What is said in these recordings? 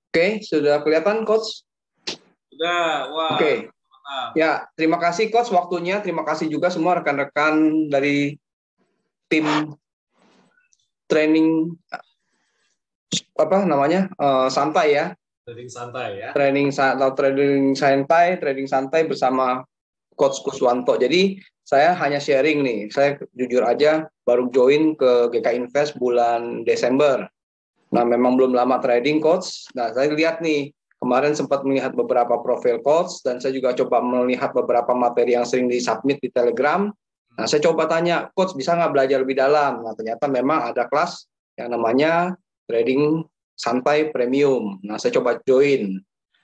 Oke, sudah kelihatan, Coach? Sudah, wah, Oke, mantap. ya terima kasih Coach waktunya. Terima kasih juga semua rekan-rekan dari tim training apa namanya santai ya, Trading santai ya. trading santai bersama Coach Kuswanto. Jadi saya hanya sharing nih. Saya jujur aja baru join ke GK Invest bulan Desember. Nah, memang belum lama trading, Coach. Nah, saya lihat nih, kemarin sempat melihat beberapa profil Coach, dan saya juga coba melihat beberapa materi yang sering disubmit di Telegram. Nah, saya coba tanya, Coach, bisa nggak belajar lebih dalam? Nah, ternyata memang ada kelas yang namanya trading santai premium. Nah, saya coba join.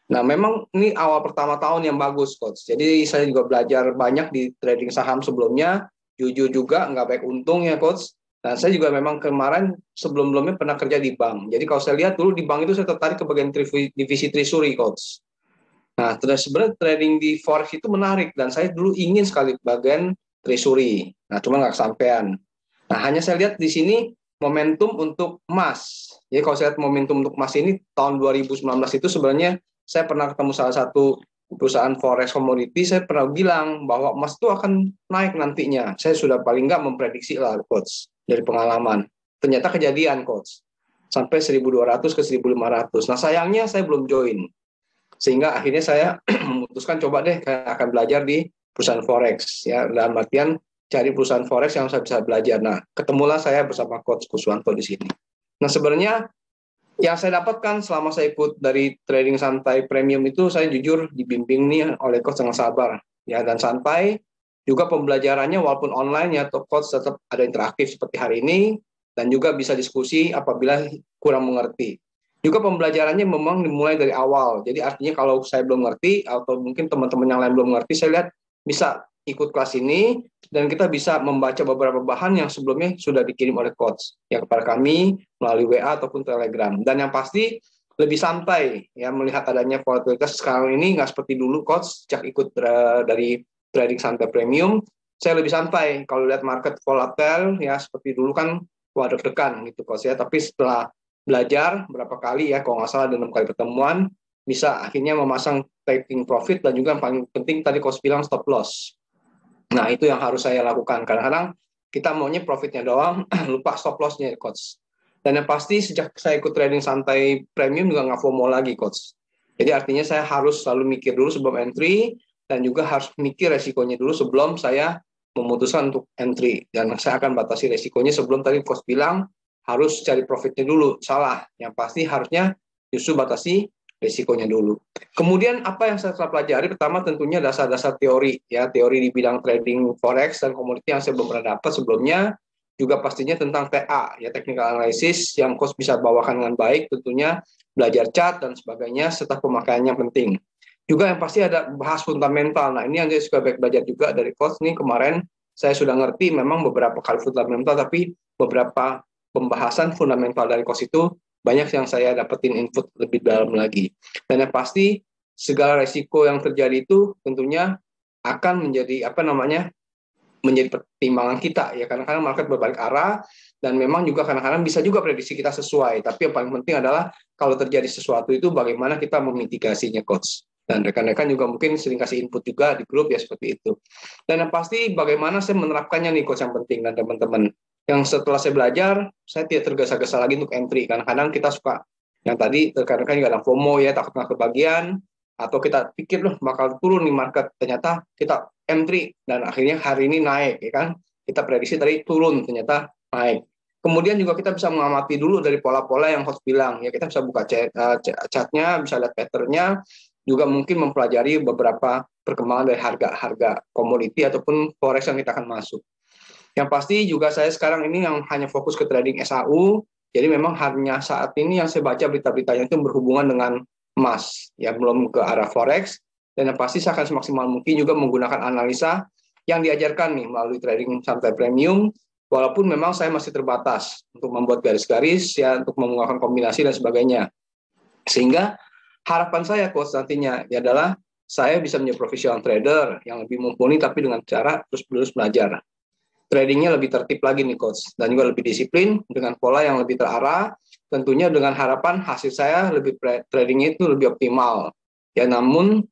Nah, memang ini awal pertama tahun yang bagus, Coach. Jadi, saya juga belajar banyak di trading saham sebelumnya. Jujur juga, nggak baik untung ya, Coach. Nah, saya juga memang kemarin sebelum-sebelumnya pernah kerja di bank. Jadi kalau saya lihat dulu di bank itu saya tertarik ke bagian divisi treasury, Coach. Nah, terus sebenarnya trading di forex itu menarik dan saya dulu ingin sekali bagian treasury. Nah, cuma nggak kesampaian. Nah, hanya saya lihat di sini momentum untuk emas. Jadi kalau saya lihat momentum untuk emas ini tahun 2019 itu sebenarnya saya pernah ketemu salah satu perusahaan forex commodity, saya pernah bilang bahwa emas itu akan naik nantinya. Saya sudah paling nggak memprediksi lah, Coach, dari pengalaman. Ternyata kejadian, Coach. Sampai 1.200 ke 1.500. Nah, sayangnya saya belum join. Sehingga akhirnya saya memutuskan coba deh akan belajar di perusahaan forex ya, dalam artian cari perusahaan forex yang saya bisa belajar. Nah, ketemulah saya bersama Coach Kuswanto di sini. Nah, sebenarnya yang saya dapatkan selama saya ikut dari trading santai premium itu, saya jujur dibimbing nih oleh Coach dengan sabar ya, dan santai. Juga pembelajarannya walaupun online ya, Coach tetap ada interaktif seperti hari ini, dan juga bisa diskusi apabila kurang mengerti. Juga pembelajarannya memang dimulai dari awal. Jadi artinya kalau saya belum ngerti atau mungkin teman-teman yang lain belum ngerti, saya lihat bisa ikut kelas ini dan kita bisa membaca beberapa bahan yang sebelumnya sudah dikirim oleh coach ya kepada kami melalui WA ataupun Telegram. Dan yang pasti lebih santai ya, melihat adanya volatilitas sekarang ini nggak seperti dulu, Coach sejak ikut dari trading santai premium. Saya lebih santai kalau lihat market volatile ya, seperti dulu kan waduh deg-degan gitu, Coach ya. Tapi setelah belajar berapa kali ya, kalau nggak salah ada 6 kali pertemuan, bisa akhirnya memasang taking profit, dan juga yang paling penting tadi Coach bilang stop loss. Nah, itu yang harus saya lakukan. Kadang-kadang kita maunya profitnya doang, lupa stop loss-nya, Coach. Dan yang pasti sejak saya ikut trading santai premium juga nggak FOMO lagi, Coach. Jadi artinya saya harus selalu mikir dulu sebelum entry, dan juga harus mikir resikonya dulu sebelum saya memutuskan untuk entry. Dan saya akan batasi resikonya sebelum tadi Coach bilang, harus cari profitnya dulu. Salah. Yang pasti harusnya justru batasi resikonya dulu. Kemudian apa yang saya telah pelajari, pertama tentunya dasar-dasar teori ya, teori di bidang trading forex dan komoditi yang saya belum pernah dapat sebelumnya. Juga pastinya tentang TA ya, technical analysis, yang coach bisa bawakan dengan baik, tentunya belajar chart dan sebagainya, serta pemakaiannya penting. Juga yang pasti ada bahas fundamental. Nah, ini yang saya suka belajar juga dari coach nih kemarin. Saya sudah ngerti memang beberapa kali fundamental, tapi beberapa pembahasan fundamental dari coach itu banyak yang saya dapetin input lebih dalam lagi. Dan yang pasti segala resiko yang terjadi itu tentunya akan menjadi menjadi pertimbangan kita ya, kadang-kadang market berbalik arah, dan memang juga kadang-kadang bisa juga prediksi kita sesuai, tapi yang paling penting adalah kalau terjadi sesuatu itu bagaimana kita memitigasinya, Coach. Dan rekan-rekan juga mungkin sering kasih input juga di grup ya, seperti itu. Dan yang pasti bagaimana saya menerapkannya nih, Coach, yang penting. Dan teman-teman yang setelah saya belajar, saya tidak tergesa-gesa lagi untuk entry. Kadang-kadang kita suka yang tadi, rekan-rekan juga ada FOMO ya, takut nggak kebagian, atau kita pikir loh bakal turun nih market, ternyata kita entry dan akhirnya hari ini naik ya kan, kita prediksi tadi turun ternyata naik. Kemudian juga kita bisa mengamati dulu dari pola-pola yang host bilang ya, kita bisa buka chartnya, bisa lihat patternnya, juga mungkin mempelajari beberapa perkembangan dari harga-harga komoditi ataupun forex yang kita akan masuk. Yang pasti juga saya sekarang ini yang hanya fokus ke trading SAU, jadi memang hanya saat ini yang saya baca berita-beritanya itu berhubungan dengan emas, ya belum ke arah forex. Dan yang pasti saya akan semaksimal mungkin juga menggunakan analisa yang diajarkan nih melalui trading santai premium, walaupun memang saya masih terbatas untuk membuat garis-garis ya, untuk menggunakan kombinasi dan sebagainya. Sehingga harapan saya, Coach, nantinya ya adalah saya bisa menjadi profesional trader yang lebih mumpuni, tapi dengan cara terus-menerus belajar. tradingnya lebih tertib lagi nih coach, dan juga lebih disiplin dengan pola yang lebih terarah, tentunya dengan harapan hasil saya lebih tradingnya itu lebih optimal ya. Namun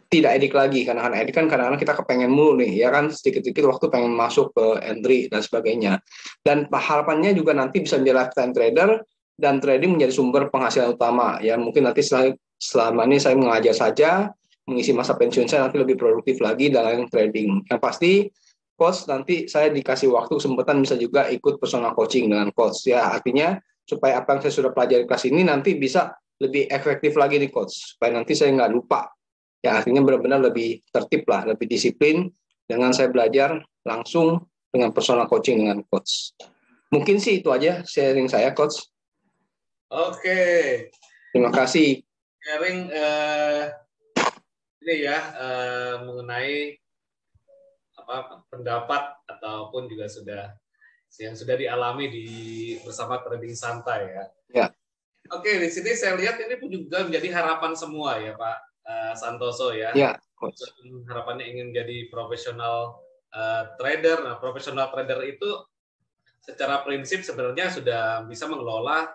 tidak edik lagi, karena edik kan kadang-kadang kita kepengen mulu nih ya kan, sedikit-sedikit waktu pengen masuk ke entry dan sebagainya. Dan harapannya juga nanti bisa menjadi lifetime trader dan trading menjadi sumber penghasilan utama ya. Mungkin nanti selama ini saya mengajar saja, mengisi masa pensiun saya nanti lebih produktif lagi dalam trading. Yang pasti coach, nanti saya dikasih waktu kesempatan bisa juga ikut personal coaching dengan coach ya. Artinya supaya apa yang saya sudah pelajari kelas ini nanti bisa lebih efektif lagi nih coach, supaya nanti saya nggak lupa ya. Artinya benar-benar lebih tertib lah, lebih disiplin dengan saya belajar langsung dengan personal coaching dengan coach. Mungkin sih itu aja sharing saya coach. Oke. Terima kasih. Sharing ini ya mengenai pendapat ataupun juga yang sudah dialami bersama trading santai ya. Ya. Oke, di sini saya lihat ini pun juga menjadi harapan semua ya Pak Santoso ya. Ya, coach. Harapannya ingin jadi profesional trader. Nah, profesional trader itu secara prinsip sebenarnya sudah bisa mengelola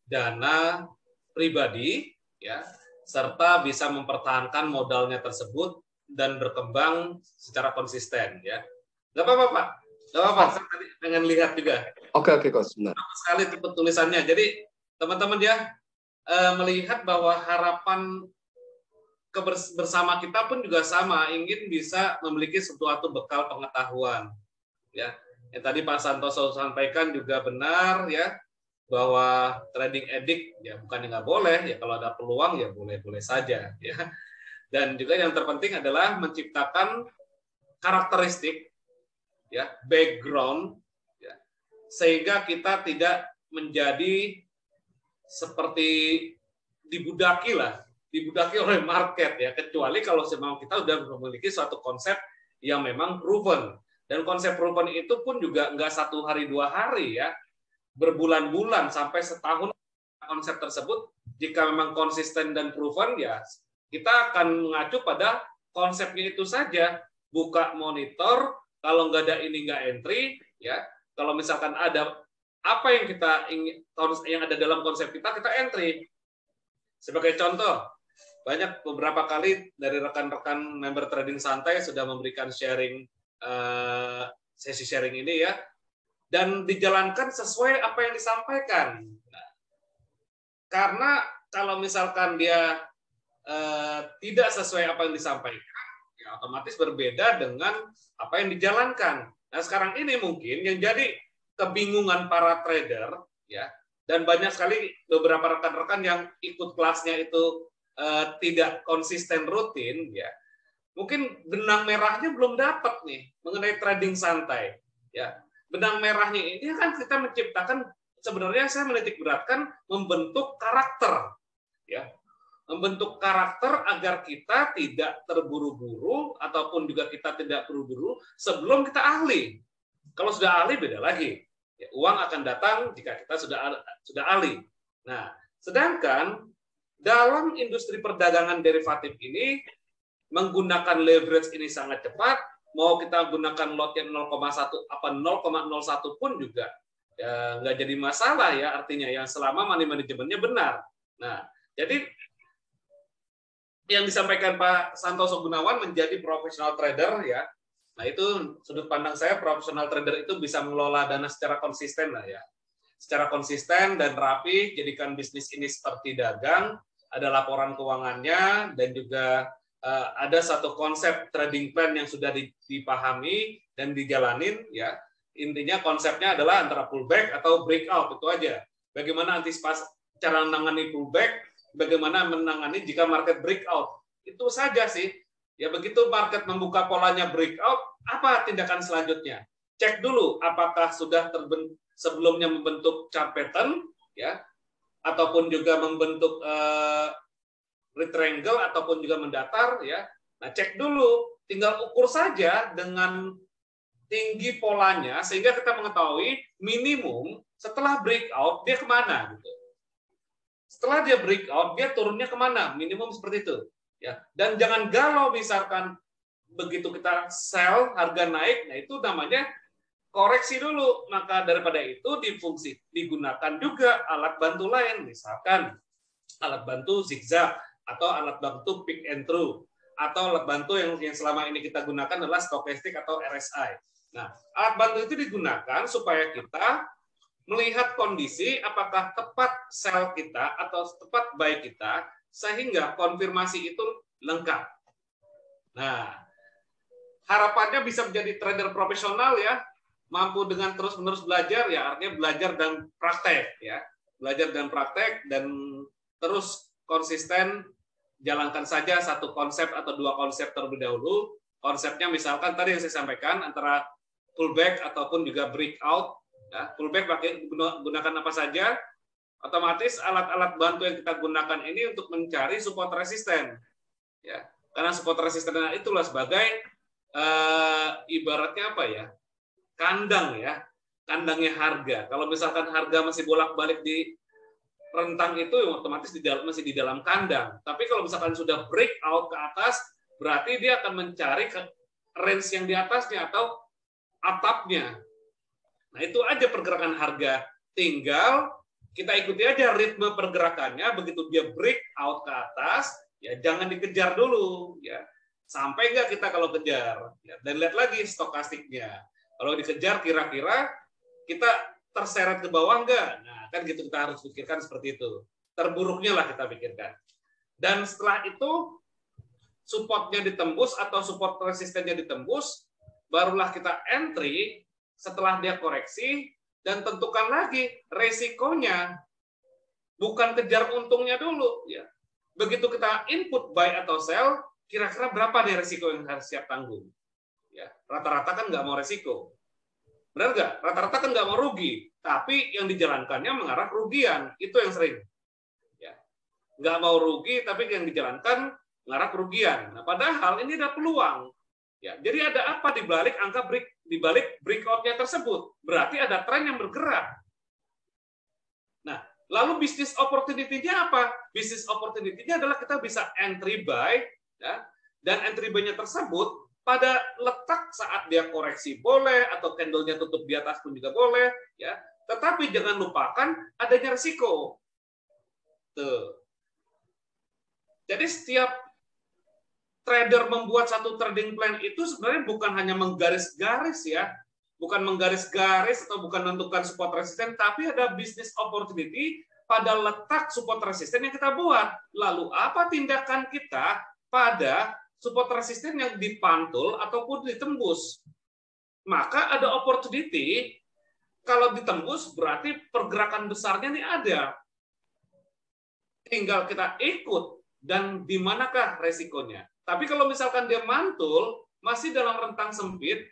dana pribadi ya, serta bisa mempertahankan modalnya tersebut dan berkembang secara konsisten ya. Gak apa-apa Pak, gak apa-apa. Saya tadi pengen lihat juga. Oke coach, benar. Sekali tipe tulisannya. Jadi teman-teman ya melihat bahwa harapan bersama kita pun juga sama, ingin bisa memiliki suatu bekal pengetahuan ya. Yang tadi Pak Santoso sampaikan juga benar ya, bahwa trading edik ya bukan nggak boleh ya, kalau ada peluang ya boleh-boleh saja ya. Dan juga yang terpenting adalah menciptakan karakteristik ya, background ya, sehingga kita tidak menjadi seperti dibudaki oleh market ya, kecuali kalau memang kita sudah memiliki suatu konsep yang memang proven. Dan konsep proven itu pun juga nggak 1 hari 2 hari ya, berbulan-bulan sampai setahun konsep tersebut. Jika memang konsisten dan proven ya, kita akan mengacu pada konsepnya itu saja. Buka monitor, kalau nggak ada ini nggak entry ya. Kalau misalkan ada apa yang kita ingin, yang ada dalam konsep kita entry. Sebagai contoh, beberapa kali dari rekan-rekan member trading santai sudah memberikan sharing sesi sharing ini ya, dan dijalankan sesuai apa yang disampaikan. Nah, karena kalau misalkan dia tidak sesuai apa yang disampaikan, ya otomatis berbeda dengan apa yang dijalankan. Nah, sekarang ini mungkin yang jadi kebingungan para trader ya, dan banyak sekali beberapa rekan-rekan yang ikut kelasnya itu tidak konsisten rutin ya. Mungkin benang merahnya belum dapat nih mengenai trading santai ya. Benang merahnya ini kan kita menciptakan, sebenarnya saya menitik beratkan membentuk karakter ya. Membentuk karakter agar kita tidak terburu-buru ataupun juga kita tidak buru-buru sebelum kita ahli. Kalau sudah ahli beda lagi. Ya, uang akan datang jika kita sudah ahli. Nah, sedangkan dalam industri perdagangan derivatif ini menggunakan leverage ini sangat cepat, mau kita gunakan lot yang 0,1 apa 0,01 pun juga ya nggak jadi masalah ya, artinya yang selama money manajemennya benar. Nah, jadi yang disampaikan Pak Santoso Gunawan menjadi profesional trader ya. Nah, itu sudut pandang saya, profesional trader itu bisa mengelola dana secara konsisten lah ya. Secara konsisten dan rapi, jadikan bisnis ini seperti dagang, ada laporan keuangannya dan juga ada satu konsep trading plan yang sudah dipahami dan dijalanin ya. Intinya konsepnya adalah antara pullback atau breakout, itu aja. Bagaimana antisipasi cara menangani pullback, bagaimana menangani jika market breakout. Itu saja sih. Ya begitu market membuka polanya breakout, apa tindakan selanjutnya? Cek dulu apakah sudah sebelumnya membentuk chart pattern ya, ataupun juga membentuk triangle ataupun juga mendatar ya. Nah, cek dulu, tinggal ukur saja dengan tinggi polanya sehingga kita mengetahui minimum setelah breakout dia kemana gitu. Setelah dia breakout dia turunnya kemana, minimum seperti itu ya. Dan jangan galau misalkan begitu kita sell harga naik, nah itu namanya koreksi dulu. Maka daripada itu digunakan juga alat bantu lain, misalkan alat bantu zigzag atau alat bantu pick and through, atau alat bantu yang selama ini kita gunakan adalah stokastik atau RSI. Nah, alat bantu itu digunakan supaya kita melihat kondisi apakah tepat sell kita atau tepat buy kita, sehingga konfirmasi itu lengkap. Nah, harapannya bisa menjadi trader profesional ya, mampu dengan terus-menerus belajar ya, artinya belajar dan praktek ya. Belajar dan praktek dan terus konsisten, jalankan saja satu konsep atau dua konsep terlebih dahulu. Konsepnya misalkan tadi yang saya sampaikan antara pullback ataupun juga breakout. Ya, pullback gunakan apa saja, otomatis alat-alat bantu yang kita gunakan ini untuk mencari support resisten. Ya, karena support resistennya itulah sebagai ibaratnya apa ya? Kandang ya, kandangnya harga. Kalau misalkan harga masih bolak-balik di rentang itu otomatis masih di dalam kandang. Tapi kalau misalkan sudah breakout ke atas, berarti dia akan mencari ke range yang di atasnya atau atapnya. Nah, itu aja pergerakan harga. Tinggal kita ikuti aja ritme pergerakannya. Begitu dia breakout ke atas, ya jangan dikejar dulu. Ya, sampai nggak kita kalau kejar. Ya, dan lihat lagi stokastiknya. Kalau dikejar kira-kira kita terseret ke bawah nggak? Nah, kan gitu kita harus pikirkan seperti itu. Terburuknya lah kita pikirkan. Dan setelah itu supportnya ditembus atau support resistennya ditembus, barulah kita entry setelah dia koreksi dan tentukan lagi resikonya. Bukan kejar untungnya dulu. Ya. Begitu kita input buy atau sell, kira-kira berapa nih resiko yang harus siap tanggung? Ya, rata-rata kan nggak mau resiko. Benar nggak? Rata-rata kan nggak mau rugi. Tapi yang dijalankannya mengarah kerugian. Itu yang sering. Ya. Nggak mau rugi, tapi yang dijalankan mengarah kerugian. Nah, padahal ini ada peluang. Ya, jadi ada apa di balik angka breakout-nya tersebut? Berarti ada tren yang bergerak. Nah, lalu bisnis opportunity-nya apa? Bisnis opportunity-nya adalah kita bisa entry buy, ya, dan entry buy-nya tersebut pada letak saat dia koreksi boleh, atau candle-nya tutup di atas pun juga boleh, ya. Tetapi jangan lupakan adanya risiko. Tuh. Jadi setiap trader membuat satu trading plan itu sebenarnya bukan hanya menggaris-garis ya, bukan menggaris-garis atau bukan menentukan support resisten, tapi ada business opportunity pada letak support resisten yang kita buat. Lalu apa tindakan kita pada support resisten yang dipantul ataupun ditembus? Maka ada opportunity, kalau ditembus berarti pergerakan besarnya ini ada. Tinggal kita ikut dan di manakah resikonya. Tapi kalau misalkan dia mantul, masih dalam rentang sempit,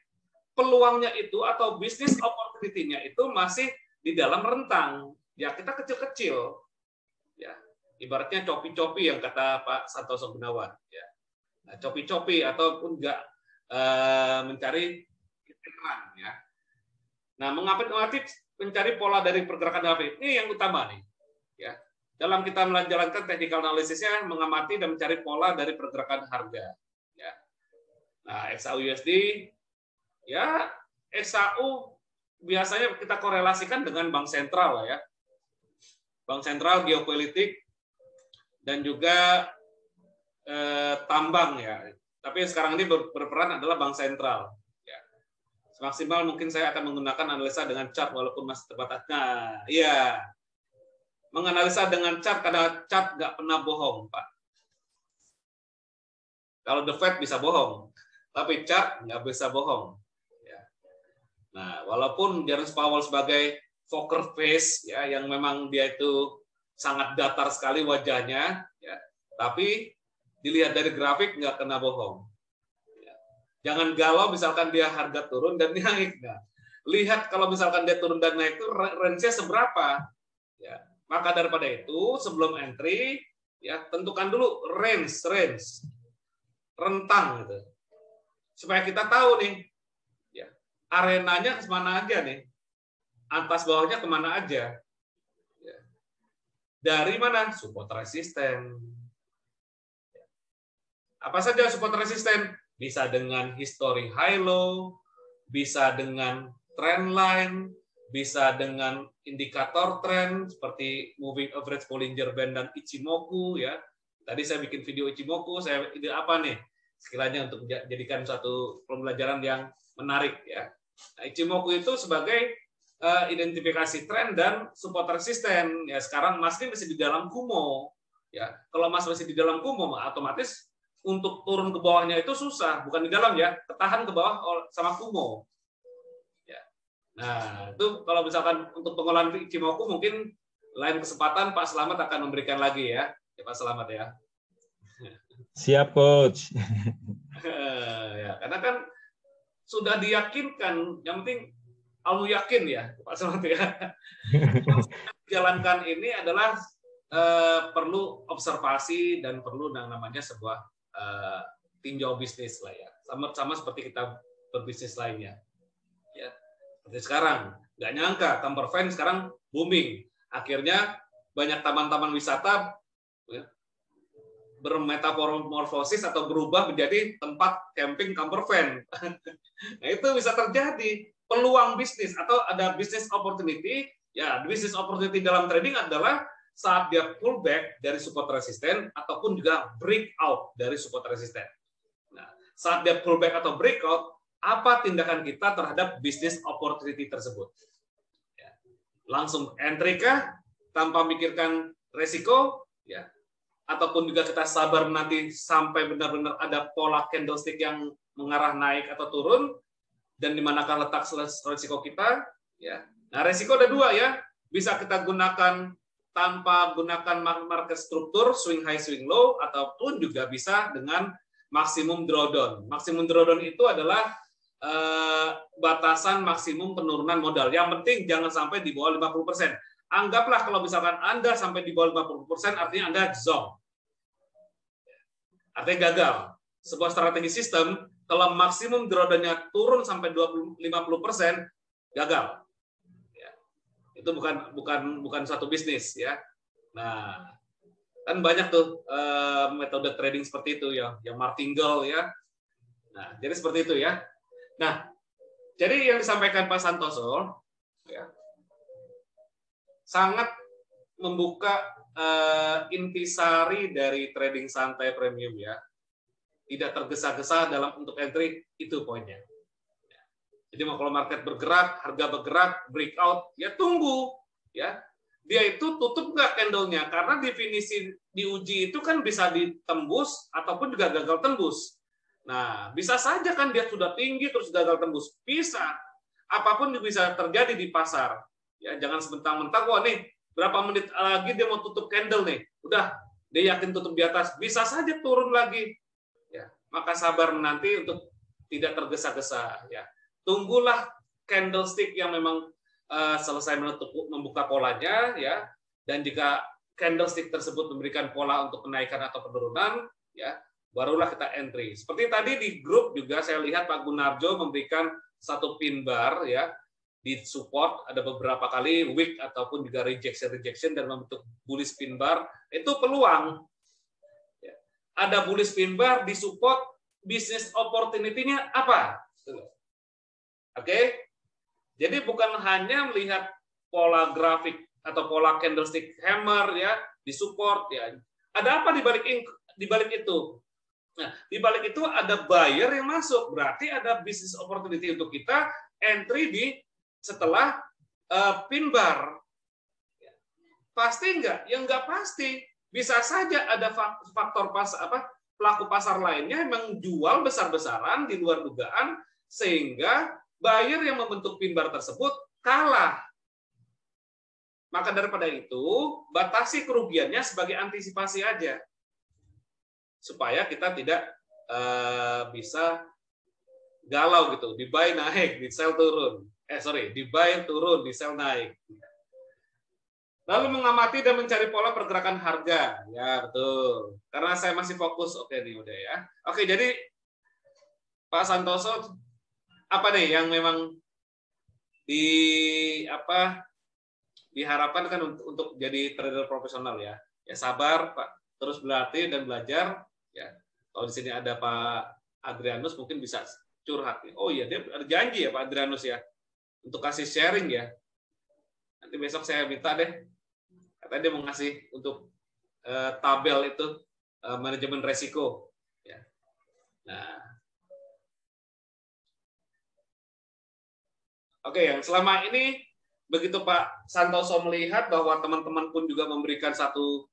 peluangnya itu atau bisnis opportunity-nya itu masih di dalam rentang. Ya, kita kecil-kecil. Ya, ibaratnya copi-copi yang kata Pak Santoso Gunawan. Ya. Nah, copi-copi ataupun enggak mencari keterangan. Ya. Nah, mengapa mencari pola dari pergerakan grafik? Ini yang utama nih. Ya. Dalam kita menjalankan technical analysisnya, mengamati dan mencari pola dari pergerakan harga. Ya. Nah, XAU USD, ya XAU biasanya kita korelasikan dengan bank sentral ya. Bank sentral, geopolitik, dan juga tambang ya. Tapi sekarang ini berperan adalah bank sentral. Ya. Semaksimal mungkin saya akan menggunakan analisa dengan chart walaupun masih terbatas. Nah, iya. Menganalisa dengan chart, karena chart nggak pernah bohong, Pak. Kalau The Fed bisa bohong, tapi chart nggak bisa bohong. Ya. Nah, walaupun Jerome Powell sebagai poker face, ya, yang memang dia itu sangat datar sekali wajahnya, ya, tapi dilihat dari grafik nggak kena bohong. Ya. Jangan galau misalkan dia harga turun dan naik. Nah, lihat kalau misalkan dia turun dan naik itu range-nya seberapa. Ya. Maka daripada itu, sebelum entry, ya tentukan dulu range, rentang gitu. Supaya kita tahu nih, ya, arenanya kemana aja nih, atas bawahnya kemana aja. Ya. Dari mana? Support resisten. Apa saja support resisten? Bisa dengan history high low, bisa dengan trend line, bisa dengan indikator tren seperti moving average Bollinger Band dan Ichimoku ya. Tadi saya bikin video Ichimoku, saya ide apa nih sekiranya untuk jadikan satu pembelajaran yang menarik ya. Nah, Ichimoku itu sebagai identifikasi tren dan support resisten ya. Sekarang Mas ini masih di dalam Kumo ya. Kalau Mas masih di dalam Kumo, otomatis untuk turun ke bawahnya itu susah, bukan di dalam ya, ketahan ke bawah sama Kumo. Ya. Nah, itu kalau misalkan untuk pengolahan Ichimoku mungkin lain kesempatan Pak Slamet akan memberikan lagi ya. Ya Pak Slamet ya. Siap, Coach. Ya, karena kan sudah diyakinkan, yang penting kamu yakin ya, Pak Slamet ya. Jalankan ini adalah perlu observasi dan perlu namanya sebuah tinjau bisnis lah ya, sama seperti kita berbisnis lainnya ya. Seperti sekarang nggak nyangka campervan sekarang booming, akhirnya banyak taman-taman wisata ya, bermetamorfosis atau berubah menjadi tempat camping campervan. Nah, itu bisa terjadi peluang bisnis atau ada business opportunity ya. Business opportunity dalam trading adalah saat dia pullback dari support resisten ataupun juga breakout dari support resisten. Nah, saat dia pullback atau breakout, apa tindakan kita terhadap business opportunity tersebut? Ya. Langsung entry kah tanpa mikirkan resiko? Ya. Ataupun juga kita sabar nanti sampai benar-benar ada pola candlestick yang mengarah naik atau turun, dan di manakah letak resiko kita? Ya. Nah, resiko ada dua ya, bisa kita gunakan tanpa gunakan market struktur, swing high, swing low, ataupun juga bisa dengan maksimum drawdown. Maksimum drawdown itu adalah batasan maksimum penurunan modal. Yang penting jangan sampai di bawah 50%. Anggaplah kalau misalkan Anda sampai di bawah 50%, artinya Anda zonk. Artinya gagal. Sebuah strategi sistem, kalau maksimum drawdown-nya turun sampai 50%, gagal. Itu bukan satu bisnis ya. Nah, kan banyak tuh metode trading seperti itu ya, yang martingale ya. Nah, jadi seperti itu ya. Nah, jadi yang disampaikan Pak Santoso ya, sangat membuka intisari dari trading santai premium ya. Tidak tergesa-gesa dalam untuk entry, itu poinnya. Jadi kalau market bergerak, harga bergerak, breakout, ya tunggu, ya. Dia itu tutup nggak candle-nya? Karena definisi diuji itu kan bisa ditembus ataupun juga gagal tembus. Nah, bisa saja kan dia sudah tinggi terus gagal tembus, bisa. Apapun bisa terjadi di pasar. Ya, jangan sebentar-mentar, wah nih berapa menit lagi dia mau tutup candle nih, udah dia yakin tutup di atas, bisa saja turun lagi. Ya, maka sabar menanti untuk tidak tergesa-gesa. Ya. Tunggulah candlestick yang memang selesai membuka polanya ya, dan jika candlestick tersebut memberikan pola untuk kenaikan atau penurunan ya, barulah kita entry. Seperti tadi di grup juga saya lihat Pak Gunarjo memberikan satu pin bar ya, di support ada beberapa kali wick ataupun juga rejection dan membentuk bullish pin bar, itu peluang ya. Ada bullish pin bar di support, business opportunity-nya apa? Oke, jadi bukan hanya melihat pola grafik atau pola candlestick hammer ya di support ya. Ada apa di balik itu? Nah, di balik itu ada buyer yang masuk, berarti ada business opportunity untuk kita entry di setelah pin bar. Pasti enggak? Ya enggak pasti. Bisa saja ada faktor pelaku pasar lainnya yang menjual besar-besaran di luar dugaan sehingga buyer yang membentuk pin bar tersebut kalah. Maka daripada itu, batasi kerugiannya sebagai antisipasi aja. Supaya kita tidak bisa galau gitu. Di buy naik, di sell turun. Di buy turun, di sell naik. Lalu mengamati dan mencari pola pergerakan harga. Ya, betul. Karena saya masih fokus. Oke nih, udah ya. Oke, jadi Pak Santoso, apa nih yang memang diharapkan kan untuk jadi trader profesional ya? Ya sabar, Pak. Terus berlatih dan belajar. Ya, kalau di sini ada Pak Adrianus mungkin bisa curhat. Oh iya, dia ada janji ya Pak Adrianus ya. untuk kasih sharing ya. Nanti besok saya minta deh. Katanya dia mau ngasih untuk tabel itu manajemen resiko. Ya. Nah, oke, yang selama ini begitu Pak Santoso melihat bahwa teman-teman pun juga memberikan satu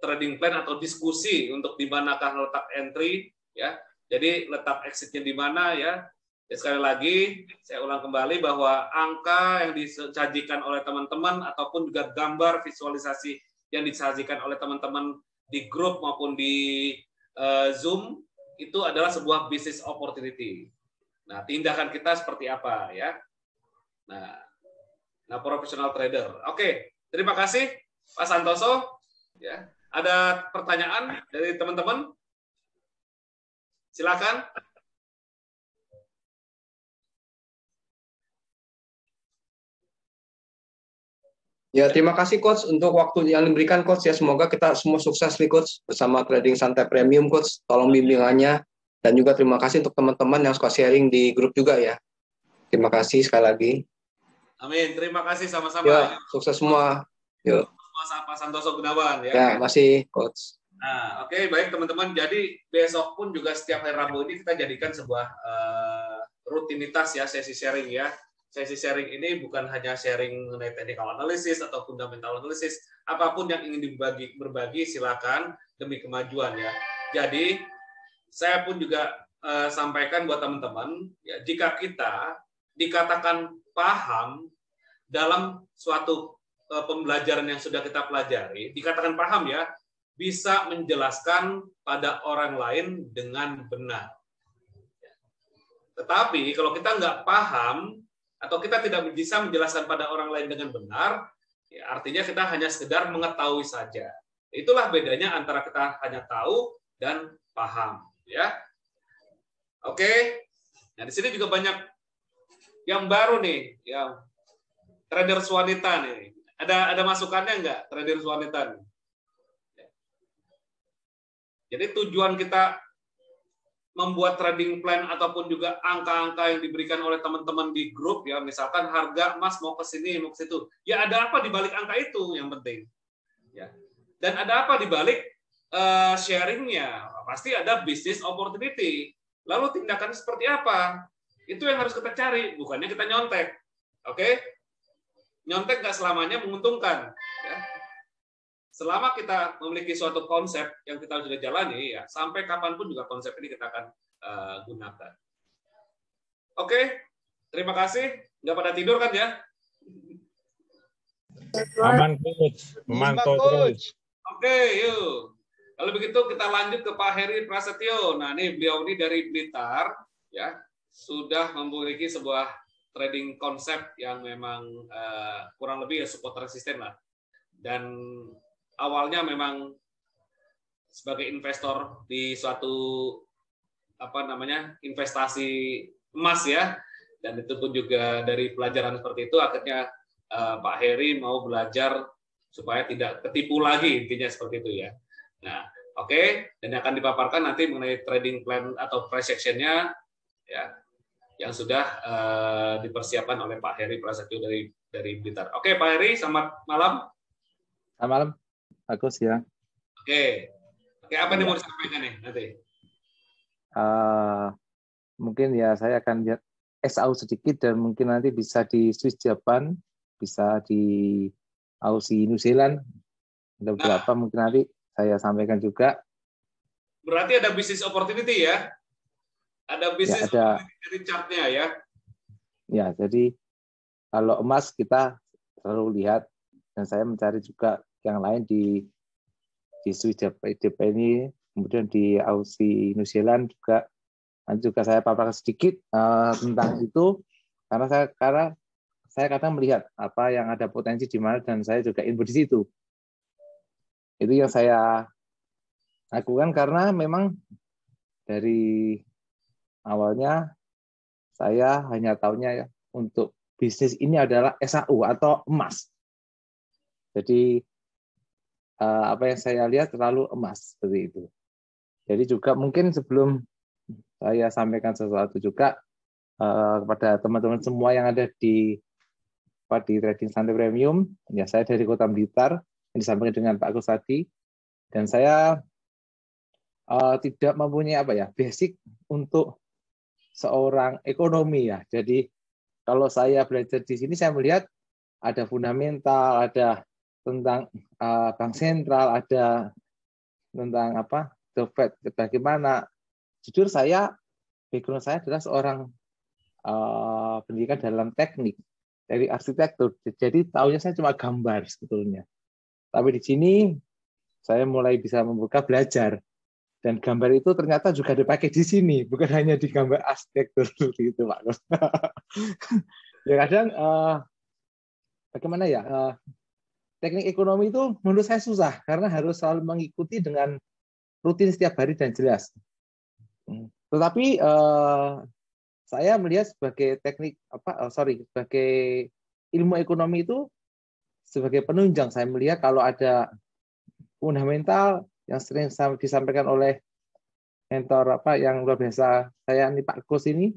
trading plan atau diskusi untuk di manakah letak entry, ya. Jadi letak exitnya di mana ya. Ya, sekali lagi saya ulang kembali bahwa angka yang disajikan oleh teman-teman ataupun juga gambar visualisasi yang disajikan oleh teman-teman di grup maupun di Zoom itu adalah sebuah business opportunity. Nah, tindakan kita seperti apa ya? Nah, professional trader. Oke, terima kasih Pak Santoso. Ya, ada pertanyaan dari teman-teman? Silakan. Ya, terima kasih Coach untuk waktu yang diberikan Coach ya. Semoga kita semua sukses nih Coach bersama Trading Santai Premium Coach. Tolong bimbingannya dan juga terima kasih untuk teman-teman yang suka sharing di grup juga ya. Terima kasih sekali lagi. Amin. Terima kasih sama-sama. Ya, sukses semua. Yuk. Pak Santoso Gunawan ya. Ya, masih Coach. Nah, oke, baik teman-teman. Jadi besok pun juga setiap hari Rabu ini kita jadikan sebuah rutinitas ya, sesi sharing ya. Sesi sharing ini bukan hanya sharing mengenai technical analysis atau fundamental analysis, apapun yang ingin berbagi silakan demi kemajuan ya. Jadi saya pun juga sampaikan buat teman-teman ya, jika kita dikatakan paham dalam suatu pembelajaran yang sudah kita pelajari, dikatakan paham ya, bisa menjelaskan pada orang lain dengan benar. Tetapi kalau kita nggak paham atau kita tidak bisa menjelaskan pada orang lain dengan benar, ya artinya kita hanya sekedar mengetahui saja. Itulah bedanya antara kita hanya tahu dan paham. Ya, oke. Nah di sini juga banyak yang baru nih, yang traders wanita nih. Ada masukannya nggak traders wanita nih? Jadi tujuan kita membuat trading plan ataupun juga angka-angka yang diberikan oleh teman-teman di grup ya, misalkan harga emas mau ke sini, mau ke situ. Ya ada apa di balik angka itu yang penting. Ya. Dan ada apa di balik sharingnya? Pasti ada business opportunity. Lalu tindakan seperti apa? Itu yang harus kita cari, bukannya kita nyontek. Oke? Nyontek nggak selamanya menguntungkan. Ya. Selama kita memiliki suatu konsep yang kita sudah jalani, ya sampai kapanpun juga konsep ini kita akan gunakan. Oke, terima kasih. Nggak pada tidur kan ya? Aman Coach, memantau terus. Oke, yuk. Kalau begitu kita lanjut ke Pak Heri Prasetyo. Nah, ini beliau ini dari Blitar, ya sudah memiliki sebuah trading konsep yang memang kurang lebih ya support resisten lah. Dan awalnya memang sebagai investor di suatu investasi emas ya, dan itu pun juga dari pelajaran seperti itu akhirnya Pak Heri mau belajar supaya tidak ketipu lagi, intinya seperti itu ya. Nah, oke, dan akan dipaparkan nanti mengenai trading plan atau price action-nya ya, yang sudah dipersiapkan oleh Pak Heri Prasetyo dari Blitar. Oke, Pak Heri, selamat malam. Selamat malam. Bagus ya. Oke, apa nih mau disampaikan nih nanti? Mungkin ya saya akan lihat SAU sedikit dan mungkin nanti bisa di Swiss Japan, bisa di Aussie New Zealand, ada beberapa mungkin nanti saya sampaikan juga. Berarti ada business opportunity ya? Ada business opportunity dari chartnya ya? Ya, jadi kalau emas kita selalu lihat dan saya mencari juga yang lain di Swiss Japan ini, kemudian di Aussie New Zealand juga. Nanti juga saya paparkan sedikit tentang itu karena saya kadang melihat apa yang ada potensi di mana dan saya juga info di situ. Itu yang saya lakukan karena memang dari awalnya saya hanya tahunya untuk bisnis ini adalah SAU atau emas. Jadi apa yang saya lihat terlalu emas seperti itu. Jadi juga mungkin sebelum saya sampaikan sesuatu juga kepada teman-teman semua yang ada di Trading Santai Premium. Ya, saya dari Kota Blitar yang disampaikan dengan Pak Agus tadi, dan saya tidak mempunyai basic untuk seorang ekonomi ya. Jadi kalau saya belajar di sini, saya melihat ada fundamental, ada tentang bank sentral, ada tentang the Fed, bagaimana. Jujur background saya adalah seorang pendidikan dalam teknik dari arsitektur. Jadi tahunya saya cuma gambar sebetulnya. Tapi di sini saya mulai bisa membuka belajar. Dan gambar itu ternyata juga dipakai di sini, bukan hanya di gambar arsitektur gitu, Pak. Ya kadang bagaimana ya, teknik ekonomi itu menurut saya susah karena harus selalu mengikuti dengan rutin setiap hari dan jelas. Tetapi saya melihat sebagai sebagai ilmu ekonomi itu sebagai penunjang. Saya melihat kalau ada fundamental yang sering disampaikan oleh mentor yang luar biasa saya ini, Pak Gus ini,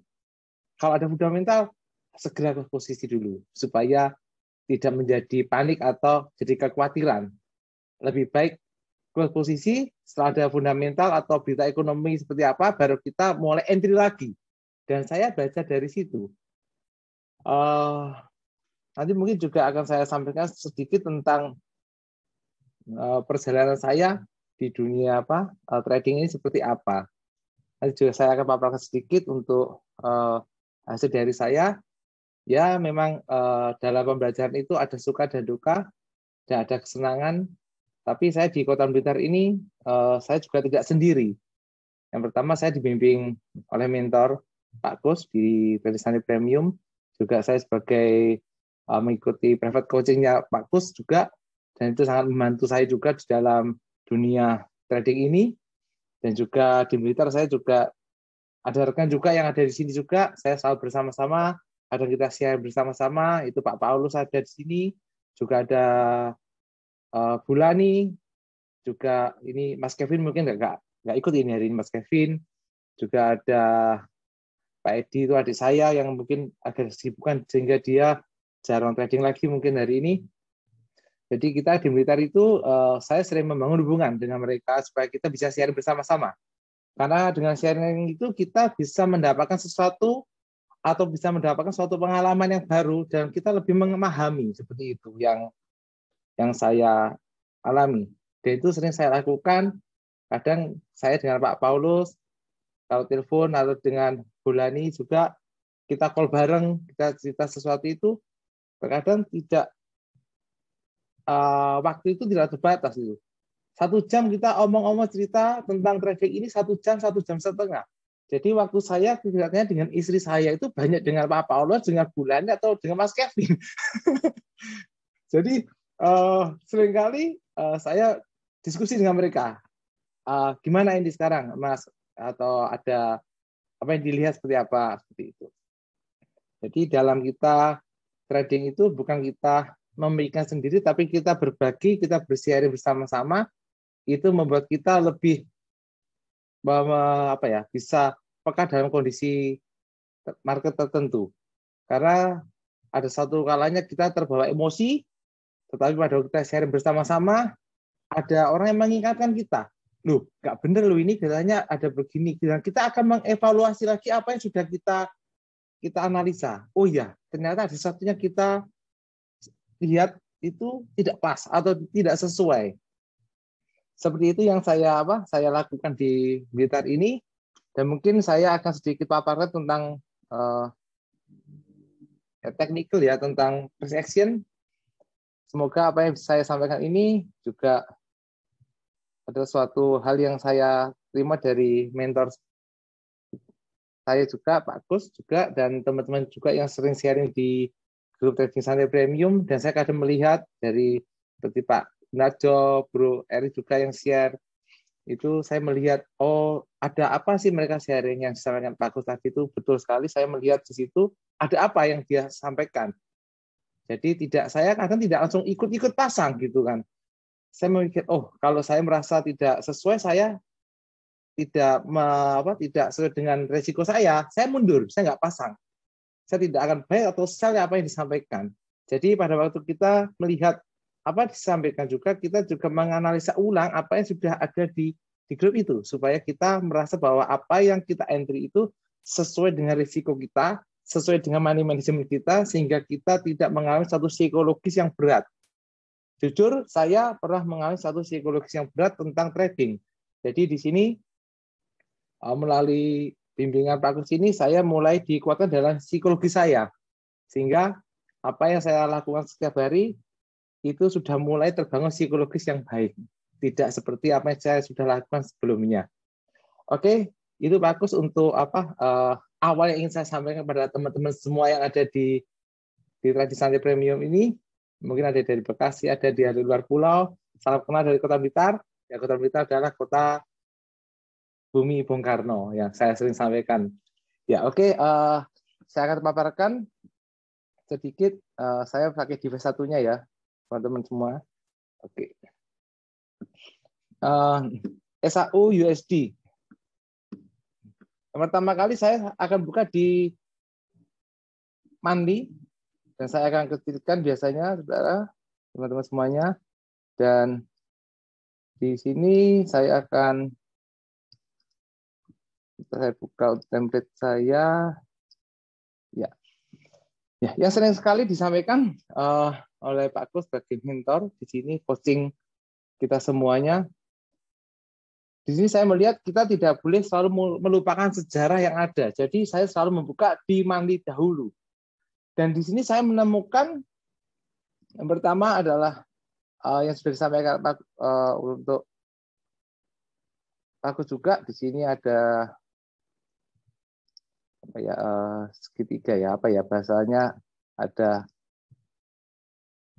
kalau ada fundamental segera ke posisi dulu supaya tidak menjadi panik atau jadi kekhawatiran. Lebih baik ke posisi setelah ada fundamental atau berita ekonomi seperti apa, baru kita mulai entry lagi. Dan saya belajar dari situ. Nanti mungkin juga akan saya sampaikan sedikit tentang perjalanan saya di dunia trading ini seperti apa. Nanti juga saya akan paparkan sedikit untuk hasil dari saya. Ya memang dalam pembelajaran itu ada suka dan duka, dan ada kesenangan. Tapi saya di Kota Blitar ini saya juga tidak sendiri. Yang pertama saya dibimbing oleh mentor Pak Gus di Trading Santai Premium. Juga saya sebagai mengikuti private coaching-nya Pak Gus juga, dan itu sangat membantu saya juga di dalam dunia trading ini. Dan juga di Blitar saya juga ada rekan juga yang ada di sini juga, saya selalu bersama-sama, ada kita share bersama-sama, itu Pak Paulus ada di sini, juga ada Bulani, juga ini Mas Kevin mungkin nggak ikut ini hari ini, Mas Kevin, juga ada Pak Edi itu adik saya yang mungkin agak kesibukan sehingga dia jarang trading lagi mungkin hari ini. Jadi kita di Blitar itu saya sering membangun hubungan dengan mereka supaya kita bisa sharing bersama-sama. Karena dengan sharing itu kita bisa mendapatkan sesuatu atau bisa mendapatkan suatu pengalaman yang baru dan kita lebih memahami, seperti itu yang saya alami. Dan itu sering saya lakukan. Kadang saya dengan Pak Paulus kalau telepon atau dengan Bulani juga kita call bareng, kita cerita sesuatu itu. Terkadang tidak waktu itu tidak terbatas itu. 1 jam kita omong-omong cerita tentang trading ini 1 jam, 1 jam setengah. Jadi waktu saya tidaknya dengan istri saya itu banyak dengan Pak Paulus, dengan Bulani atau dengan Mas Kevin. Jadi seringkali saya diskusi dengan mereka. Gimana ini sekarang, Mas? Atau ada apa yang dilihat seperti apa, seperti itu. Jadi dalam kita trading itu bukan kita memikirkan sendiri, tapi kita berbagi, kita bersharing bersama-sama, itu membuat kita lebih bisa peka dalam kondisi market tertentu. Karena ada satu kalanya kita terbawa emosi, tetapi pada waktu kita sharing bersama-sama, ada orang yang mengingatkan kita, loh, nggak bener loh ini katanya ada begini. Dan kita akan mengevaluasi lagi apa yang sudah kita analisa. Oh ya, ternyata ada satunya kita lihat itu tidak pas atau tidak sesuai. Seperti itu yang saya lakukan di Blitar ini, dan mungkin saya akan sedikit paparkan tentang technical ya, tentang price action. Semoga apa yang saya sampaikan ini juga adalah suatu hal yang saya terima dari mentor saya juga, Pak Gus juga, dan teman-teman juga yang sering sharing di grup Trading Santai Premium. Dan saya kadang melihat dari seperti Pak Najo, Bro Eri juga yang share, itu saya melihat, oh ada apa sih mereka sharing yang disampaikan Pak Gus tadi itu betul sekali. Saya melihat di situ ada apa yang dia sampaikan. Jadi saya kadang tidak langsung ikut-ikut pasang gitu kan. Saya memikir, oh kalau saya merasa tidak sesuai, saya tidak sesuai dengan resiko saya mundur, saya nggak pasang. saya tidak akan buy atau sell apa yang disampaikan. Jadi pada waktu kita melihat apa yang disampaikan juga, kita juga menganalisa ulang apa yang sudah ada di grup itu, supaya kita merasa bahwa apa yang kita entry itu sesuai dengan risiko kita, sesuai dengan money management kita, sehingga kita tidak mengalami satu psikologis yang berat. Jujur, saya pernah mengalami satu psikologis yang berat tentang trading. Jadi di sini melalui bimbingan Pak Kus ini, saya mulai dikuatkan dalam psikologi saya. Sehingga apa yang saya lakukan setiap hari, itu sudah mulai terbangun psikologis yang baik. Tidak seperti apa yang saya sudah lakukan sebelumnya. Oke, itu Pak Kus untuk awal yang ingin saya sampaikan kepada teman-teman semua yang ada di Trading Santai Premium ini. Mungkin ada dari Bekasi, ada di luar pulau. Salam kenal dari Kota Blitar. Ya, Kota Blitar adalah kota Bumi Bung Karno yang saya sering sampaikan. Ya, oke. Saya akan paparkan sedikit. Saya pakai device satunya ya, teman-teman semua. Oke. SAU USD. Yang pertama kali saya akan buka di Monthly dan saya akan kecilkan biasanya, saudara, teman-teman semuanya. Dan di sini saya akan buka template saya. Ya, yang sering sekali disampaikan oleh Pak Kus sebagai mentor di sini coaching kita semuanya. Di sini saya melihat kita tidak boleh selalu melupakan sejarah yang ada. Jadi saya selalu membuka di Monthly dahulu. Dan di sini saya menemukan yang pertama adalah yang sudah disampaikan untuk Pak Kus juga. Di sini ada segitiga ya, bahasanya ada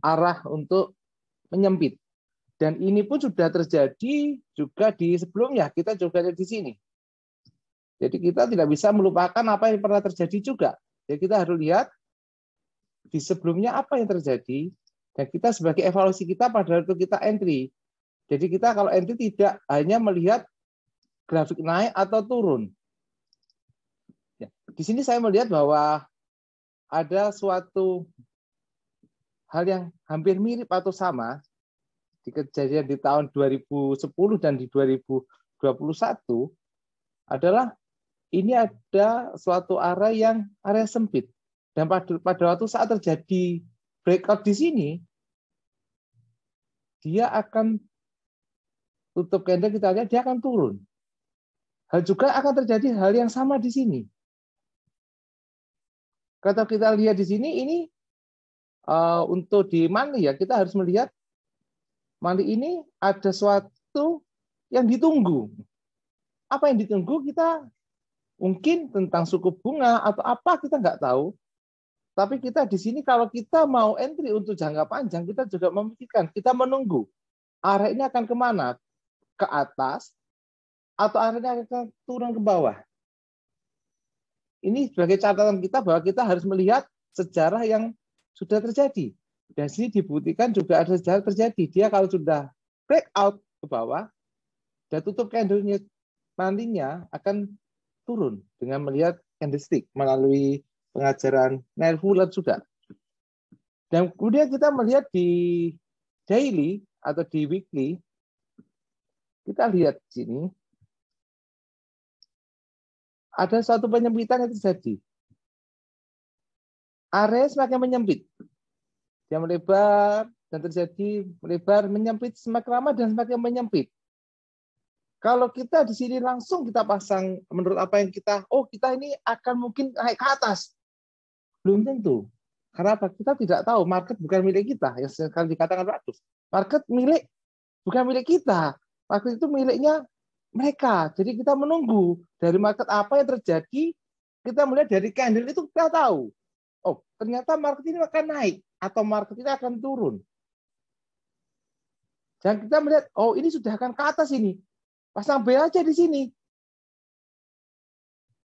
arah untuk menyempit. Dan ini pun sudah terjadi juga di sebelumnya, kita juga ada di sini. Jadi kita tidak bisa melupakan apa yang pernah terjadi juga. Jadi kita harus lihat di sebelumnya apa yang terjadi, dan kita sebagai evaluasi kita pada waktu kita entry. Jadi kita kalau entry tidak hanya melihat grafik naik atau turun. Ya, di sini saya melihat bahwa ada suatu hal yang hampir mirip atau sama di kejadian di tahun 2010 dan di 2021 adalah ini ada suatu area sempit, dan pada waktu saat terjadi breakout di sini dia akan tutup candle, kita lihat dia akan turun. Hal juga akan terjadi hal yang sama di sini. Kalau kita lihat di sini, ini untuk di Monthly ya, kita harus melihat Monthly ini ada suatu yang ditunggu. Apa yang ditunggu kita mungkin tentang suku bunga atau apa kita nggak tahu. Tapi kita di sini kalau kita mau entry untuk jangka panjang, kita juga memikirkan, kita menunggu arah ini akan kemana? Ke atas atau arahnya akan turun ke bawah? Ini sebagai catatan kita bahwa kita harus melihat sejarah yang sudah terjadi. Dan sini dibuktikan juga ada sejarah terjadi. Dia kalau sudah breakout ke bawah dan tutup candle-nya nantinya akan turun dengan melihat candlestick melalui pengajaran Neil Fuller juga. Dan kemudian kita melihat di daily atau di weekly, kita lihat di sini ada suatu penyempitan yang terjadi. Area semakin menyempit. Dia melebar dan terjadi melebar, menyempit, semakin lama dan semakin menyempit. Kalau kita di sini langsung kita pasang menurut apa yang kita ini akan mungkin naik ke atas. Belum tentu. Karena apa? Kita tidak tahu, market bukan milik kita. Yang sekali dikatakan Pak Agus. Market bukan milik kita. Market itu miliknya mereka. Jadi kita menunggu dari market apa yang terjadi. Kita melihat dari candle itu kita tahu. Oh, ternyata market ini akan naik atau market ini akan turun. Dan kita melihat, oh ini sudah akan ke atas ini. Pasang B aja di sini.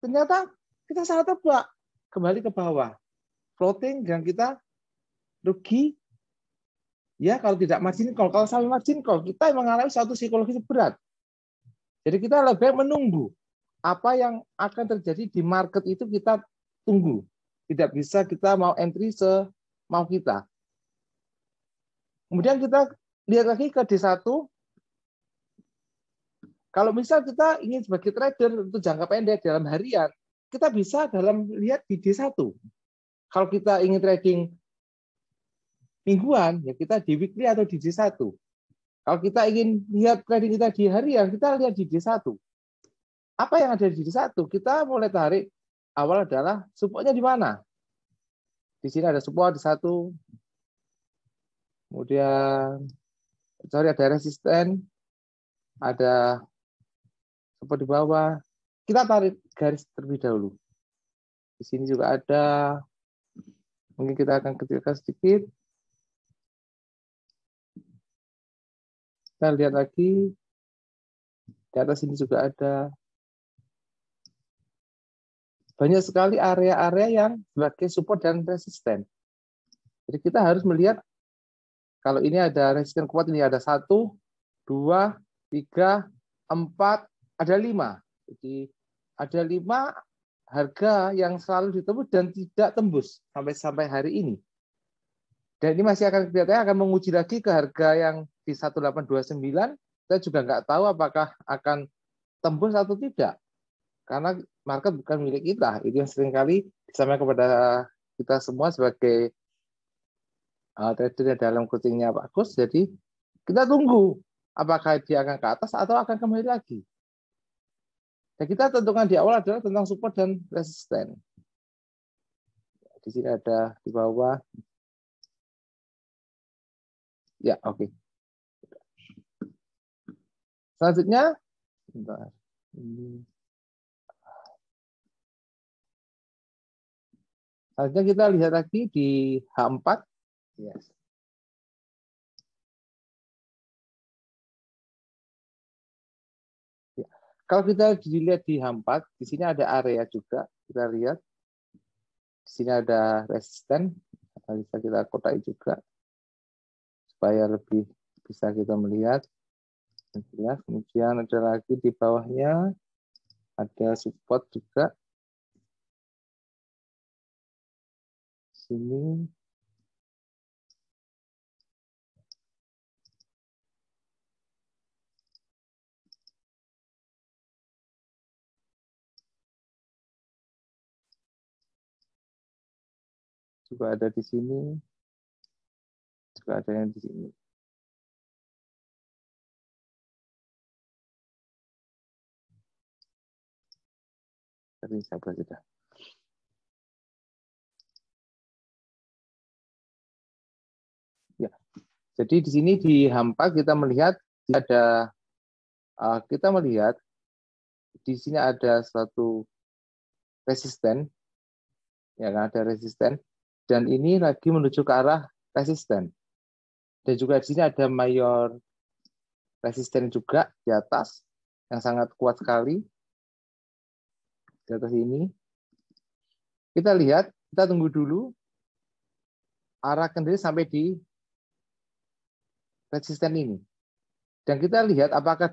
Ternyata kita salah tebak. Kembali ke bawah. Floating dan kita rugi. Ya, kalau tidak margin call. Kalau sampai margin call, kita mengalami suatu psikologis berat. Jadi kita lebih baik menunggu. Apa yang akan terjadi di market itu kita tunggu. Tidak bisa kita mau entry semau kita. Kemudian kita lihat lagi ke D1. Kalau misal kita ingin sebagai trader untuk jangka pendek dalam harian, kita bisa lihat di D1. Kalau kita ingin trading mingguan, ya kita di weekly atau di D1. Kalau kita ingin lihat trading kita di harian, kita lihat di D1. Apa yang ada di D1? Kita mulai tarik, awal adalah supportnya di mana? Di sini ada support di 1. Kemudian ada resisten, ada support di bawah. Kita tarik garis terlebih dahulu. Di sini juga ada. Mungkin kita akan kecilkan sedikit. Kita lihat lagi. Di atas sini juga ada. Banyak sekali area-area yang sebagai support dan resisten. Jadi kita harus melihat kalau ini ada resisten kuat, ini ada 1, 2, 3, 4, ada 5. Jadi ada 5 harga yang selalu ditembus dan tidak tembus sampai hari ini. Dan ini masih akan kelihatannya akan menguji lagi ke harga yang di 1829. Kita juga nggak tahu apakah akan tembus atau tidak. Karena market bukan milik kita. Itu yang seringkali disampaikan kepada kita semua sebagai trader dalam coachingnya Pak Gus. Jadi kita tunggu apakah dia akan ke atas atau akan kembali lagi. Dan kita tentukan di awal adalah tentang support dan resisten. Di sini ada di bawah. Ya, oke. Selanjutnya, bentar. Selanjutnya kita lihat lagi di H4. Yes. Ya. Kalau kita dilihat di H4, di sini ada area juga. Kita lihat. Di sini ada resisten. Bisa kita kotai juga. Supaya lebih bisa kita melihat. Kemudian ada lagi di bawahnya. Ada support juga. Sini. Juga ada di sini. Juga ada yang di sini. Tadi saya sudah. Ya. Jadi di sini di H4 kita melihat di sini ada suatu resisten, ya kan, ada resisten, dan ini lagi menuju ke arah resisten. Dan juga di sini ada mayor resisten juga di atas yang sangat kuat sekali di atas ini. Kita lihat, kita tunggu dulu arah candle sampai di resisten ini. Dan kita lihat apakah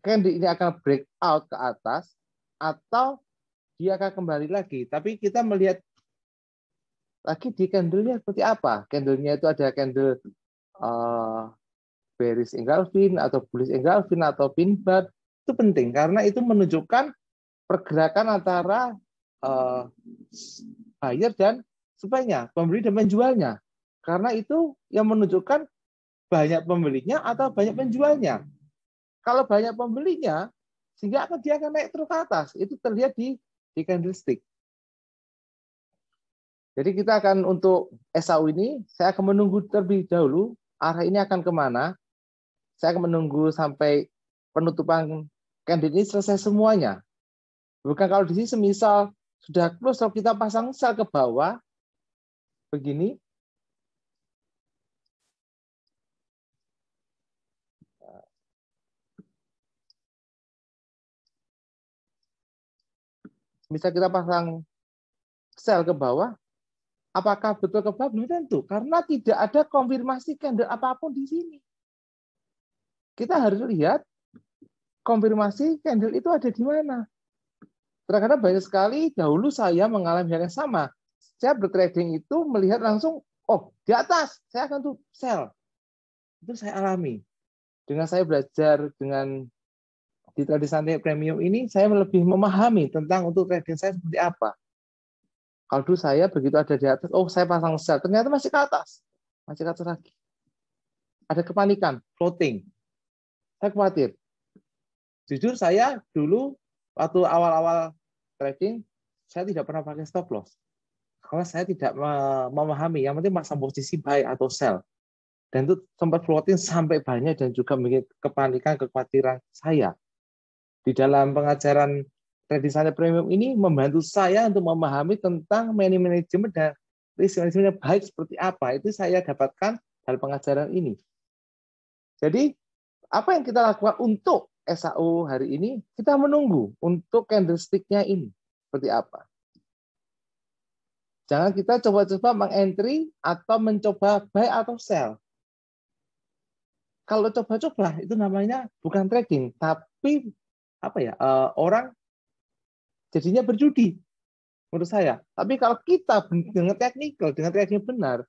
candle ini akan break out ke atas atau dia akan kembali lagi. Tapi kita melihat lagi di candle-nya seperti apa. Candle-nya itu ada candle bearish engulfing atau bullish engulfing atau pin bar. Itu penting karena itu menunjukkan pergerakan antara buyer dan supply-nya, pembeli dan penjualnya. Karena itu yang menunjukkan banyak pembelinya atau banyak penjualnya. Kalau banyak pembelinya, sehingga dia akan naik terus ke atas. Itu terlihat di candlestick. Jadi kita akan untuk SAU ini, saya akan menunggu terlebih dahulu, arah ini akan kemana. Saya akan menunggu sampai penutupan candle ini selesai semuanya. Bukan kalau di sini semisal sudah close, kalau kita pasang sell ke bawah, begini, misal kita pasang sell ke bawah, apakah betul ke bawah? Belum tentu, karena tidak ada konfirmasi candle apapun di sini. Kita harus lihat konfirmasi candle itu ada di mana. Terkadang banyak sekali dahulu saya mengalami hal yang sama. Saya bertrading itu melihat langsung, oh di atas, saya akan tuh sell. Itu saya alami. Dengan saya belajar dengan di trading santai premium ini, saya lebih memahami tentang untuk trading saya seperti apa. Kalau dulu saya begitu ada di atas, oh saya pasang sell, ternyata masih ke atas lagi. Ada kepanikan, floating. Saya khawatir. Jujur saya dulu waktu awal-awal trading, saya tidak pernah pakai stop loss. Karena saya tidak memahami, yang penting pasang posisi buy atau sell. Dan itu sempat floating sampai banyak dan juga membuat kepanikan, kekhawatiran saya. Di dalam pengajaran trading santai premium ini membantu saya untuk memahami tentang money management dan risk management yang baik seperti apa. Itu saya dapatkan dalam pengajaran ini. Jadi, apa yang kita lakukan untuk SAU hari ini? Kita menunggu untuk candlestick-nya ini seperti apa. Jangan kita coba-coba mengentry atau mencoba buy atau sell. Kalau coba-coba itu namanya bukan trading, tapi orang jadinya berjudi menurut saya. Tapi kalau kita dengan technical, dengan trading benar,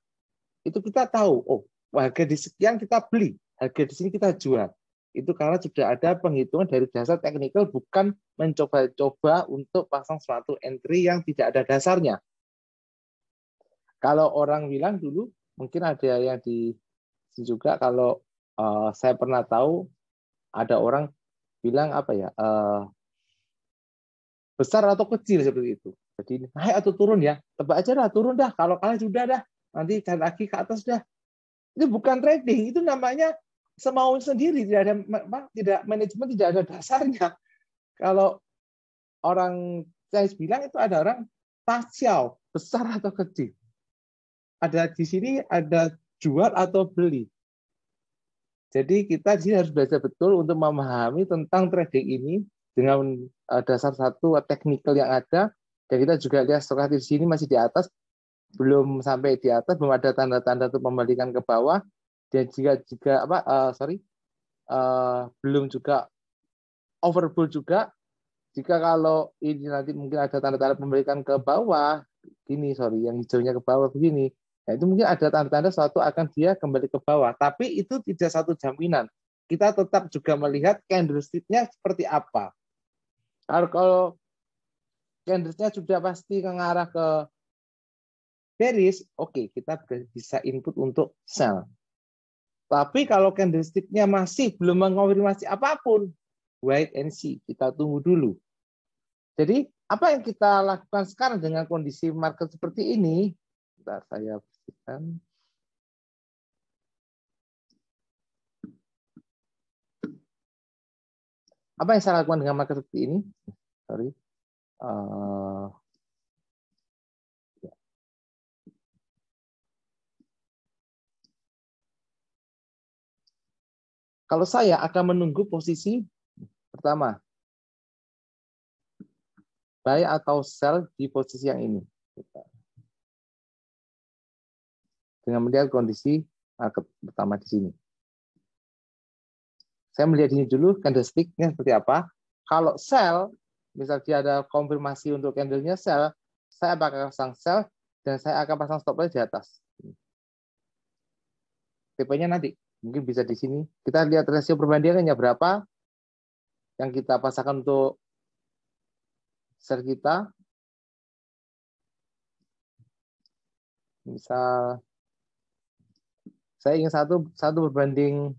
itu kita tahu, oh harga di sekian kita beli, harga di sini kita jual. Itu karena sudah ada penghitungan dari dasar technical, bukan mencoba-coba untuk pasang suatu entry yang tidak ada dasarnya. Kalau orang bilang dulu, mungkin ada yang di juga, kalau saya pernah tahu ada orang bilang besar atau kecil seperti itu. Jadi naik atau turun ya, tebak aja dah, turun dah. Kalau kalah sudah dah, nanti cari lagi ke atas dah. Itu bukan trading, itu namanya semau sendiri, tidak manajemen, tidak ada dasarnya. Kalau orang saya bilang itu ada orang pasial, besar atau kecil. Ada di sini ada jual atau beli. Jadi kita di sini harus belajar betul untuk memahami tentang trading ini dengan dasar satu teknikal yang ada. Dan kita juga lihat stokastik di sini masih di atas, belum sampai di atas, belum ada tanda-tanda untuk membalikan ke bawah. Dan belum juga overbought juga. Jika kalau ini nanti mungkin ada tanda-tanda membalikan ke bawah, yang hijaunya ke bawah begini. Nah, itu mungkin ada tanda-tanda suatu akan dia kembali ke bawah. Tapi itu tidak satu jaminan. Kita tetap juga melihat candlestick-nya seperti apa. Kalau candlestick-nya sudah pasti mengarah ke bearish, oke, kita bisa input untuk sell. Tapi kalau candlestick-nya masih belum mengonfirmasi apapun, wait and see, kita tunggu dulu. Jadi, apa yang kita lakukan sekarang dengan kondisi market seperti ini? Bentar, saya bersihkan. Apa yang saya lakukan dengan market seperti ini? Sorry. Kalau saya akan menunggu posisi pertama, buy atau sell di posisi yang ini. Dengan melihat kondisi market pertama di sini. Saya melihat ini dulu, candlestick-nya seperti apa. Kalau sell, misal dia ada konfirmasi untuk candle-nya sell, saya akan pasang sell, dan saya akan pasang stop loss di atas. TP-nya nanti, mungkin bisa di sini. Kita lihat rasio perbandingannya berapa, yang kita pasangkan untuk sell kita. Misal, saya ingin satu berbanding,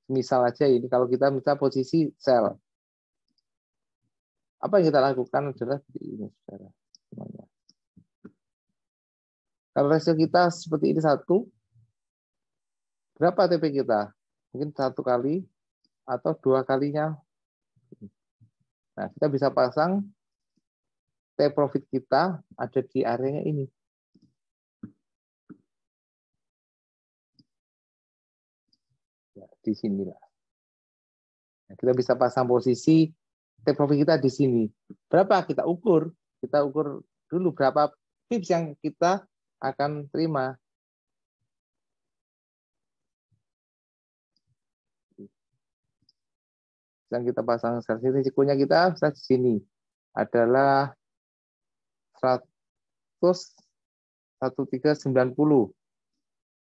misal aja ini, kalau kita misal posisi sell. Apa yang kita lakukan adalah ini, saudara. Semuanya. Kalau rasio kita seperti ini satu, berapa TP kita? Mungkin satu kali atau dua kalinya. Nah, kita bisa pasang take profit kita ada di areanya ini. Ya, di sinilah. Nah, kita bisa pasang posisi take profit kita di sini. Berapa kita ukur? Kita ukur dulu berapa pips yang kita akan terima. yang kita pasang sini, risikonya kita bisa di sini adalah 100.1390.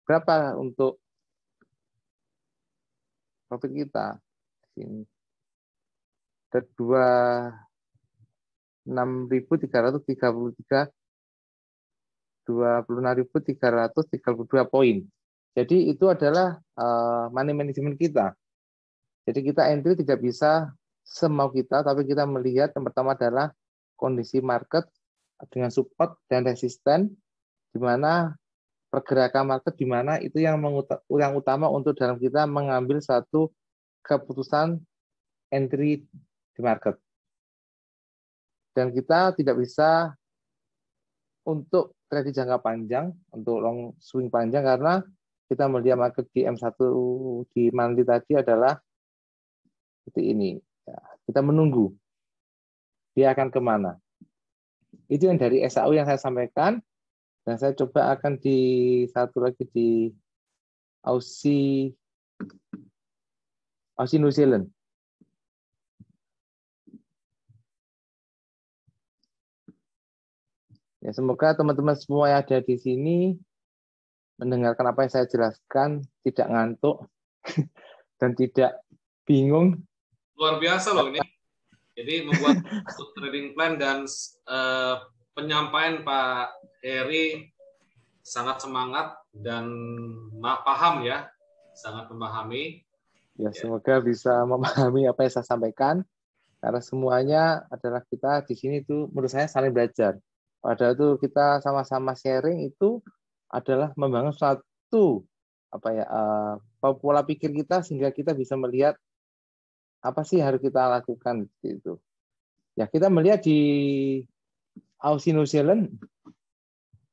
Berapa untuk profit kita? Sini. Ada 26.333, 26.332 poin. Jadi itu adalah money management kita. Jadi kita entry tidak bisa semau kita, tapi kita melihat yang pertama adalah kondisi market dengan support dan resisten, di mana pergerakan market di mana itu yang utama untuk dalam kita mengambil satu keputusan entry di market. Dan kita tidak bisa untuk trade jangka panjang, untuk long swing panjang, karena kita melihat market di M1 di monthly tadi adalah seperti ini. Ya, kita menunggu dia akan kemana. Itu yang dari SAU yang saya sampaikan, dan saya coba akan di satu lagi di Aussie New Zealand. Ya, semoga teman-teman semua yang ada di sini mendengarkan apa yang saya jelaskan, tidak ngantuk dan tidak bingung. Luar biasa loh ini. Jadi membuat trading plan dan penyampaian Pak Heri sangat semangat dan paham ya, sangat memahami. Ya, semoga bisa memahami apa yang saya sampaikan, karena semuanya adalah kita di sini tuh menurut saya saling belajar. Padahal itu kita sama-sama sharing itu adalah membangun suatu pola pikir kita sehingga kita bisa melihat apa sih harus kita lakukan gitu. Ya, kita melihat di Aussie New Zealand.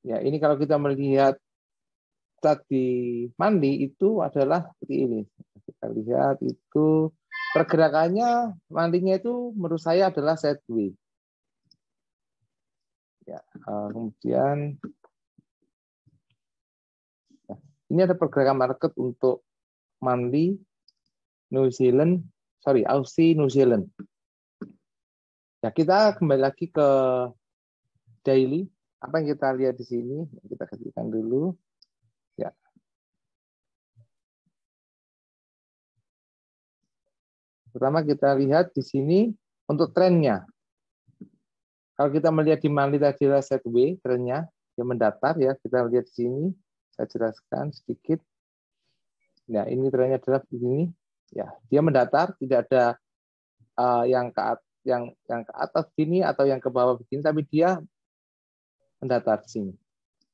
Ya, ini kalau kita melihat tadi monthly itu adalah seperti ini. Kita lihat itu pergerakannya monthly-nya itu menurut saya adalah sideways. Ya, kemudian ya, ini ada pergerakan market untuk monthly Aussie New Zealand. Ya, kita kembali lagi ke daily. Apa yang kita lihat di sini? Kita kasihkan dulu. Ya. Pertama kita lihat di sini untuk trennya. Kalau kita melihat di monthly tadi adalah sideways trennya, dia mendatar ya. Kita lihat di sini. Saya jelaskan sedikit. Nah, ini trennya adalah begini. Ya, dia mendatar, tidak ada yang ke atas sini atau yang ke bawah begini, tapi dia mendatar di sini.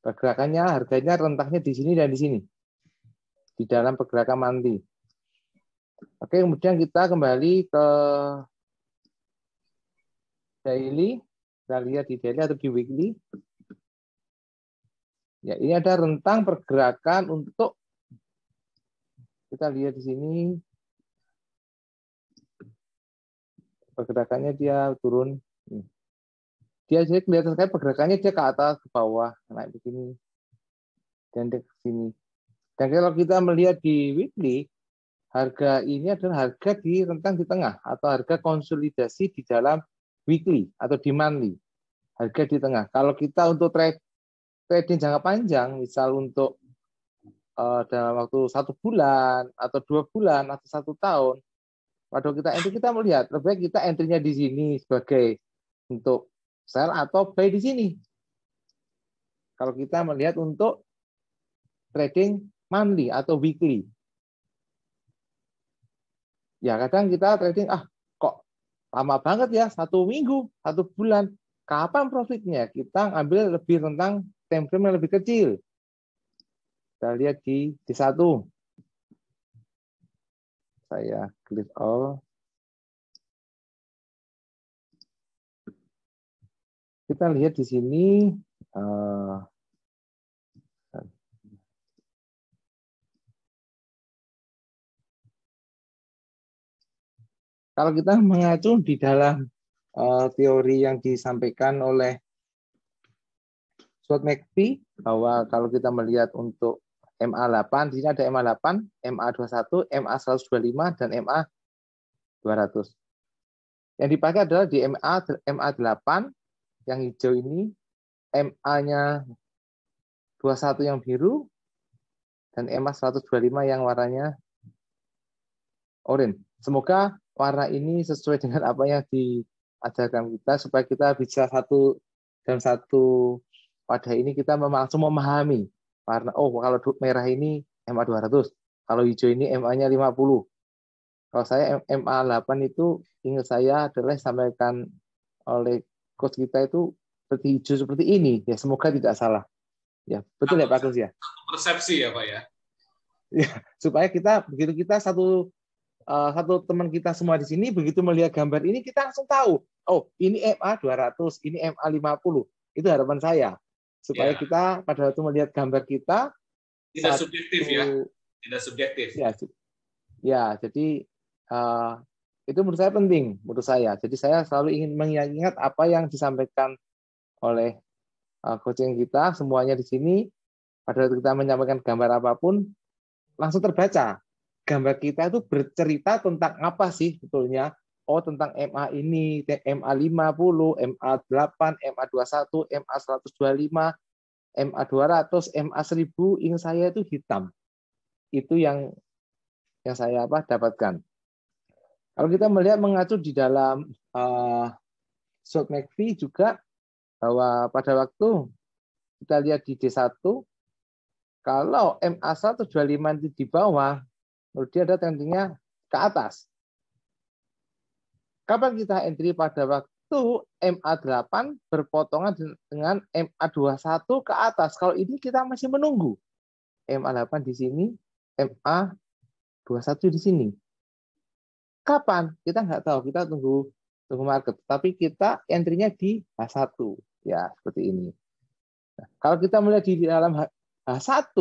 Pergerakannya, harganya rentangnya di sini dan di sini. Di dalam pergerakan monthly. Oke, kemudian kita kembali ke daily. Kita lihat di daily atau di weekly. Ya, ini ada rentang pergerakan untuk kita lihat di sini. Pergerakannya dia turun. Dia jadi kelihatan sekali pergerakannya dia ke atas, ke bawah, naik begini. Dan dia ke sini. Dan kalau kita melihat di weekly, harga ini adalah harga di rentang di tengah atau harga konsolidasi di dalam weekly atau di monthly. Harga di tengah. Kalau kita untuk trading jangka panjang, misal untuk dalam waktu 1 bulan atau 2 bulan atau 1 tahun, pada kita entry kita melihat lebih baik kita entry-nya di sini sebagai untuk sell atau buy di sini. Kalau kita melihat untuk trading monthly atau weekly. Ya, kadang kita trading kok lama banget ya, 1 minggu, 1 bulan. Kapan profitnya? Kita ambil lebih rentang time frame yang lebih kecil. Kita lihat di D1. Saya klik all. Kita lihat di sini kalau kita mengacu di dalam teori yang disampaikan oleh Scott McPhee, bahwa kalau kita melihat untuk MA8, di sini ada MA8, MA21, MA125, dan 200. Yang dipakai adalah di MA8 yang hijau ini, MA-nya 21 yang biru, dan MA 125 yang warnanya oranye. Semoga warna ini sesuai dengan apa yang diajarkan kita, supaya kita bisa dalam satu wadah ini kita langsung memahami warna. Oh, kalau merah ini MA 200, kalau hijau ini MA-nya 50. Kalau saya MA 8 itu ingat saya adalah disampaikan oleh coach kita itu seperti hijau seperti ini. Ya, semoga tidak salah. Ya, betul ya Pak Gus ya. Persepsi ya Pak ya. Ya, supaya begitu kita satu teman kita semua di sini begitu melihat gambar ini kita langsung tahu, oh ini MA 200, ini MA 50. Itu harapan saya. Supaya kita pada waktu melihat gambar kita tidak subjektif ya. Tidak subjektif. Ya, jadi itu menurut saya penting menurut saya. Jadi saya selalu ingin mengingat apa yang disampaikan oleh coaching kita semuanya di sini. Pada waktu kita menyampaikan gambar apapun langsung terbaca. Gambar kita itu bercerita tentang apa sih sebetulnya? Oh, tentang MA ini, MA 50, MA 8, MA 21, MA 125, MA 200, MA 1000, ingat saya itu hitam. Itu yang saya dapatkan. Kalau kita melihat mengacu di dalam Short McPhee juga, bahwa pada waktu kita lihat di D1, kalau MA 125 itu di bawah, menurut dia ada tendensinya ke atas. Kapan kita entry? Pada waktu MA 8 berpotongan dengan MA 21 ke atas. Kalau ini kita masih menunggu. MA 8 di sini, MA 21 di sini. Kapan? Kita nggak tahu. Kita tunggu market. Tapi kita entry-nya di H1. Ya, seperti ini. Nah, kalau kita melihat di dalam H1,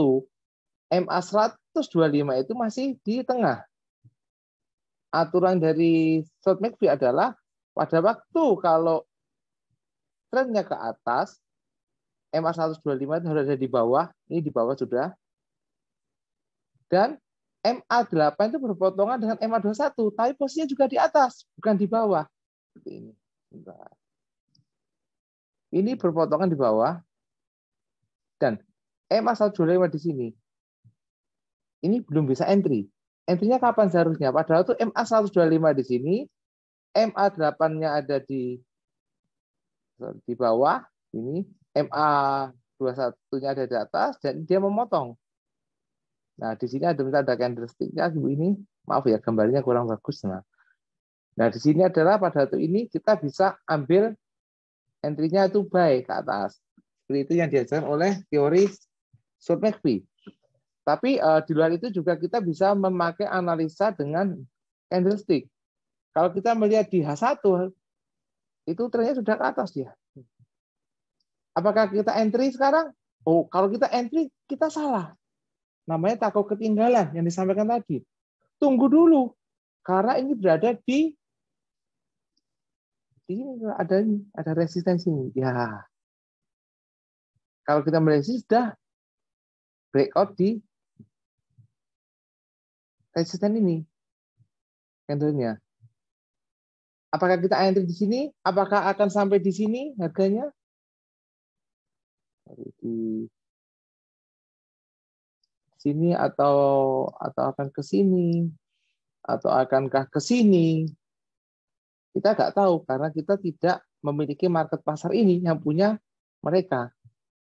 MA 125 itu masih di tengah. Aturan dari Short McPhee adalah pada waktu kalau trennya ke atas, MA 125 itu harus ada di bawah. Ini di bawah sudah. Dan MA 8 itu berpotongan dengan MA 21, tapi posisinya juga di atas, bukan di bawah. Seperti ini. Ini berpotongan di bawah. Dan MA 125 di sini. Ini belum bisa entry. Entry-nya kapan seharusnya? Padahal itu MA 125 di sini, MA 8-nya ada di bawah, ini MA 21-nya ada di atas, dan dia memotong. Nah, di sini ada candlestick-nya ini. Maaf ya, gambarnya kurang bagus. Nah, di sini adalah pada waktu ini kita bisa ambil entry-nya itu buy ke atas. Seperti itu yang diajarkan oleh teori Short McPhee. Tapi di luar itu juga kita bisa memakai analisa dengan candlestick. Kalau kita melihat di H1, itu trennya sudah ke atas dia. Apakah kita entry sekarang? Oh, kalau kita entry, kita salah. Namanya takut ketinggalan yang disampaikan tadi. Tunggu dulu. Karena ini berada di sini ada resistensi. Ya. Kalau kita melihat sudah breakout di resisten ini. Candle-nya. Apakah kita entry di sini? Apakah akan sampai di sini harganya? Di sini atau akan ke sini? Atau akankah ke sini? Kita nggak tahu karena kita tidak memiliki market pasar ini yang punya mereka.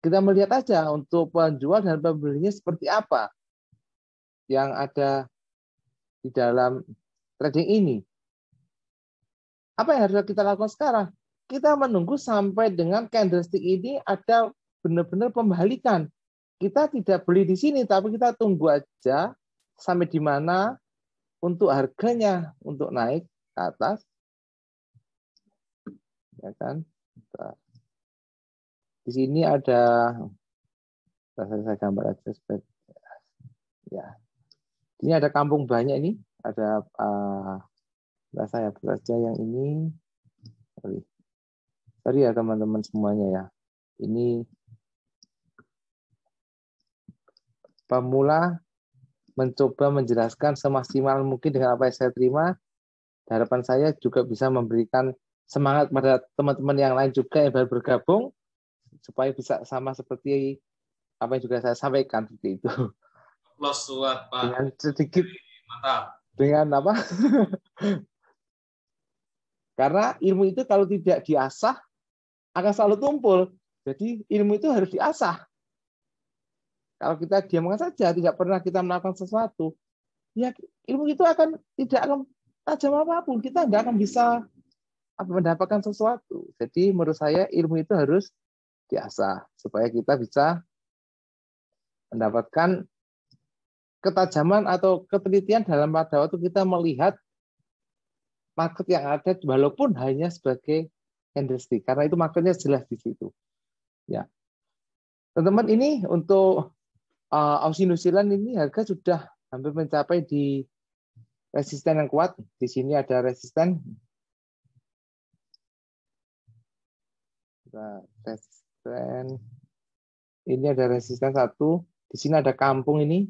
Kita melihat aja untuk penjual dan pembelinya seperti apa yang ada di dalam trading ini. Apa yang harus kita lakukan sekarang? Kita menunggu sampai dengan candlestick ini ada benar-benar pembalikan. Kita tidak beli di sini, tapi kita tunggu aja sampai di mana untuk harganya untuk naik ke atas. Ya kan? Di sini ada, saya gambar aja seperti ya. Ini ada kampung banyak ini, ada saya belajar yang ini. Sorry ya teman-teman semuanya ya. Ini pemula mencoba menjelaskan semaksimal mungkin dengan apa yang saya terima harapan saya juga bisa memberikan semangat pada teman-teman yang lain juga yang baru bergabung, supaya bisa sama seperti apa yang juga saya sampaikan seperti itu. Los buat Pak. Dengan sedikit, Mantap. dengan apa? Karena ilmu itu kalau tidak diasah akan selalu tumpul. Jadi ilmu itu harus diasah. Kalau kita diamkan saja, tidak pernah kita melakukan sesuatu, ya ilmu itu tidak akan tajam apapun. Kita tidak akan bisa mendapatkan sesuatu. Jadi menurut saya ilmu itu harus diasah supaya kita bisa mendapatkan ketajaman atau ketelitian dalam pada waktu kita melihat market yang ada, walaupun hanya sebagai candlestick, karena itu marketnya jelas di situ. Ya, teman-teman, ini untuk Aussie New Zealand ini harga sudah hampir mencapai di resisten yang kuat. Di sini ada resisten. Ini ada resisten 1. Di sini ada kampung ini.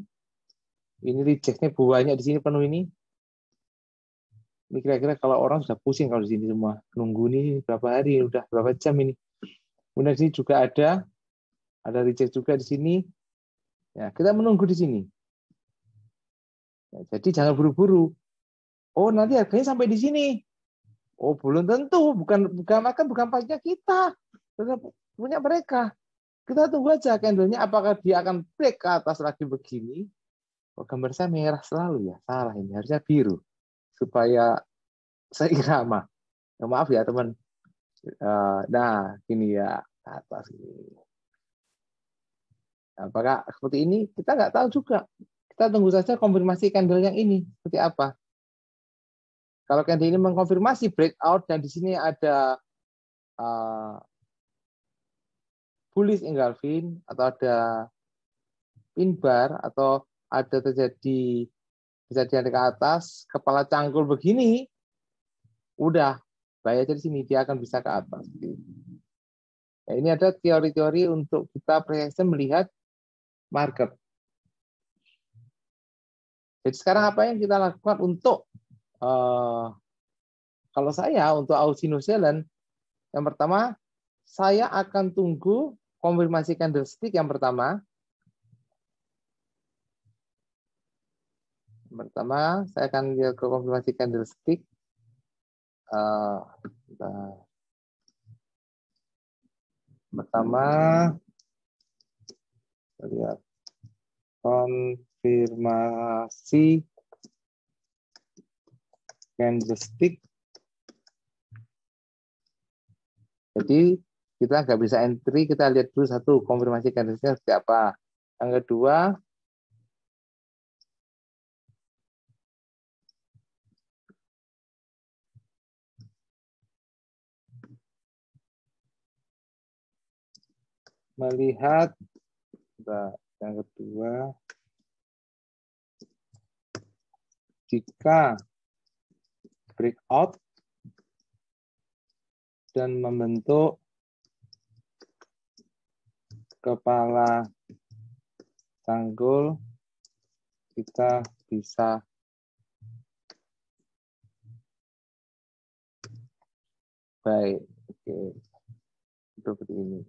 Ini rejectnya banyak di sini penuh ini. Ini kira-kira kalau orang sudah pusing kalau di sini semua. Nunggu nih berapa hari, udah berapa jam ini. Kemudian di sini juga ada reject juga di sini. Ya, kita menunggu di sini. Ya, jadi jangan buru-buru. Oh, nanti harganya sampai di sini. Oh, belum tentu. Bukan pajaknya kita. Punya mereka. Kita tunggu aja candlenya apakah dia akan break ke atas lagi begini. Oh, gambar saya merah selalu ya. Salah ini. Harusnya biru. Supaya seirama. Ya, maaf ya teman. Nah, gini ya. Ke atas ini. Apakah seperti ini? Kita nggak tahu juga. Kita tunggu saja konfirmasi candle yang ini seperti apa. Kalau candle ini mengkonfirmasi breakout dan di sini ada bullish engulfing atau ada pin bar atau ada terjadi kejadian ke atas kepala cangkul begini, udah bahaya di sini dia akan bisa ke atas. Nah, ini ada teori-teori untuk kita prediction melihat market. Jadi sekarang apa yang kita lakukan untuk kalau saya untuk Aussie New Zealand, yang pertama saya akan tunggu konfirmasi candlestick yang pertama. Pertama saya akan lihat ke konfirmasi candlestick. Pertama lihat konfirmasi candlestick. Jadi kita nggak bisa entry, kita lihat dulu satu konfirmasi candlestick seperti apa. Yang kedua, melihat yang kedua, jika breakout dan membentuk kepala cangkul, kita bisa baik. Oke, seperti ini.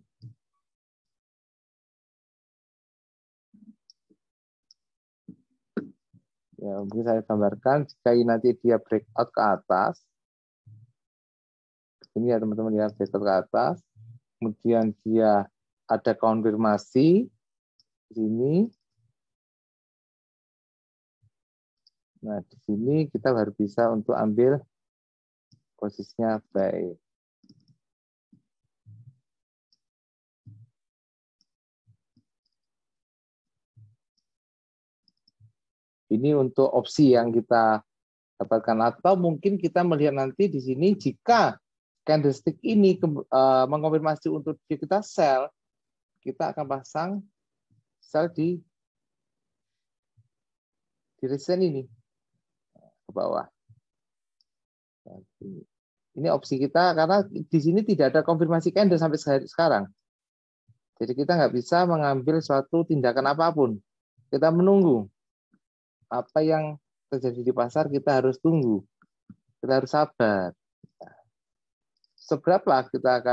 Ya, mungkin saya gambarkan jika nanti dia breakout ke atas. Ini ya teman-teman ya, breakout ke atas. Kemudian dia ada konfirmasi di sini. Nah, di sini kita baru bisa untuk ambil posisinya baik. Ini untuk opsi yang kita dapatkan, atau mungkin kita melihat nanti di sini jika candlestick ini mengkonfirmasi untuk kita sell, kita akan pasang sell di resisten ini ke bawah. Ini opsi kita karena di sini tidak ada konfirmasi candle sampai sekarang. Jadi kita nggak bisa mengambil suatu tindakan apapun. Kita menunggu. Apa yang terjadi di pasar kita harus tunggu. Kita harus sabar. Seberapa kita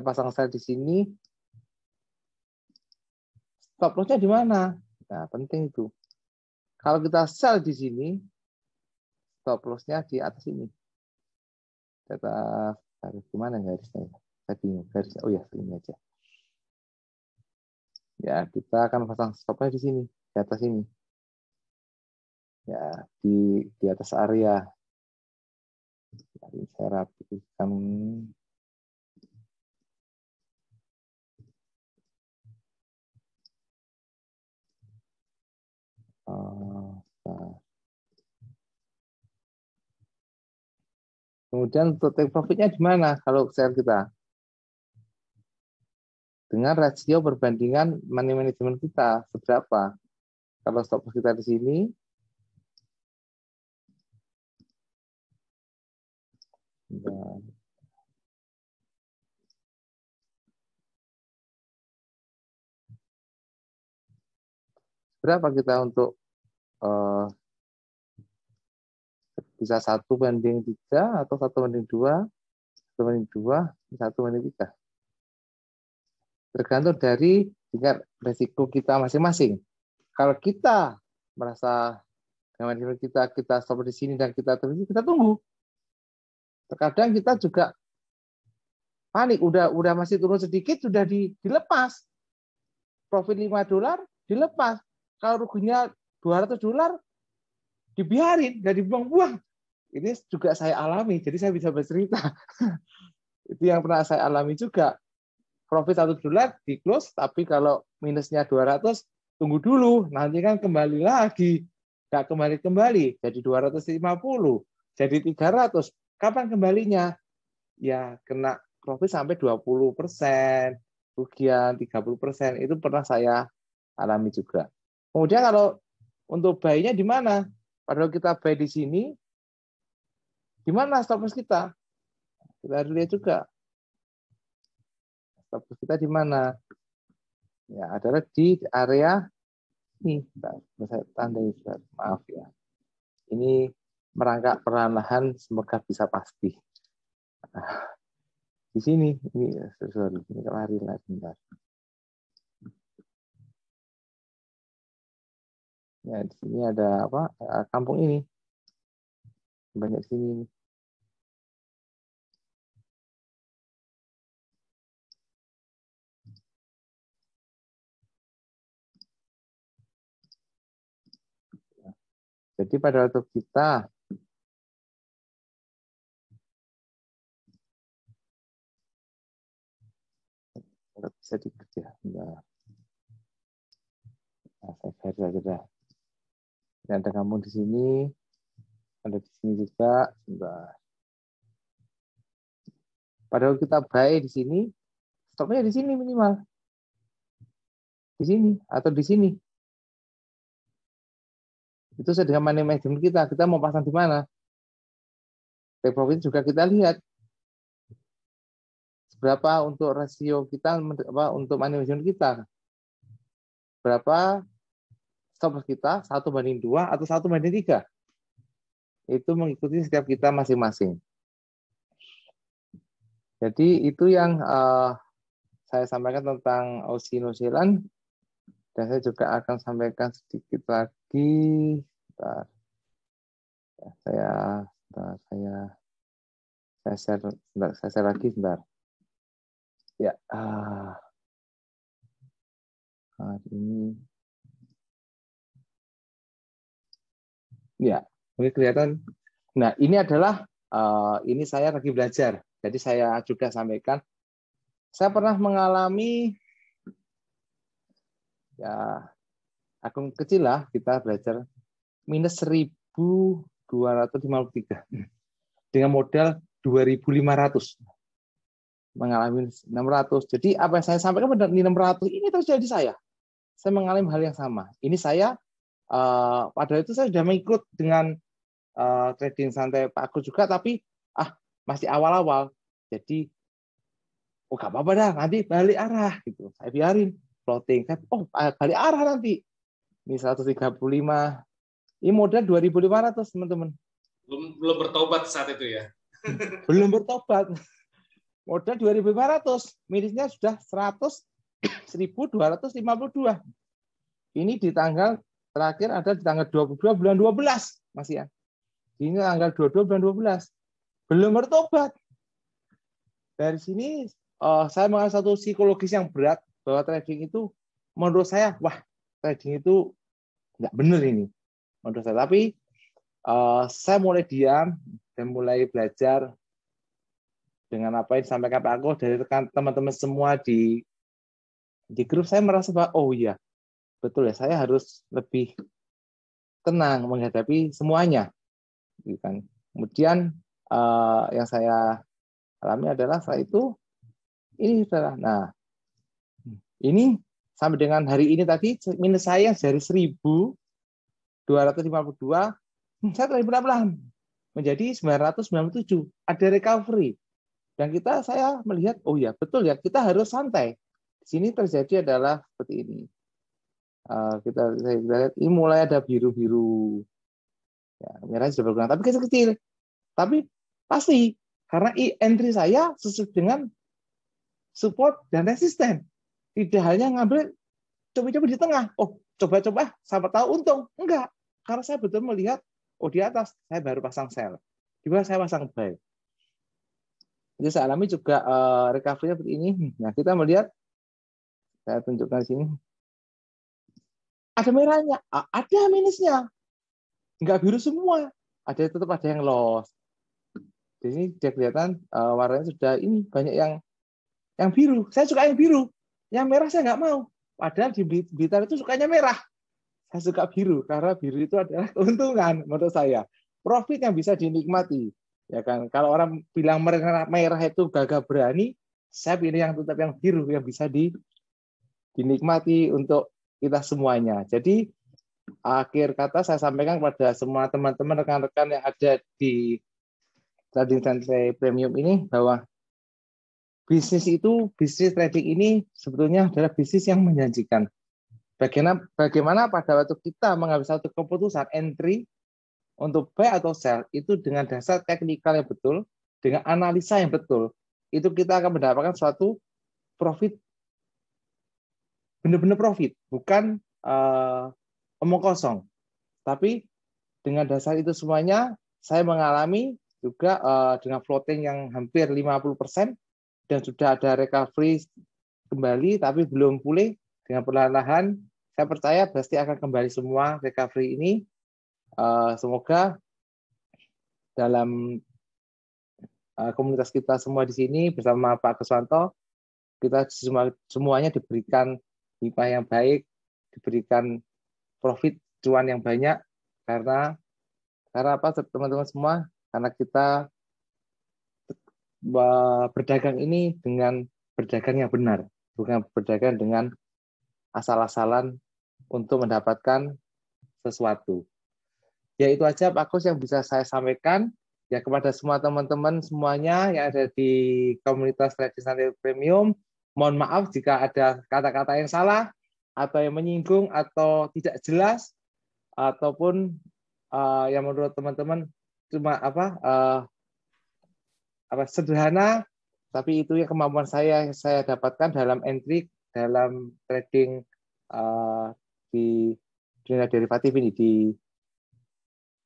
pasang sell di sini, stop loss-nya di mana? Nah, penting itu. Kalau kita sell di sini, stop loss-nya di atas ini. Kita harus gimana garisnya? Saya bingung garisnya. Oh ya, ini aja. Ya, kita akan pasang stop-nya di sini, di atas ini. Ya, di atas area. Saya rapikan. Kemudian untuk take profit-nya di mana kalau share kita? Dengan rasio perbandingan money management kita seberapa? Kalau stop loss kita di sini, berapa kita untuk bisa 1/3 atau 1/2, 1/2, 1/3. Tergantung dari tingkat resiko kita masing-masing. Kalau kita merasa dengan kita stop di sini dan kita tunggu. Terkadang kita juga panik, udah masih turun sedikit sudah dilepas. Profit $5 dilepas. Kalau ruginya $200 dibiarin, nggak dibuang-buang. Ini juga saya alami, jadi saya bisa bercerita. Itu yang pernah saya alami juga. Profit $1 di close, tapi kalau minusnya 200, tunggu dulu, nanti kan kembali lagi. Nggak kembali, jadi 250, jadi 300. Kapan kembalinya? Ya kena profit sampai 20%, rugian 30%. Itu pernah saya alami juga. Kemudian kalau untuk buy-nya di mana? Padahal kita buy di sini, di mana stop loss kita? Kita lihat juga. Stop loss kita di mana? Ya, adalah di area ini. Saya tandai, maaf ya. Ini merangkak perlahan, semoga bisa pasti. Di sini, ini lari bentar. Ya, di sini ada apa? Kampung ini. Banyak di sini. Jadi pada waktu kita bisa dikerja. Nah, saya garis aja dah. Ada kampung di sini, ada di sini juga. Nah. Padahal kita buy di sini, stopnya di sini minimal. Di sini atau di sini. Itu sudah dengan money management kita. Kita mau pasang di mana? Take profit juga kita lihat. Berapa untuk rasio kita, untuk money management kita. Berapa stop loss kita, 1/2 atau 1/3. Itu mengikuti setiap kita masing-masing. Jadi itu yang saya sampaikan tentang Aussie New Zealand. Dan saya juga akan sampaikan sedikit lagi. Saya share lagi sebentar. Ya, ini. Ya, mungkin kelihatan. Nah, ini adalah ini saya lagi belajar. Jadi saya juga sampaikan. Saya pernah mengalami ya akun kecil lah, kita belajar minus 1.253 dengan modal 2.500 mengalami 600. Jadi apa yang saya sampaikan pada 600 ini terjadi saya mengalami hal yang sama. Ini saya pada itu saya sudah mengikut dengan trading santai Pak Agus juga, tapi masih awal-awal. Jadi gak apa-apa dah, nanti balik arah gitu. Saya biarin floating. Balik arah nanti. Ini 135. Ini modal 2.500, teman-teman. Belum bertobat saat itu ya. Belum bertobat. Modal 2.500, minusnya sudah 1.252. Ini di tanggal terakhir ada di tanggal 22 bulan 12, Mas ya. Ini tanggal 22 bulan 12. Belum bertobat. Dari sini saya mengalami satu psikologis yang berat bahwa trading itu menurut saya, wah, trading itu nggak benar ini menurut saya. Tapi saya mulai diam dan mulai belajar dengan apa yang disampaikan Pak Agus dari rekan teman-teman semua di grup. Saya merasa bahwa oh iya, betul ya, saya harus lebih tenang menghadapi semuanya. Kemudian yang saya alami adalah setelah itu ini adalah, nah ini sampai dengan hari ini tadi minus saya dari 1.252 saya telah pelan-pelan menjadi 997, ada recovery. Dan saya melihat, oh ya betul ya, kita harus santai. Di sini terjadi adalah seperti ini. Kita lihat ini mulai ada biru-biru, ya, merah sudah berkurang, tapi kecil-kecil. Tapi pasti karena entry saya sesuai dengan support dan resisten. Tidak hanya ngambil coba-coba di tengah. Oh, coba-coba sampai tahu untung. Enggak. Karena saya betul melihat, oh di atas saya baru pasang sell. Di bawah saya pasang buy. Jadi saya alami juga recovery-nya seperti ini. Nah, kita melihat, saya tunjukkan di sini. Ada merahnya, ada minusnya. Enggak biru semua. Tetap ada yang loss. Di sini dia kelihatan warnanya sudah ini banyak yang biru. Saya suka yang biru. Yang merah saya nggak mau. Padahal di Blitar itu sukanya merah. Saya suka biru karena biru itu adalah keuntungan menurut saya. Profit yang bisa dinikmati. Ya kan. Kalau orang bilang merah itu gagah berani, saya pilih yang tetap yang biru yang bisa dinikmati untuk kita semuanya. Jadi akhir kata saya sampaikan kepada semua teman-teman rekan-rekan yang ada di Trading Santai Premium ini bahwa bisnis trading ini sebetulnya adalah bisnis yang menjanjikan. Bagaimana pada waktu kita mengambil satu keputusan entry untuk buy atau sell itu dengan dasar teknikal yang betul, dengan analisa yang betul, itu kita akan mendapatkan suatu profit, benar-benar profit, bukan omong kosong. Tapi dengan dasar itu semuanya saya mengalami juga dengan floating yang hampir 50% dan sudah ada recovery kembali tapi belum pulih. Dengan perlahan-lahan saya percaya pasti akan kembali semua recovery ini. Semoga dalam komunitas kita semua di sini bersama Pak Guswanto kita semuanya diberikan hikmah yang baik, diberikan profit cuan yang banyak karena apa teman-teman semua? Karena kita berdagang ini dengan berdagang yang benar, bukan berdagang dengan asal-asalan untuk mendapatkan sesuatu. Ya itu aja Pak Kus yang bisa saya sampaikan ya kepada semua teman-teman semuanya yang ada di komunitas Trading Santai Premium. Mohon maaf jika ada kata-kata yang salah atau yang menyinggung atau tidak jelas ataupun yang menurut teman-teman cuma sederhana, tapi itu ya kemampuan saya yang saya dapatkan dalam entry, dalam trading di dunia derivatif ini di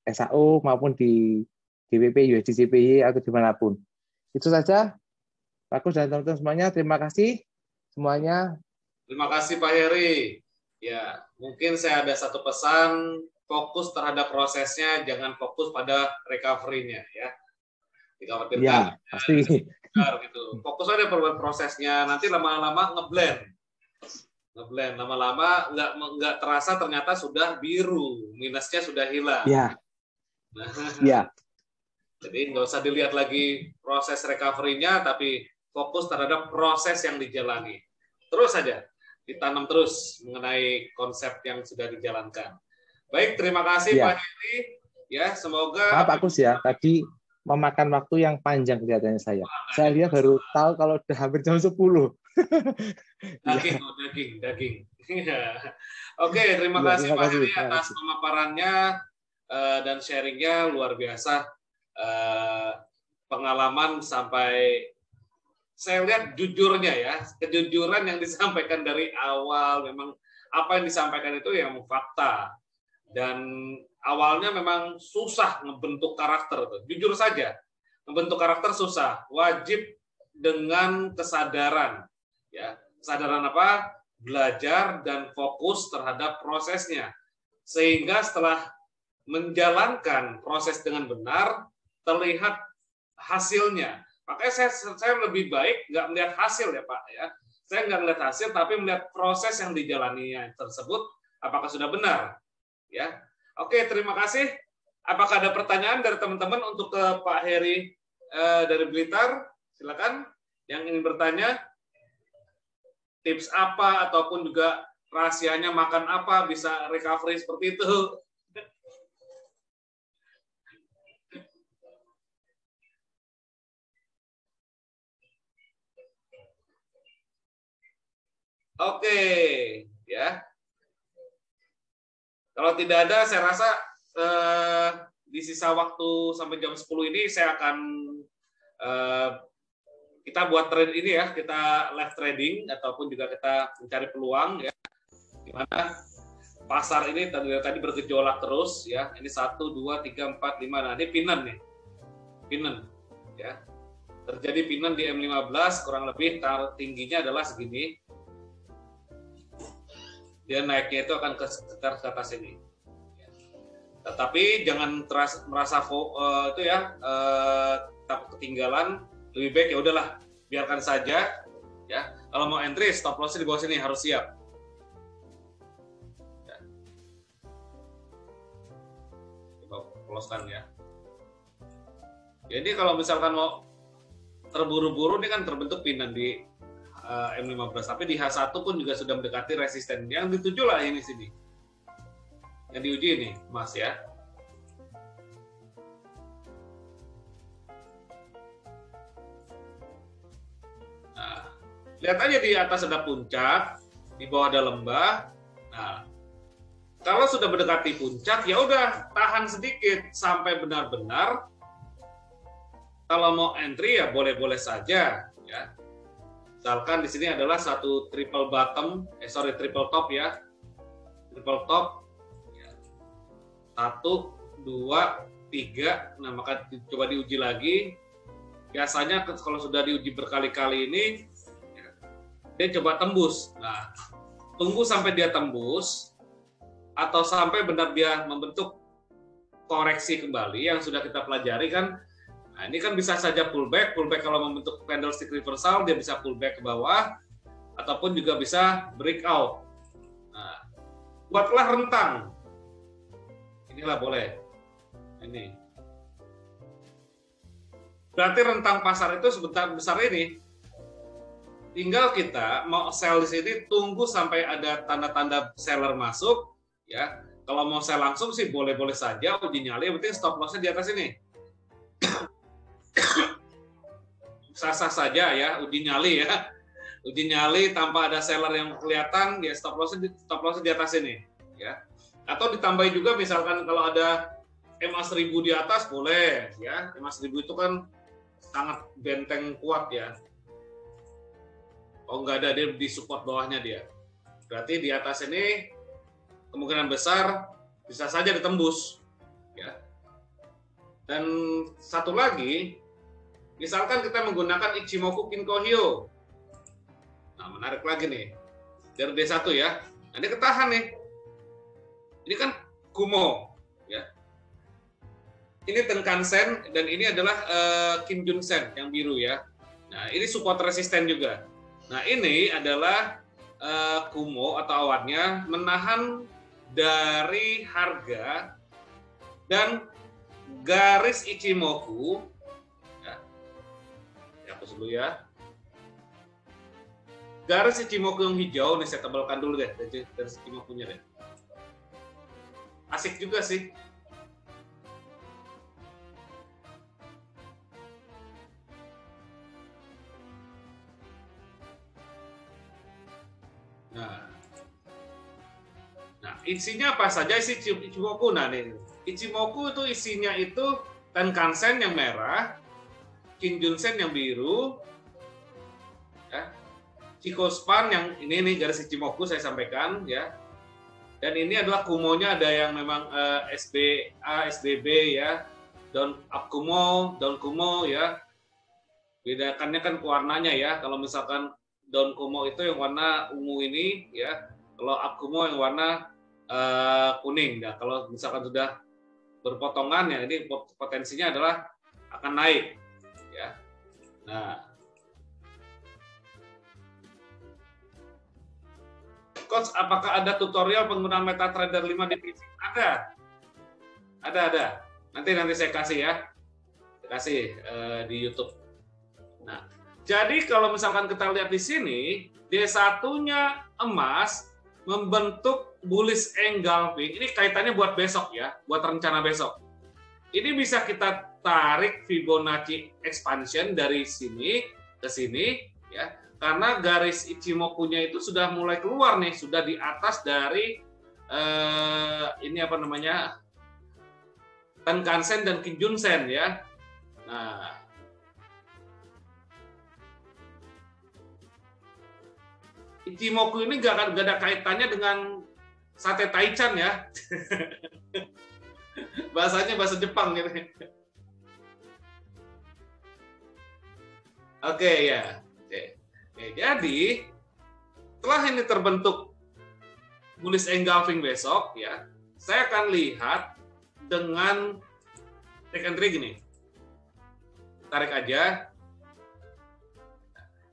SAO maupun di DWP, USD, CPY atau dimanapun. Itu saja, Pak Kus dan teman-teman semuanya. Terima kasih semuanya. Terima kasih Pak Heri. Ya, mungkin saya ada satu pesan. Fokus terhadap prosesnya, jangan fokus pada recovery-nya ya. Dikhawatirkan. Ya, pasti. Gitu. Fokus aja pada prosesnya, nanti lama-lama ngeblend, lama-lama nggak terasa ternyata sudah biru, minusnya sudah hilang. Ya. Ya. Jadi nggak usah dilihat lagi proses recovery-nya, tapi fokus terhadap proses yang dijalani. Terus saja ditanam terus mengenai konsep yang sudah dijalankan. Baik, terima kasih ya. Pak Heri. Ya, semoga. Maaf Pak Kus ya, tadi memakan waktu yang panjang kelihatannya saya. Saya lihat baru tahu kalau udah hampir jam 10. Daging. Oke, terima kasih Pak Heri atas pemaparannya. dan sharingnya luar biasa. Pengalaman sampai saya lihat jujurnya ya, kejujuran yang disampaikan dari awal, memang apa yang disampaikan itu yang fakta. Dan awalnya memang susah ngebentuk karakter. Jujur saja, ngebentuk karakter susah. Wajib dengan kesadaran. Ya, kesadaran apa? Belajar dan fokus terhadap prosesnya. Sehingga setelah menjalankan proses dengan benar, terlihat hasilnya. Makanya saya lebih baik nggak melihat hasil ya Pak ya. Saya nggak melihat hasil, tapi melihat proses yang dijalaninya tersebut apakah sudah benar. Ya, oke, terima kasih. Apakah ada pertanyaan dari teman-teman untuk ke Pak Heri dari Blitar? Silakan. Yang ingin bertanya, tips apa ataupun juga rahasianya makan apa bisa recovery seperti itu? Oke, ya. Kalau tidak ada, saya rasa di sisa waktu sampai jam 10 ini saya akan kita buat trade ini ya, kita live trading ataupun juga kita mencari peluang ya, di mana pasar ini tadi bergejolak terus ya. Ini 1, 2, 3, 4, 5. Nah, ini pinan nih, pinan ya. Terjadi pinan di M15 kurang lebih tingginya adalah segini. Dia naiknya itu akan ke sekitar ke atas ini. Tetapi jangan merasa itu ya takut ketinggalan. Lebih baik ya udahlah, biarkan saja. Ya, kalau mau entry stop loss di bawah sini harus siap. Ya. Coba close-kan ya. Jadi kalau misalkan mau terburu-buru, ini kan terbentuk pinan di M15, tapi di H1 pun juga sudah mendekati resisten. Yang dituju lah ini sini. Yang diuji ini, Mas ya. Nah, lihat aja di atas ada puncak, di bawah ada lembah. Nah, kalau sudah mendekati puncak, ya udah tahan sedikit sampai benar-benar. Kalau mau entry ya boleh-boleh saja, ya. Misalkan di sini adalah satu triple top ya. Triple top. 1, 2, 3. Nah, maka coba diuji lagi. Biasanya kalau sudah diuji berkali-kali ini, dia coba tembus. Nah, tunggu sampai dia tembus, atau sampai benar dia membentuk koreksi kembali yang sudah kita pelajari kan. Nah, ini kan bisa saja pullback kalau membentuk candlestick reversal, dia bisa pullback ke bawah, ataupun juga bisa breakout. Nah, buatlah rentang. Inilah boleh. Ini. Berarti rentang pasar itu sebentar besar ini. Tinggal kita mau sell di sini, tunggu sampai ada tanda-tanda seller masuk. Ya, kalau mau sell langsung sih boleh-boleh saja, uji nyali. Yang penting stop loss-nya di atas ini. Sah-sah saja ya, uji nyali ya. Uji nyali tanpa ada seller yang kelihatan, ya stop loss di atas ini ya. Atau ditambahi juga misalkan kalau ada MA 1000 di atas boleh ya. MA 1000 itu kan sangat benteng kuat ya. Oh enggak ada, dia di support bawahnya dia. Berarti di atas ini kemungkinan besar bisa saja ditembus ya. Dan satu lagi, misalkan kita menggunakan Ichimoku Kinko Hyo. Nah, menarik lagi nih. Dari D1 ya. Nah, ini ketahan nih. Ini kan Kumo ya. Ini Tenkan-sen dan ini adalah Kim Jun-sen yang biru ya. Nah, ini support resisten juga. Nah, ini adalah Kumo atau awannya menahan dari harga dan garis Ichimoku. Hapus dulu ya. Garis Ichimoku yang hijau, nih saya tebalkan dulu deh, garis Ichimoku-nya deh. Asik juga sih. Nah, isinya apa saja isi Ichimoku? Nah, nih Ichimoku itu isinya itu Tenkan-sen yang merah, Kinjunsen yang biru, ya. Chikospan yang ini nih garis Ichimoku saya sampaikan ya. Dan ini adalah kumonya ada yang memang SBA, SBB ya, Don Akumo, Don Kumo ya. Bedakannya kan warnanya ya. Kalau misalkan Don Kumo itu yang warna ungu ini ya. Kalau Akumo yang warna kuning ya. Kalau misalkan sudah berpotongan ya, ini potensinya adalah akan naik ya. Nah, Coach, apakah ada tutorial penggunaan MetaTrader 5 di PC? Ada. Nanti saya kasih ya. Saya kasih di YouTube. Nah, jadi kalau misalkan kita lihat di sini, D1-nya emas membentuk bullish engulfing. Ini kaitannya buat besok ya, buat rencana besok. Ini bisa kita tarik Fibonacci expansion dari sini ke sini ya. Karena garis Ichimoku-nya itu sudah mulai keluar nih, sudah di atas dari ini apa namanya, Tenkan-sen dan Kinjunsen ya. Nah, Ichimoku ini nggak ada kaitannya dengan sate taichan ya. Bahasanya bahasa Jepang gitu. Oke ya. Oke, jadi setelah ini terbentuk bullish engulfing besok ya, saya akan lihat dengan take and trade gini. Tarik aja.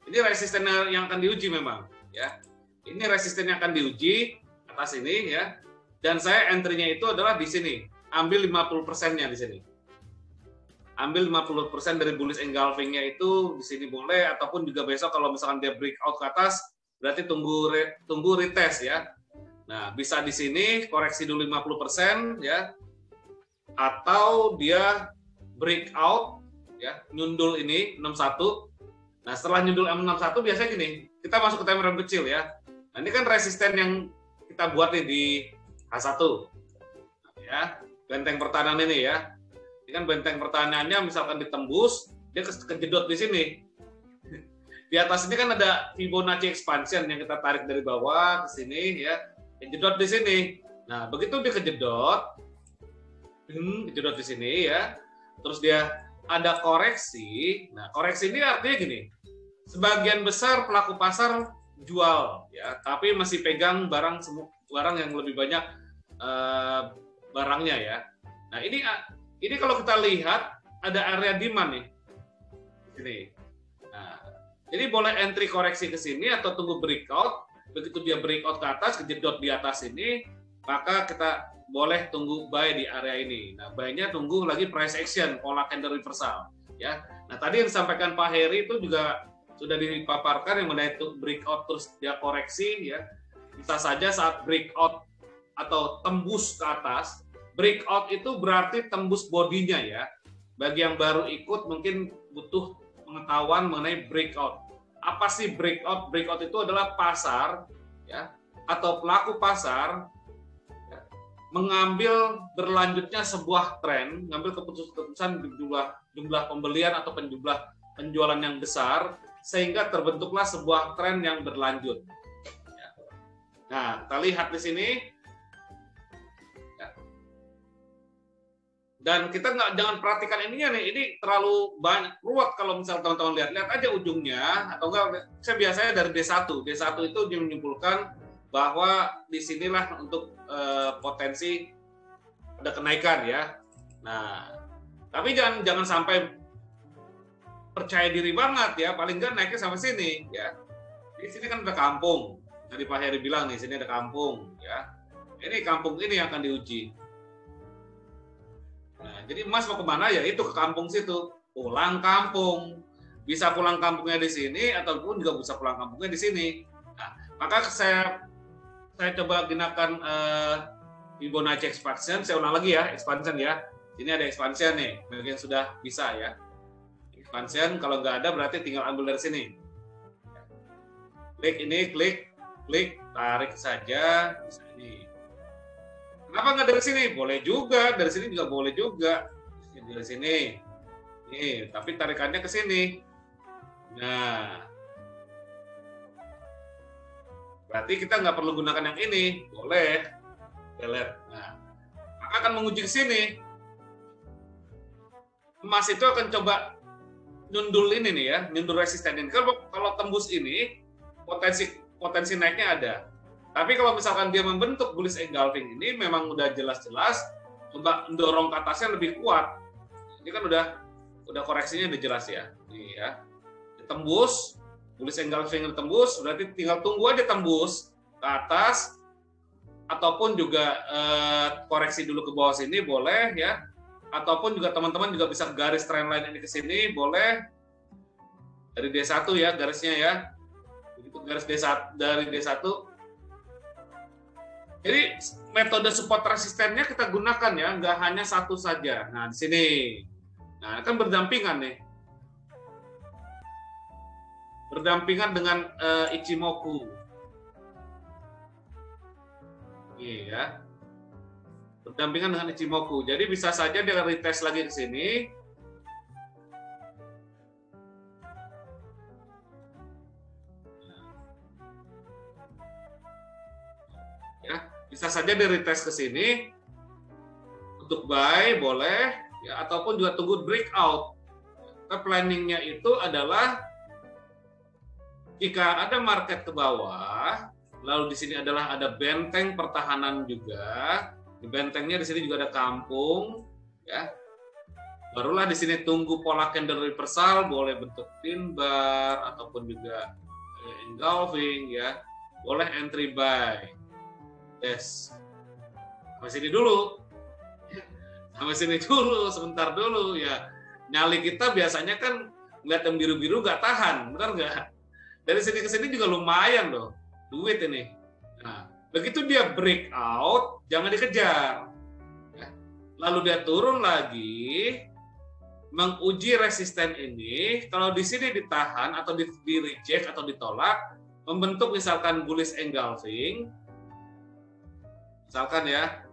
Ini resisten yang akan diuji memang ya. Ini resisten yang akan diuji atas ini ya. Dan saya entry-nya itu adalah di sini. Ambil 50%-nya di sini. Ambil 50% dari bullish engulfing-nya itu di sini boleh, ataupun juga besok kalau misalkan dia breakout ke atas, berarti tunggu retest ya. Nah, bisa di sini koreksi dulu 50% ya. Atau dia breakout ya, nyundul ini 61. Nah, setelah nyundul M61 biasanya gini, kita masuk ke time frame kecil ya. Nah, ini kan resisten yang kita buat nih di H1. Ya, benteng pertahanan ini ya. Ini kan benteng pertahanannya misalkan ditembus, dia kejedot di sini. Di atas ini kan ada Fibonacci expansion yang kita tarik dari bawah ke sini ya. Kejedot di sini. Nah, begitu dia kejedot di sini ya. Terus dia ada koreksi. Nah, koreksi ini artinya gini. Sebagian besar pelaku pasar jual ya, tapi masih pegang barang yang lebih banyak barangnya ya. Nah, ini kalau kita lihat ada area demand nih. Ini. Nah, jadi boleh entry koreksi ke sini atau tunggu breakout. Begitu dia breakout ke atas, kejedot di atas ini, maka kita boleh tunggu buy di area ini. Nah, buy-nya tunggu lagi price action, pola candle reversal ya. Nah, tadi yang disampaikan Pak Heri itu juga sudah dipaparkan yang mengenai breakout terus dia koreksi ya. Bisa saja saat breakout atau tembus ke atas. Breakout itu berarti tembus bodinya ya. Bagi yang baru ikut mungkin butuh pengetahuan mengenai breakout. Apa sih breakout? Breakout itu adalah pasar ya, atau pelaku pasar ya, mengambil berlanjutnya sebuah tren, mengambil keputusan jumlah pembelian atau penjualan yang besar, sehingga terbentuklah sebuah tren yang berlanjut. Ya. Nah, kita lihat di sini. Ya. Dan kita jangan perhatikan ininya nih, ini terlalu banyak ruwet kalau misalnya teman-teman lihat aja ujungnya, atau enggak, saya biasanya dari D1. D1 itu dia menyimpulkan bahwa disinilah untuk potensi ada kenaikan ya. Nah, tapi jangan sampai percaya diri banget ya, paling nggak naiknya sampai sini ya. Di sini kan ada kampung, tadi Pak Heri bilang nih, sini ada kampung ya. Ini kampung ini yang akan diuji. Nah, jadi emas mau kemana ya? Itu ke kampung situ, pulang kampung. Bisa pulang kampungnya di sini, ataupun juga bisa pulang kampungnya di sini. Nah, maka saya coba gunakan Fibonacci expansion. Saya ulang lagi ya, expansion ya. Ini ada expansion nih, bagi yang sudah bisa ya. Expansion, kalau nggak ada berarti tinggal ambil dari sini. Klik ini, klik, tarik saja. Bisa ini. Kenapa nggak dari sini? Boleh juga, dari sini juga boleh juga. Dari sini. Nih, tapi tarikannya ke sini. Nah, berarti kita nggak perlu gunakan yang ini. Boleh. Delete. Nah, maka akan menguji ke sini. Emas itu akan coba nyundul ini nih ya, nyundul resisten ini. Kalau tembus ini, potensi naiknya ada. Tapi kalau misalkan dia membentuk bullish engulfing ini, memang udah jelas-jelas coba mendorong ke atasnya lebih kuat. Ini kan udah koreksinya udah jelas ya. Nih ya. Tembus, bullish engulfing tembus, berarti tinggal tunggu aja tembus ke atas, ataupun juga koreksi dulu ke bawah sini boleh ya. Ataupun juga teman-teman juga bisa garis trendline ini ke sini, boleh. Dari D1 ya, garisnya ya. Begitu garis D1, dari D1. Jadi metode support resistennya kita gunakan ya, nggak hanya satu saja. Nah, di sini. Nah, kan berdampingan nih. Berdampingan dengan Ichimoku. Ini ya. Berdampingan dengan Ichimoku. Jadi bisa saja dia retest lagi ke sini. Ya, bisa saja dia retest ke sini untuk buy boleh ya, ataupun juga tunggu breakout. Nah, planningnya itu adalah jika ada market ke bawah, lalu di sini adalah ada benteng pertahanan juga. Di bentengnya di sini juga ada kampung, ya. Barulah di sini tunggu pola candle reversal, boleh bentuk pin bar ataupun juga engulfing, ya. Boleh entry buy. Yes. Sampai sini dulu. Sampai sini dulu, sebentar dulu, ya. Nyali kita biasanya kan ngeliat yang biru-biru nggak tahan, benar nggak? Dari sini ke sini juga lumayan loh, duit ini. Nah, begitu dia breakout, jangan dikejar. Lalu dia turun lagi, menguji resisten ini. Kalau di sini ditahan atau di reject atau ditolak, membentuk misalkan bullish engulfing. Misalkan ya,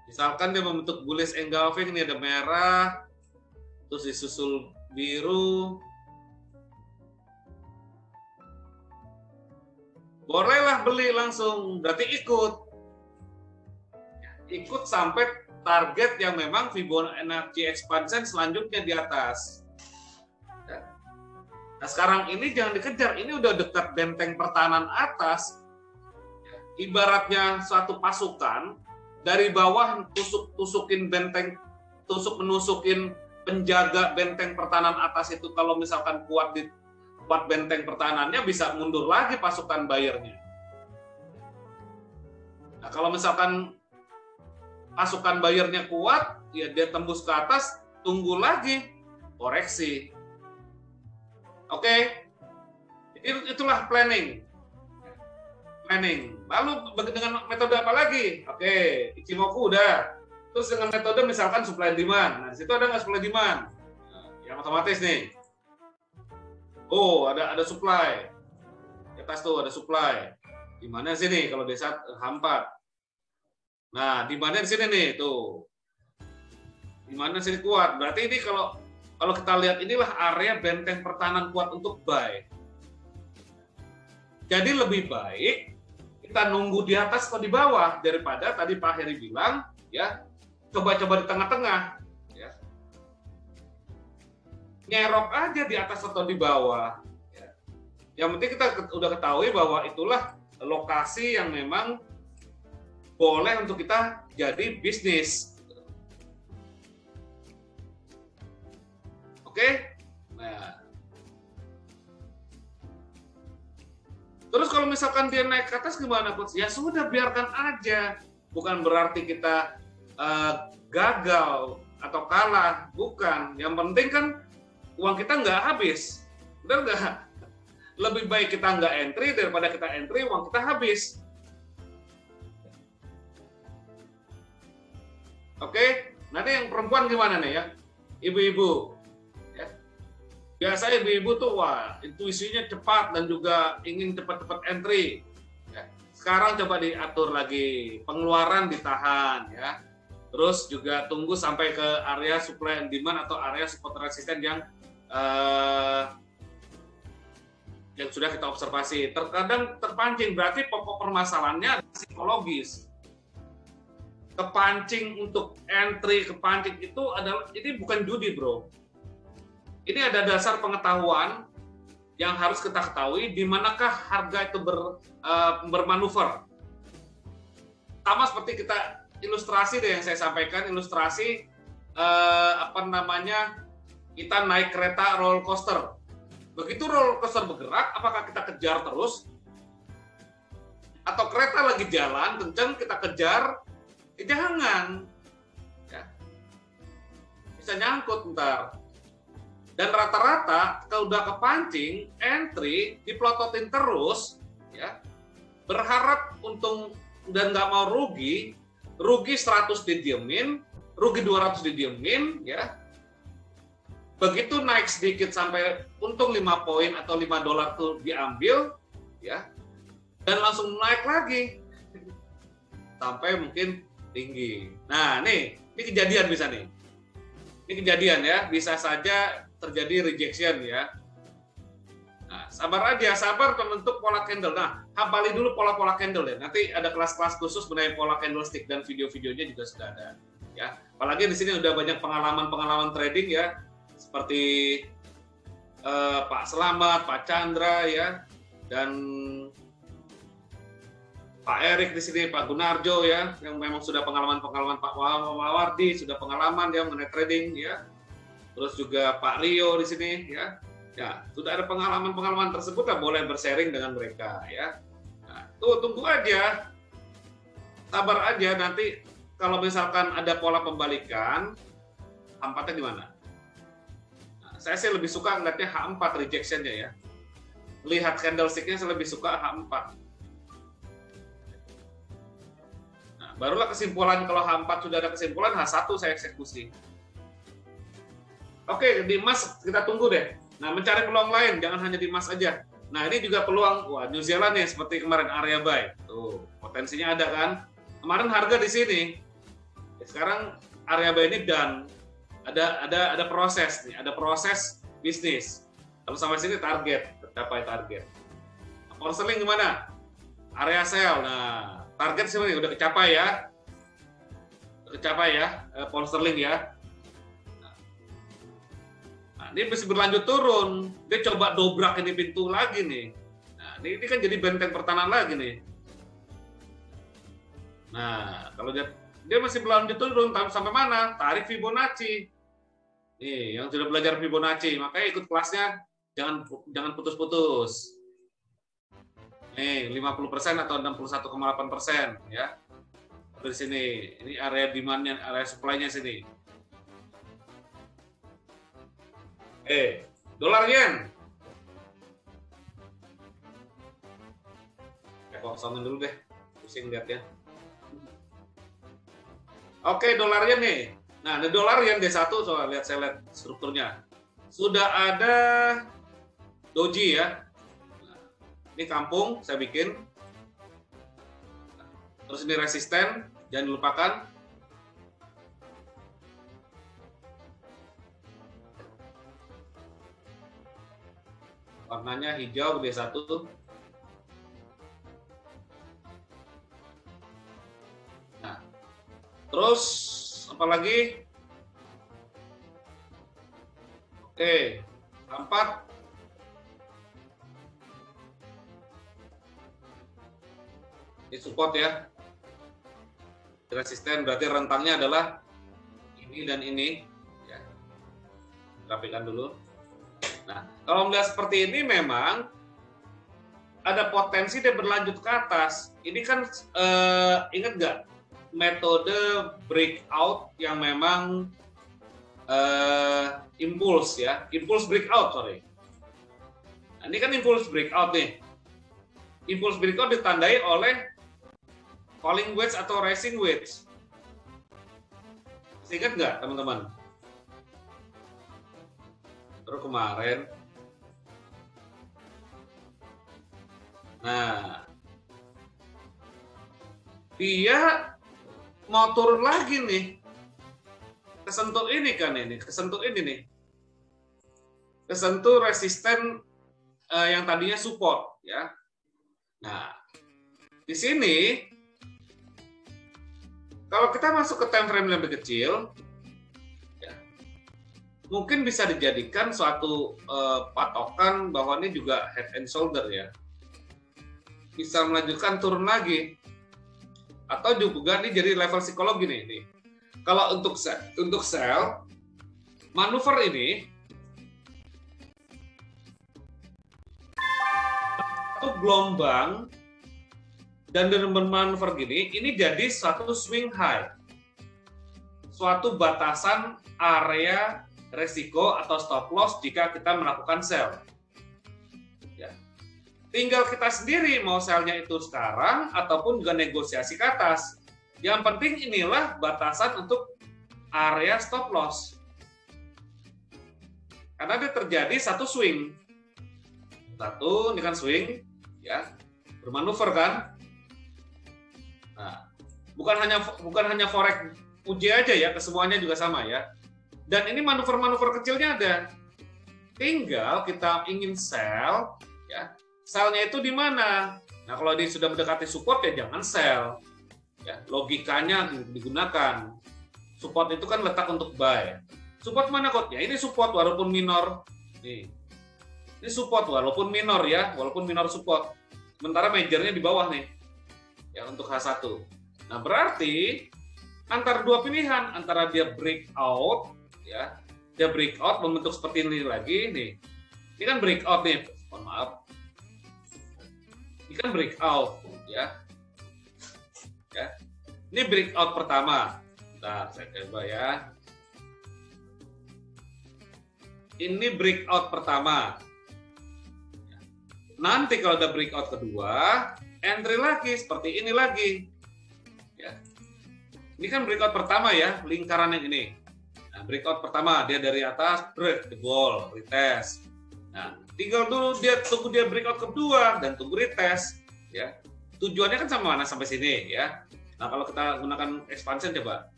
misalkan dia membentuk bullish engulfing, ini ada merah, terus disusul biru. Bolehlah beli langsung, berarti ikut sampai target yang memang Fibonacci expansion selanjutnya di atas. Nah, sekarang ini jangan dikejar, ini udah dekat benteng pertahanan atas. Ibaratnya suatu pasukan dari bawah tusukin benteng, menusukin penjaga benteng pertahanan atas itu, kalau misalkan kuat benteng pertahanannya, bisa mundur lagi pasukan bayarnya. Nah, kalau misalkan pasukan bayarnya kuat, ya dia tembus ke atas, tunggu lagi koreksi. Oke, itulah planning. Lalu dengan metode apa lagi? Oke, Ichimoku udah. Terus dengan metode misalkan supply and demand. Nah, di situ ada nggak supply demand? Nah, yang otomatis nih. Oh, ada supply. Di atas tuh ada supply. Di mana sini kalau desa H4. Nah, di mana di sini nih tuh. Di mana sini kuat. Berarti ini kalau kita lihat, inilah area benteng pertahanan kuat untuk buy. Jadi lebih baik kita nunggu di atas atau di bawah daripada tadi Pak Heri bilang ya, coba-coba di tengah-tengah ya. Nyerok aja di atas atau di bawah ya. Yang penting kita udah ketahui bahwa itulah lokasi yang memang boleh untuk kita jadi bisnis. Oke? Nah, terus kalau misalkan dia naik ke atas gimana, Coach? Ya sudah, biarkan aja. Bukan berarti kita gagal atau kalah, bukan. Yang penting kan uang kita nggak habis, benar nggak? Lebih baik kita nggak entry daripada kita entry uang kita habis. Oke, nanti yang perempuan gimana nih ya, ibu-ibu? Ya. Biasanya ibu-ibu tuh wah intuisinya cepat dan juga ingin cepat-cepat entry. Ya. sekarang coba diatur lagi, pengeluaran ditahan ya. Terus juga tunggu sampai ke area supply and demand atau area support resisten yang sudah kita observasi. Terkadang terpancing, berarti pokok permasalahannya psikologis. Kepancing untuk entry, kepancing itu adalah, ini bukan judi bro. Ini ada dasar pengetahuan yang harus kita ketahui di manakah harga itu bermanuver. Sama seperti kita ilustrasi deh yang saya sampaikan, ilustrasi kita naik kereta roller coaster. Begitu roller coaster bergerak, apakah kita kejar terus? Atau kereta lagi jalan kencang kita kejar? Jangan. Ya. Bisa nyangkut ntar. Dan rata-rata kalau udah kepancing, entry dipelototin terus, ya, berharap untung dan nggak mau rugi 100 didiemin, rugi 200 didiemin, ya. Begitu naik sedikit sampai untung 5 poin atau $5 tuh diambil, ya, dan langsung naik lagi sampai mungkin tinggi. Nah, ini kejadian bisa nih. Ini kejadian ya, bisa saja terjadi rejection ya. Nah, sabar aja, sabar membentuk pola candle. Nah, hafali dulu pola-pola candle ya. Nanti ada kelas-kelas khusus mengenai pola candlestick dan video-videonya juga sudah ada. Ya, apalagi di sini udah banyak pengalaman-pengalaman trading ya, seperti Pak Selamat, Pak Chandra ya, dan Pak Erik di sini, Pak Gunarjo ya, yang memang sudah pengalaman-pengalaman, Pak Mawardi sudah pengalaman dia mengenai trading ya. Terus juga Pak Rio di sini ya. Ya, sudah ada pengalaman-pengalaman tersebut lah, boleh bersharing dengan mereka ya. Nah, tunggu aja. Sabar aja, nanti kalau misalkan ada pola pembalikan, H4-nya gimana? Nah, saya sih lebih suka ngeliatnya H4 rejection-nya ya. Lihat candlestick-nya saya lebih suka H4. Nah, barulah kesimpulan, kalau H4 sudah ada kesimpulan, H1 saya eksekusi. Oke, di emas kita tunggu deh. Nah, mencari peluang lain, jangan hanya di emas aja. Nah, ini juga peluang, wah, New Zealand nih, seperti kemarin area buy. Tuh, potensinya ada kan. Kemarin harga di sini. Sekarang area buy ini done. Ada proses nih, ada proses bisnis. Kalau sampai sini target, tercapai target. Nah, pound sterling gimana? Area sell. Nah, target sini udah kecapai ya. Udah kecapai ya, pound sterling ya. Ini masih berlanjut turun, dia coba dobrak ini pintu lagi nih. Nah, ini kan jadi benteng pertahanan lagi nih. Nah, kalau dia masih berlanjut turun sampai mana? Tarik Fibonacci. Nih, yang sudah belajar Fibonacci, makanya ikut kelasnya jangan putus-putus. Nih, 50% atau 61,8% ya. Dari sini, ini area demand-nya, area supply-nya sini. Dolar yen. Kosongin dulu deh, pusing lihatnya. Oke, dolar yen nih. Nah, di dolar yen D1, saya lihat strukturnya. Sudah ada doji ya. Nah, ini kampung saya bikin. Terus ini resisten, jangan dilupakan. Warnanya hijau D1. Nah, terus apa lagi? Oke, 4. Ini support ya. Resisten berarti rentangnya adalah ini dan ini. Ya. Rapikan dulu. Nah, kalau melihat seperti ini memang ada potensi dia berlanjut ke atas. Ini kan ingat nggak metode breakout yang memang impuls ya, impuls breakout sorry. Nah, ini kan impuls breakout nih. Impuls breakout ditandai oleh falling wedge atau rising wedge. Masih ingat nggak teman-teman? Terus kemarin, nah dia mau turun lagi nih, kesentuh ini kan ini, kesentuh ini nih, kesentuh resisten yang tadinya support ya. Nah, di sini kalau kita masuk ke time frame lebih kecil, ya, mungkin bisa dijadikan suatu patokan bahwa ini juga head and shoulder ya, bisa melanjutkan turun lagi. Atau juga ini jadi level psikologi nih. Kalau untuk sell, manuver ini satu gelombang dan dengan bermanuver gini, ini jadi suatu swing high, suatu batasan area resiko atau stop loss jika kita melakukan sell. Tinggal kita sendiri mau sell-nya itu sekarang ataupun juga negosiasi ke atas. Yang penting inilah batasan untuk area stop loss. Karena dia terjadi satu swing. Satu, ini kan swing, ya, bermanuver kan. Nah, bukan hanya forex uji aja ya, kesemuanya juga sama ya. Dan ini manuver-manuver kecilnya ada. Tinggal kita ingin sell, ya. Sell-nya itu di mana? Nah, kalau dia sudah mendekati support ya jangan sell. Ya, logikanya digunakan. Support itu kan letak untuk buy. Support mana kok? Ya ini support walaupun minor. Nih. Ini support walaupun minor ya, walaupun minor support. Sementara majornya di bawah nih. Ya untuk H1. Nah, berarti antara dua pilihan, antara dia breakout ya. Dia breakout membentuk seperti ini lagi nih. Ini kan breakout nih. Mohon maaf. Ini kan breakout ya. Ya. Ini breakout pertama. Bentar, saya coba ya. Ini breakout pertama. Nanti kalau ada breakout kedua, entry lagi seperti ini lagi. Ya. Ini kan breakout pertama ya, lingkaran yang ini. Nah, breakout pertama dia dari atas, jebol, retest. Nah, tinggal dulu dia tunggu dia breakout kedua dan tunggu retest ya. Tujuannya kan sama mana sampai sini ya. Nah, kalau kita gunakan expansion coba.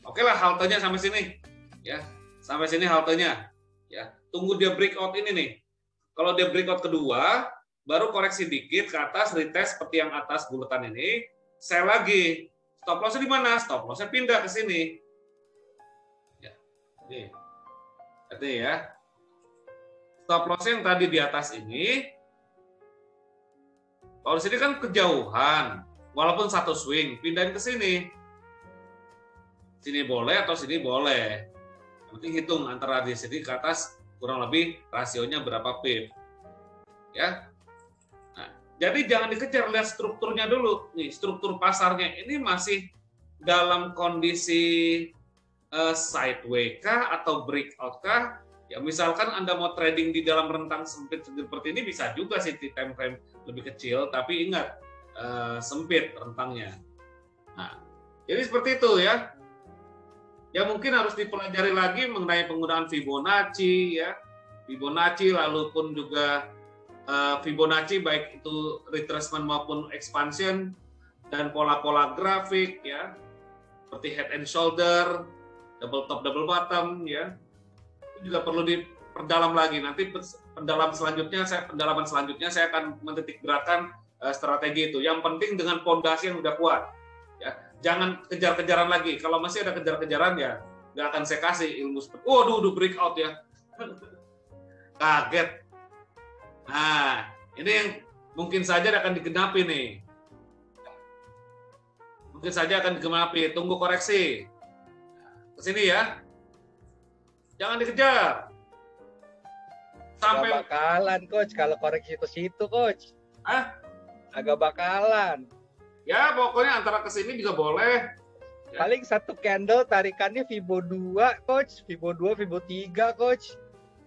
Oke lah, haltenya sampai sini ya. Sampai sini haltenya ya. Tunggu dia breakout ini nih. Kalau dia breakout kedua, baru koreksi dikit ke atas, retest seperti yang atas bulatan ini, sell lagi. Stop loss-nya di mana? Stop loss-nya pindah ke sini. Ya. Nih. Berarti ya. Stop loss yang tadi di atas ini, kalau di sini kan kejauhan, walaupun satu swing, pindahin ke sini. Sini boleh atau sini boleh. Nanti hitung antara di sini ke atas kurang lebih rasionya berapa pip. Ya. Nah, jadi jangan dikejar, lihat strukturnya dulu. Nih, struktur pasarnya ini masih dalam kondisi sideways kah atau breakout kah? Ya misalkan Anda mau trading di dalam rentang sempit seperti ini bisa juga sih di time frame lebih kecil, tapi ingat sempit rentangnya. Nah, jadi seperti itu ya. Ya mungkin harus dipelajari lagi mengenai penggunaan Fibonacci ya. Fibonacci lalu pun juga Fibonacci baik itu retracement maupun expansion dan pola-pola grafik ya. Seperti head and shoulder, double top double bottom ya. Itu juga perlu diperdalam lagi. Nanti pendalaman selanjutnya saya akan menitik beratkan strategi itu. Yang penting dengan fondasi yang udah kuat. Ya, jangan kejar-kejaran lagi. Kalau masih ada kejar-kejaran ya nggak akan saya kasih ilmu seperti, waduh, breakout ya. Kaget. Nah, ini yang mungkin saja akan digenapi nih. Mungkin saja akan digenapi. Tunggu koreksi. Ke sini ya. Jangan dikejar. Sampai agak bakalan, Coach. Kalau koreksi ke situ, Coach. Agak bakalan. Ya, pokoknya antara ke sini juga boleh. Ya. Paling satu candle tarikannya Fibo 2, Coach. Fibo 2, Fibo 3, Coach.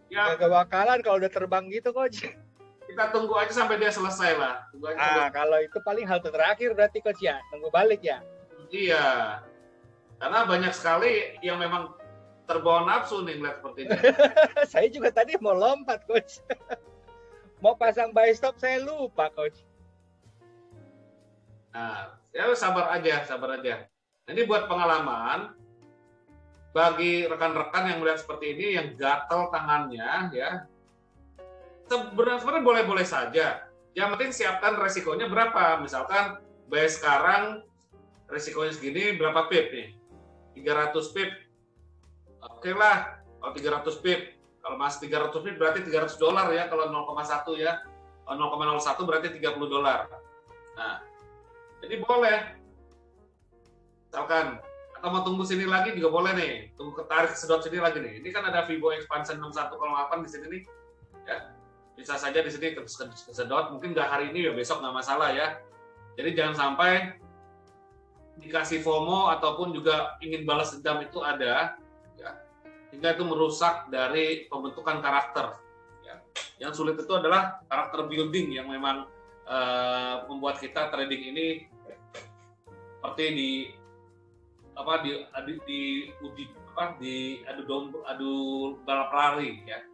Ya. Agak bakalan kalau udah terbang gitu, Coach. Kita tunggu aja sampai dia selesai lah. Kalau itu paling halte terakhir berarti, Coach ya. Tunggu balik ya. Iya. Karena banyak sekali yang memang terbawa nafsu nih ngeliat seperti ini. Saya juga tadi mau lompat, Coach. Mau pasang buy stop saya lupa, Coach. Nah, ya sabar aja. Ini buat pengalaman bagi rekan-rekan yang melihat seperti ini, yang gatel tangannya, ya. Sebenarnya boleh-boleh saja. Yang penting siapkan resikonya berapa. Misalkan bayar sekarang resikonya segini, berapa pip nih? 300 pip. Oke lah, kalau 300 pip. Kalau masih 300 pip berarti $300 ya, kalau 0,1 ya. Kalau 0,01 berarti $30. Nah, jadi boleh. Misalkan, atau mau tunggu sini lagi juga boleh nih. Tunggu ketarik sedot sini lagi nih. Ini kan ada Vivo Expansion 61,8 di sini nih. Ya. Bisa saja di sini kesedot, mungkin nggak hari ini ya besok nggak masalah ya. Jadi jangan sampai dikasih FOMO ataupun juga ingin balas dendam itu ada, ya, hingga itu merusak dari pembentukan karakter. Ya. Yang sulit itu adalah karakter building yang memang membuat kita trading ini seperti adu balap lari ya.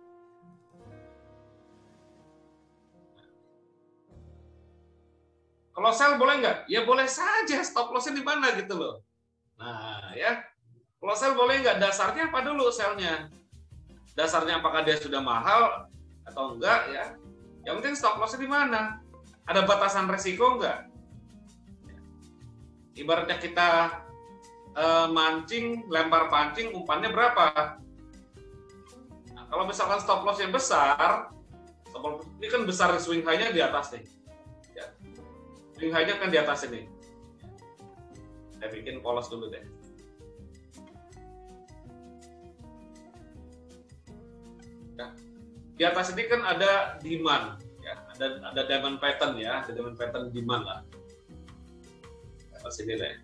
Kalau sell boleh nggak? Ya boleh saja, stop loss-nya di mana gitu loh. Nah ya, kalau sell boleh nggak? Dasarnya apa dulu sell-nya? Dasarnya apakah dia sudah mahal atau enggak ya? Yang penting stop loss-nya di mana? Ada batasan resiko nggak? Ibaratnya kita mancing, lempar pancing, umpannya berapa? Nah, kalau misalkan stop loss-nya besar, ini kan besar swing high-nya di atas nih. Swing high-nya kan di atas ini. Saya bikin polos dulu deh. Ya. Di atas ini kan ada demand, ya. Ada diamond pattern ya, ada diamond pattern demand lah. Di atas ini deh.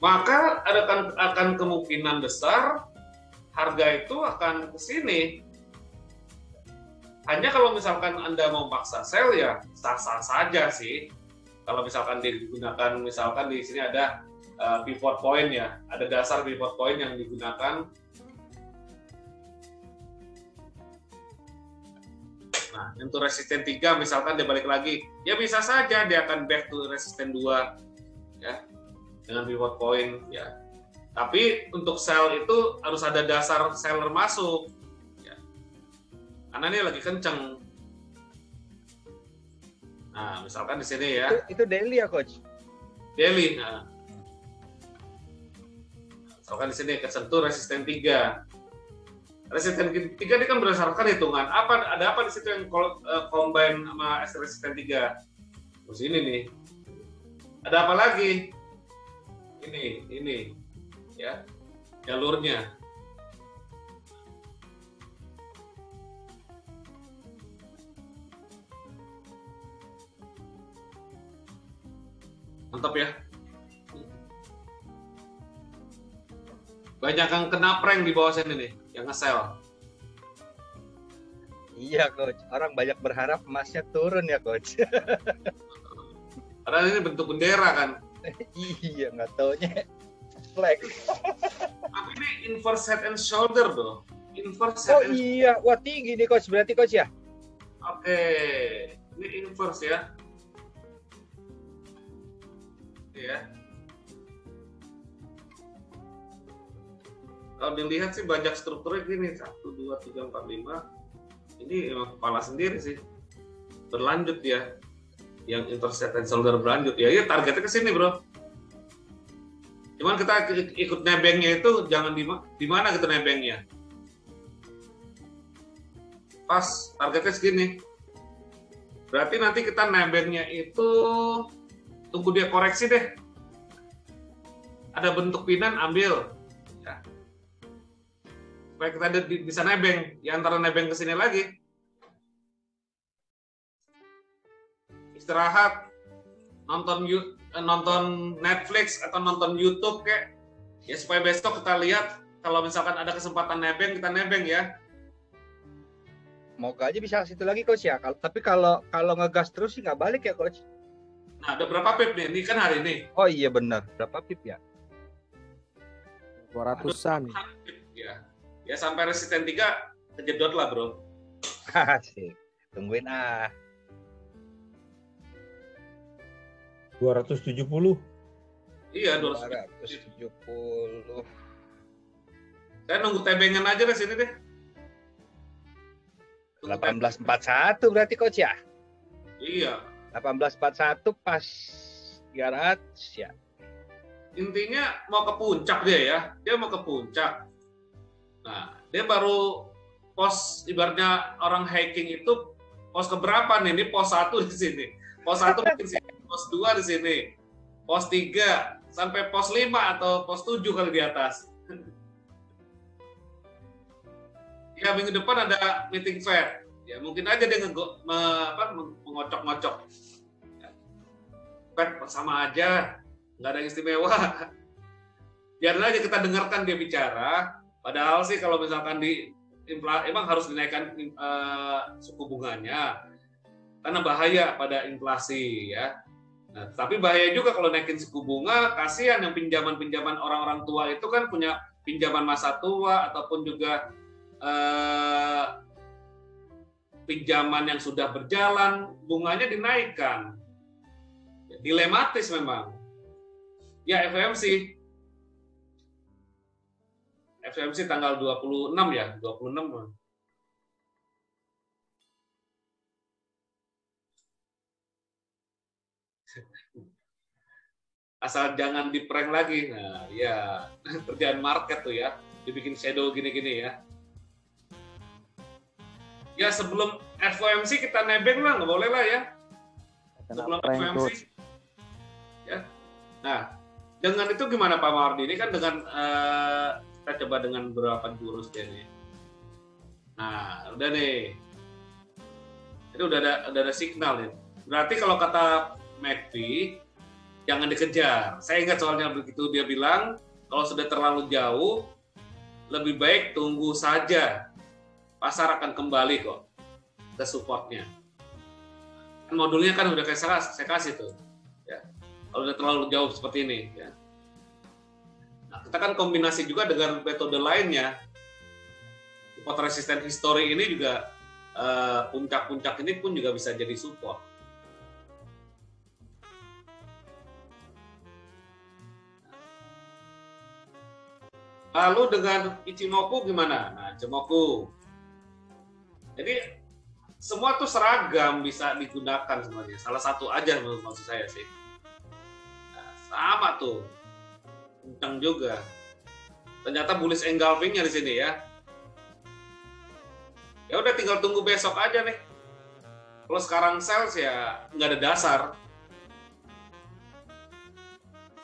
Maka akan kemungkinan besar harga itu akan ke sini. Hanya kalau misalkan Anda mau paksa sell ya sah-sah saja sih. Kalau misalkan digunakan, misalkan di sini ada pivot point ya, ada dasar pivot point yang digunakan. Nah, untuk resisten 3 misalkan dia balik lagi, ya bisa saja dia akan back to resisten 2 ya dengan pivot point ya. Tapi untuk sell itu harus ada dasar seller masuk. Karena ini lagi kenceng. Nah, misalkan di sini ya. Itu daily ya, Coach? Daily. Nah. Misalkan di sini kesentuh resisten 3. Resisten 3 ini kan berdasarkan hitungan. Ada apa di situ yang combine sama resisten 3? Terus ini nih. Ada apa lagi? Ini. Ya. Jalurnya. Mantap ya. Banyak yang kena prank di bawah sini nih, yang nge-sell. Iya, Coach. Orang banyak berharap emasnya turun ya, Coach. Karena ini bentuk bendera kan. Iya, nggak taunya flag. Tapi ini inverse head and shoulder loh. Inverse head and iya. Wah, tinggi nih, Coach. Berarti, Coach ya? Oke. Ini inverse ya. Ya. Kalau dilihat sih banyak strukturnya gini, 1, 2, 3, 4, 5. Ini emang kepala sendiri sih. Berlanjut ya. Yang intercept and shoulder berlanjut. Ya targetnya ke sini, Bro. Cuman kita ikut nebengnya itu jangan di mana gitu nebengnya. Pas targetnya segini. Berarti nanti kita nebengnya itu tunggu dia koreksi deh. Ada bentuk pinan, ambil. Ya. Supaya kita bisa nebeng. Ya antara nebeng ke sini lagi. Istirahat. Nonton Netflix atau nonton YouTube kayak. Ya supaya besok kita lihat. Kalau misalkan ada kesempatan nebeng, kita nebeng ya. Moga aja bisa ke situ lagi, Coach ya. Tapi kalau ngegas terus sih nggak balik ya, Coach. Nah, ada berapa pip nih? Ini kan hari ini. Oh iya benar. Berapa pip ya? 200-an. Ya sampai resisten 3 kejedot lah, Bro. Asik. Tungguin ah. 270. Iya, 270. Saya nunggu tebengan aja deh sini deh. 1841 berarti coach ya? Iya. 1841 pas 300 ya. Intinya mau ke puncak dia ya. Dia mau ke puncak. Nah, dia baru pos, ibaratnya orang hiking itu pos keberapa nih? Ini pos 1 di sini. Pos 1 mungkin sini, pos 2 di sini. Pos 3 sampai pos 5 atau pos 7 kali di atas. Ya, minggu depan ada meeting fair. Ya, mungkin aja dia mengocok-ngocok. Fair sama aja, nggak ada yang istimewa. Biarin aja kita dengarkan dia bicara. Padahal sih kalau misalkan emang harus dinaikkan suku bunganya, karena bahaya pada inflasi ya. Nah, tapi bahaya juga kalau naikin suku bunga, kasihan yang pinjaman-pinjaman orang-orang tua itu kan punya pinjaman masa tua ataupun juga pinjaman yang sudah berjalan, bunganya dinaikkan. Dilematis memang. Ya, FOMC tanggal 26 ya, 26. Asal jangan di-prank lagi. Nah, ya kerjaan market tuh ya, dibikin shadow gini-gini ya. Ya, sebelum FOMC kita nebeng lah, nggak boleh lah ya. Sebelum FOMC. Ya. Nah, dengan itu gimana Pak Mawardi? Ini kan dengan kita coba dengan beberapa jurus dia nih. Nah, udah nih. Ini udah ada signal nih. Berarti kalau kata McD, jangan dikejar. Saya ingat soalnya begitu dia bilang, kalau sudah terlalu jauh, lebih baik tunggu saja. Pasar akan kembali kok ke supportnya. Kan modulnya kan udah saya kasih tuh. Ya. Kalau udah terlalu jauh seperti ini. Ya. Nah, kita kan kombinasi juga dengan metode lainnya. Support resisten history ini juga puncak-puncak ini pun juga bisa jadi support. Lalu dengan Ichimoku gimana? Nah, Ichimoku. Jadi semua tuh seragam bisa digunakan sebenarnya. Salah satu aja maksud saya sih. Nah, sama tuh. Kencang juga. Ternyata bullish engulfing-nya di sini ya. Ya udah tinggal tunggu besok aja nih. Kalau sekarang sales ya nggak ada dasar.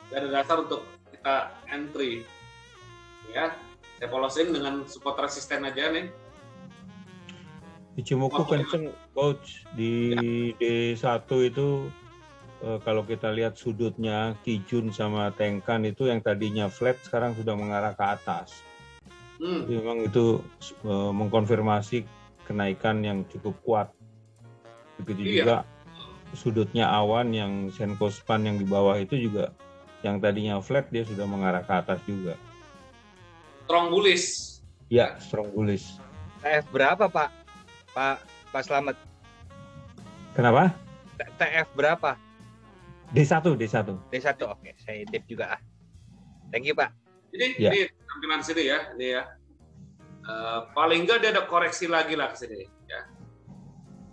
Nggak ada dasar untuk kita entry. Ya, saya polosin dengan support resisten aja nih. Ichimoku kenceng coach di D1 itu kalau kita lihat sudutnya Kijun sama Tenkan itu yang tadinya flat sekarang sudah mengarah ke atas. Jadi memang itu mengkonfirmasi kenaikan yang cukup kuat. Begitu juga sudutnya awan yang Senko Span yang di bawah itu juga yang tadinya flat dia sudah mengarah ke atas juga. Strong bullish. Ya, strong bullish. TF berapa Pak? Pak Slamet. Kenapa? TF berapa? D1. D1, oke. Saya tip juga ah. Thank you Pak. Jadi ini tampilan sini ya, ini ya. Paling nggak dia ada koreksi lagi lah ke sini ya.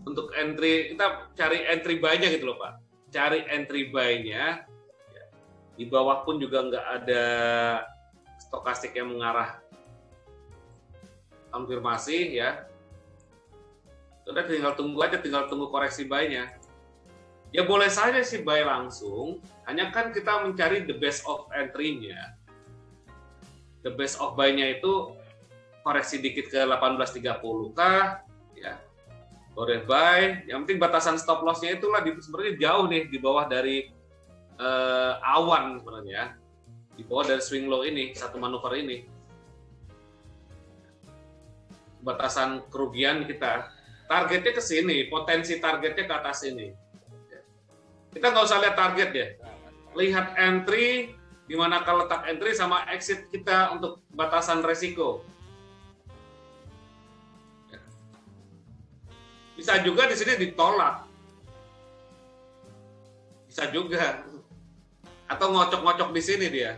Untuk entry, kita cari entry buy-nya gitu loh Pak. Cari entry buy-nya. Ya. Di bawah pun juga nggak ada stokastik yang mengarah konfirmasi ya. Udah tinggal tunggu koreksi buy-nya. Ya boleh saja sih buy langsung, hanya kan kita mencari the best of entry-nya. The best of buy-nya itu koreksi dikit ke 1830 kah, ya. Boleh buy, yang penting batasan stop loss-nya itulah sebenarnya jauh nih di bawah dari awan sebenarnya. Di bawah dari swing low ini, satu manuver ini. Batasan kerugian kita. Targetnya ke sini, potensi targetnya ke atas ini. Kita nggak usah lihat target ya. Lihat entry, di mana kalau letak entry sama exit kita untuk batasan resiko. Bisa juga di sini ditolak. Bisa juga. Atau ngocok-ngocok di sini dia.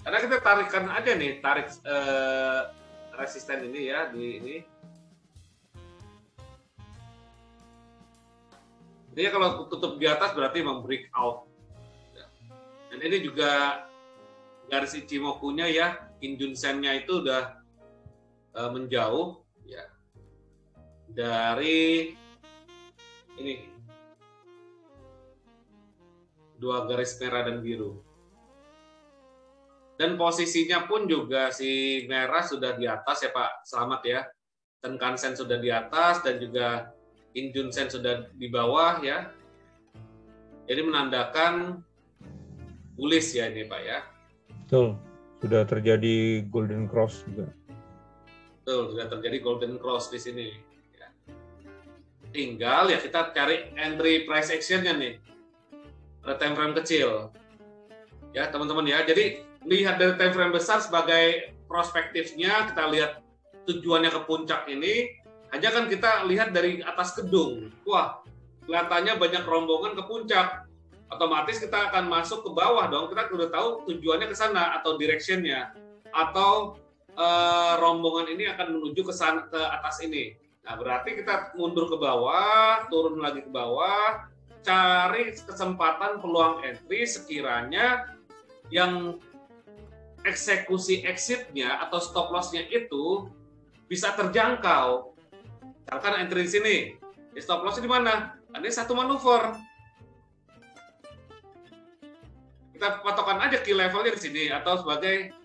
Karena kita tarikan aja nih, tarik resisten ini ya di ini. Ini kalau tutup di atas berarti memang breakout. Dan ini juga garis Ichimoku-nya ya, Kijun Sen-nya itu udah menjauh ya dari ini 2 garis merah dan biru. Dan posisinya pun juga si merah sudah di atas ya Pak, selamat ya. Tenkan Sen sudah di atas dan juga Kijun Sen sudah di bawah ya. Jadi menandakan bullish ya ini Pak ya. Betul, sudah terjadi golden cross juga. Betul, sudah terjadi golden cross di sini. Ya. Tinggal ya kita cari entry price action-nya nih. Pada time frame kecil. Ya teman-teman ya, jadi lihat dari time frame besar sebagai prospektifnya, kita lihat tujuannya ke puncak ini, hanya kan kita lihat dari atas gedung, wah kelihatannya banyak rombongan ke puncak, otomatis kita akan masuk ke bawah dong, kita udah tahu tujuannya ke sana atau directionnya, atau rombongan ini akan menuju ke sana, ke atas ini. Nah berarti kita mundur ke bawah, turun lagi ke bawah, cari kesempatan peluang entry sekiranya yang eksekusi exitnya atau stop loss-nya itu bisa terjangkau. Misalkan entry di sini, stop loss di mana? Ini satu manuver. Kita patokan aja key levelnya di sini atau sebagai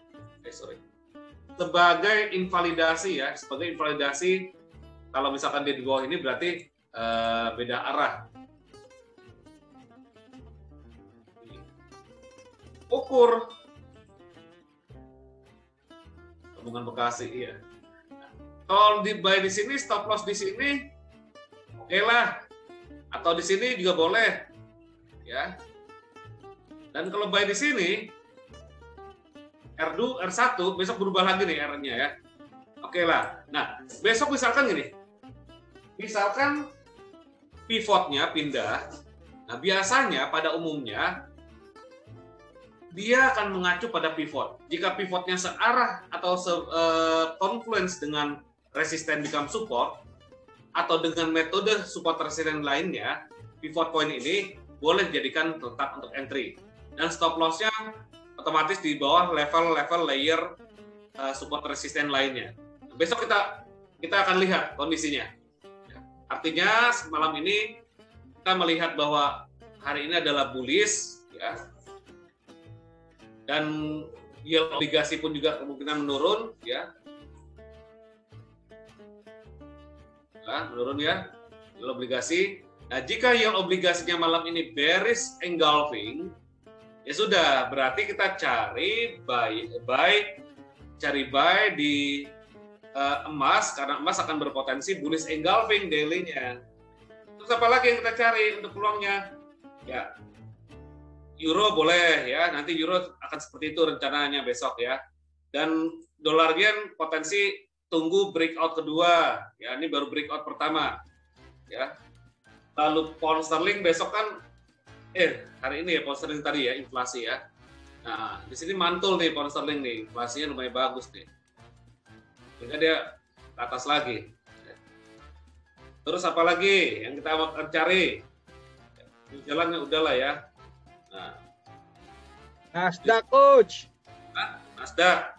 invalidasi ya, sebagai invalidasi. Kalau misalkan dia di bawah ini berarti beda arah. Ukur hubungan Bekasi iya. Kalau di buy di sini, stop loss di sini, oke lah. Atau di sini juga boleh, ya. Dan kalau buy di sini, R2, R1, besok berubah lagi nih R-nya ya. Oke lah. Nah, besok misalkan gini, misalkan pivotnya pindah. Nah, biasanya pada umumnya dia akan mengacu pada pivot. Jika pivotnya searah atau confluence dengan resisten become support atau dengan metode support resisten lainnya, pivot point ini boleh dijadikan tetap untuk entry. Dan stop loss-nya otomatis di bawah level-level layer support resisten lainnya. Besok kita akan lihat kondisinya. Artinya malam ini kita melihat bahwa hari ini adalah bullish ya. Dan yield obligasi pun juga kemungkinan menurun ya. Nah, menurun ya yield obligasi. Nah, jika yield obligasinya malam ini bearish engulfing, ya sudah, berarti kita cari buy di emas, karena emas akan berpotensi bullish engulfing daily-nya. Terus apa lagi yang kita cari untuk peluangnya? Ya, euro boleh ya, nanti euro akan seperti itu rencananya besok ya. Dan dolar yen potensi tunggu breakout kedua, ya ini baru breakout pertama, ya. Lalu pound sterling besok kan, hari ini ya pound sterling tadi ya inflasi ya. Nah di sini mantul nih pound sterling nih, inflasinya lumayan bagus nih. Sehingga dia ke atas lagi. Terus apa lagi yang kita akan cari? Jalannya udahlah ya. Nah, Nasdaq, Coach. Nasdaq.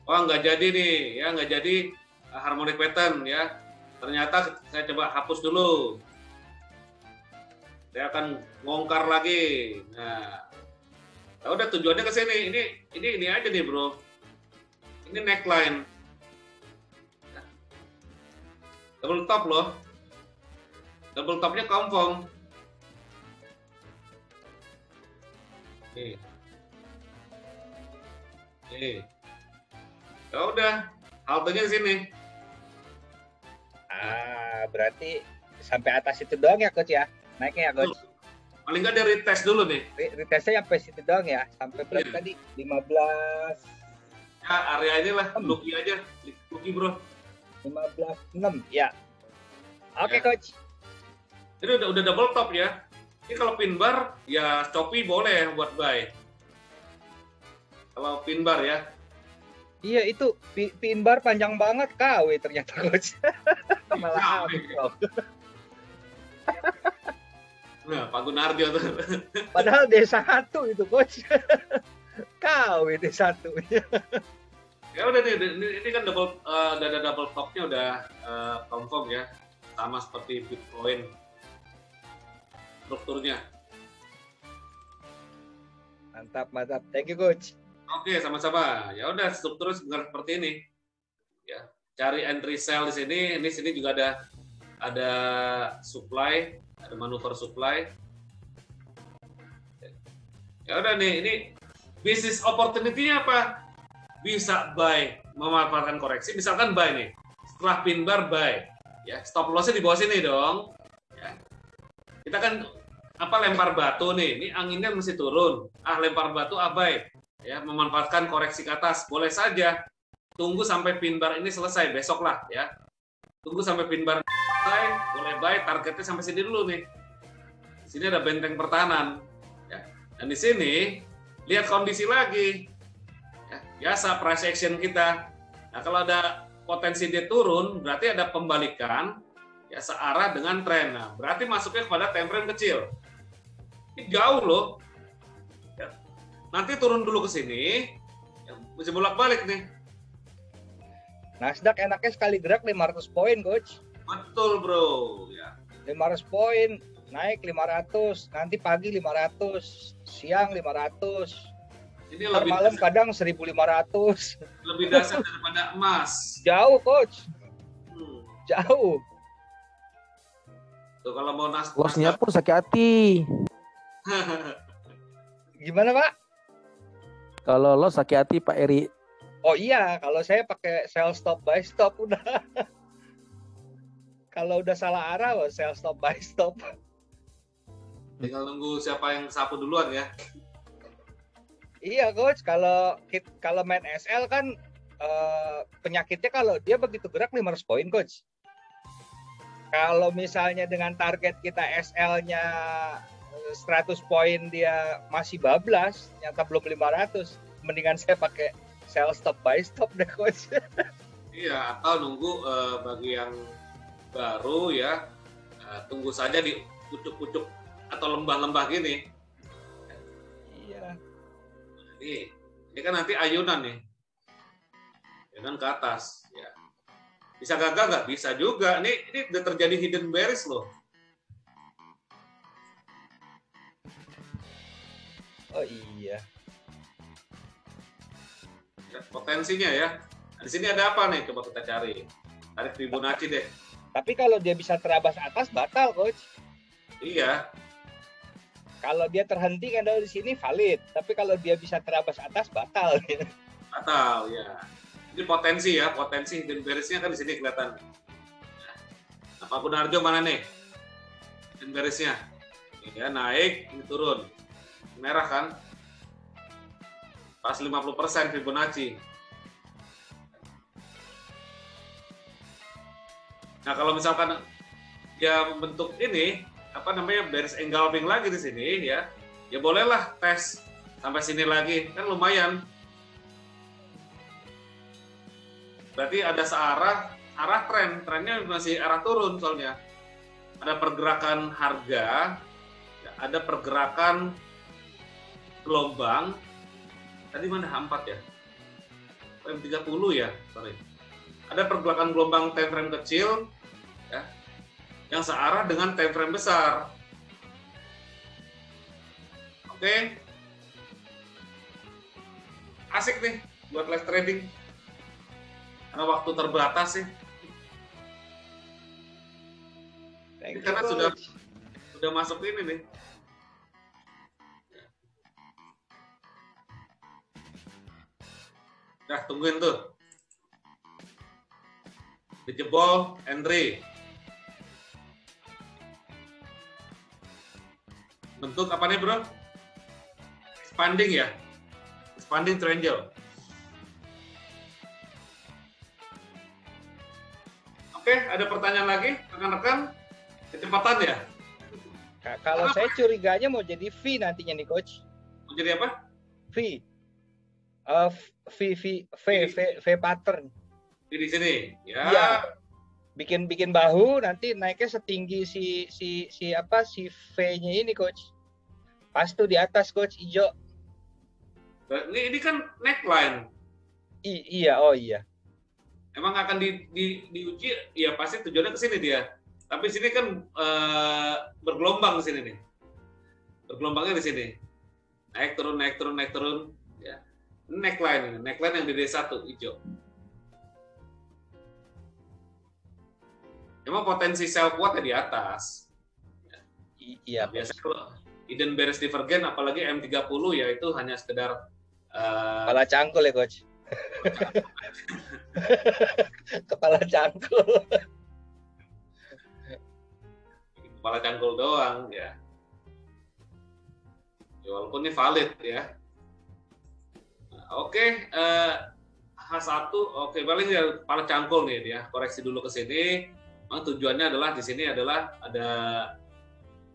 Oh, nggak jadi nih, ya nggak jadi harmonic pattern ya. Ternyata saya coba hapus dulu. Saya akan ngongkar lagi. Nah, udah tujuannya ke sini. Ini aja nih, bro. Ini neckline. Double top loh. Double topnya confirm. Nih. Ya udah, haltenya di sini. Berarti sampai atas itu doang ya, Coach ya? Naiknya ya, Coach? Paling nggak dia retest dulu nih. Retestnya sampai situ doang ya, sampai berapa tadi? 15. Ya, area inilah, Lucky aja. Lucky bro. 15.6, ya. Oke, Ya. Coach. Ini udah double top ya. Ini kalau pin bar, ya Shopee boleh buat buy. Kalau pin bar ya. Iya, itu pin bar panjang banget, KW ternyata, Coach. Malah habis, bro. Nah, Pak Gunarjo tuh. Padahal D1 itu, Coach. KW D1. Ya udah nih, ini kan double udah ada double top-nya udah confirm ya. Sama seperti Bitcoin strukturnya. Mantap. Thank you, Coach. Oke, sama-sama. Ya udah strukturnya seperti ini. Ya, cari entry sell di sini. Ini sini juga ada supply, ada manuver supply. Ya udah nih, ini bisnis opportunity-nya apa? Bisa buy, memanfaatkan koreksi, misalkan buy nih. Setelah pin bar buy. Ya, stop loss-nya di bawah sini dong. Ya. Kita kan lempar batu nih. Ini anginnya mesti turun. Lempar batu buy. Ya, memanfaatkan koreksi ke atas. Boleh saja. Tunggu sampai pin bar ini selesai besok lah ya. Tunggu sampai pin bar selesai, boleh buy, targetnya sampai sini dulu nih. Di sini ada benteng pertahanan. Ya. Dan di sini lihat kondisi lagi. Ya, biasa price action kita. Nah, kalau ada potensi dia turun, berarti ada pembalikan ya searah dengan tren. Nah, berarti masuknya kepada time frame kecil. Ini jauh loh. Ya. Nanti turun dulu ke sini, ya, mesti bolak-balik nih. Nasdaq enaknya sekali gerak 500 poin, Coach. Betul, bro. Ya. 500 poin, naik 500, nanti pagi 500, siang 500. Ini Ntar lebih malam dasar, kadang 1.500. lebih dasar daripada emas. Jauh, Coach. Hmm. Jauh. Tuh kalau mau Bosnya pun sakit hati. Gimana, Pak? Kalau lo sakit hati Pak Eri. Oh iya, kalau saya pakai sell stop buy stop udah. Kalau udah salah arah, sell stop buy stop. Tinggal nunggu siapa yang sapu duluan ya. Iya, Coach. Kalau main SL kan penyakitnya kalau dia begitu gerak 500 poin, Coach. Kalau misalnya dengan target kita SL-nya 100 poin dia masih bablas, nyata belum 500, mendingan saya pakai sell stop buy stop deh, Coach. Iya, atau nunggu bagi yang baru ya, tunggu saja di pucuk-pucuk atau lembah-lembah gini. Iya. Ini kan nanti ayunan nih, ayunan ke atas. Ya. Bisa gagal nggak? Bisa juga. Ini udah terjadi hidden bearish loh. Oh iya. Ya, potensinya ya. Nah, di sini ada apa nih? Coba kita cari. Tarik Fibonacci deh. Tapi kalau dia bisa terabas atas batal, Coach. Iya. Kalau dia terhenti kan di sini valid, tapi kalau dia bisa terabas atas batal. Batal ya. Ini potensi ya, potensi hidden bearish-nya kan di sini kelihatan. Nah, Pak Gunarjo mana nih? Hidden bearish-nya. Ya, naik, ini turun. Merah kan? Pas 50% Fibonacci. Nah, kalau misalkan dia membentuk ini, bearish engulfing lagi di sini ya. Ya bolehlah tes sampai sini lagi, kan lumayan. Berarti ada arah trennya masih arah turun soalnya. Ada pergerakan harga, ada pergerakan gelombang. Tadi mana H4 ya? Frame 30 ya, sorry. Ada pergerakan gelombang time frame kecil ya, yang searah dengan time frame besar. Oke. Asik nih buat live trading. Karena waktu terbatas sih. Karena sudah masuk ini nih. Nah, tungguin tuh. Dijebol, entry. Untuk apa nih bro? Expanding ya? Expanding triangle. Oke, ada pertanyaan lagi rekan-rekan? Kecepatan ya? Kalau saya curiganya mau jadi V nantinya nih coach. Mau jadi apa? V. V pattern. Di sini ya. Iya. Bikin bahu nanti naiknya setinggi si V-nya ini coach. Pas tuh di atas coach hijau. Ini kan neckline. Iya, oh iya. Emang akan diuji ya pasti tujuannya ke sini dia. Tapi sini kan bergelombang di sini nih. Bergelombangnya di sini. Naik turun ya. Neckline yang di D1 hijau. Emang potensi sel kuatnya di atas. Iya. Biasanya kalau hidden bearish divergent apalagi M30 ya itu hanya sekedar kepala cangkul ya coach. Kepala cangkul. Kepala cangkul doang ya. Walaupun ini valid ya. Oke, H1 oke paling ya kepala cangkul nih dia. Koreksi dulu ke sini. Memang tujuannya adalah di sini adalah ada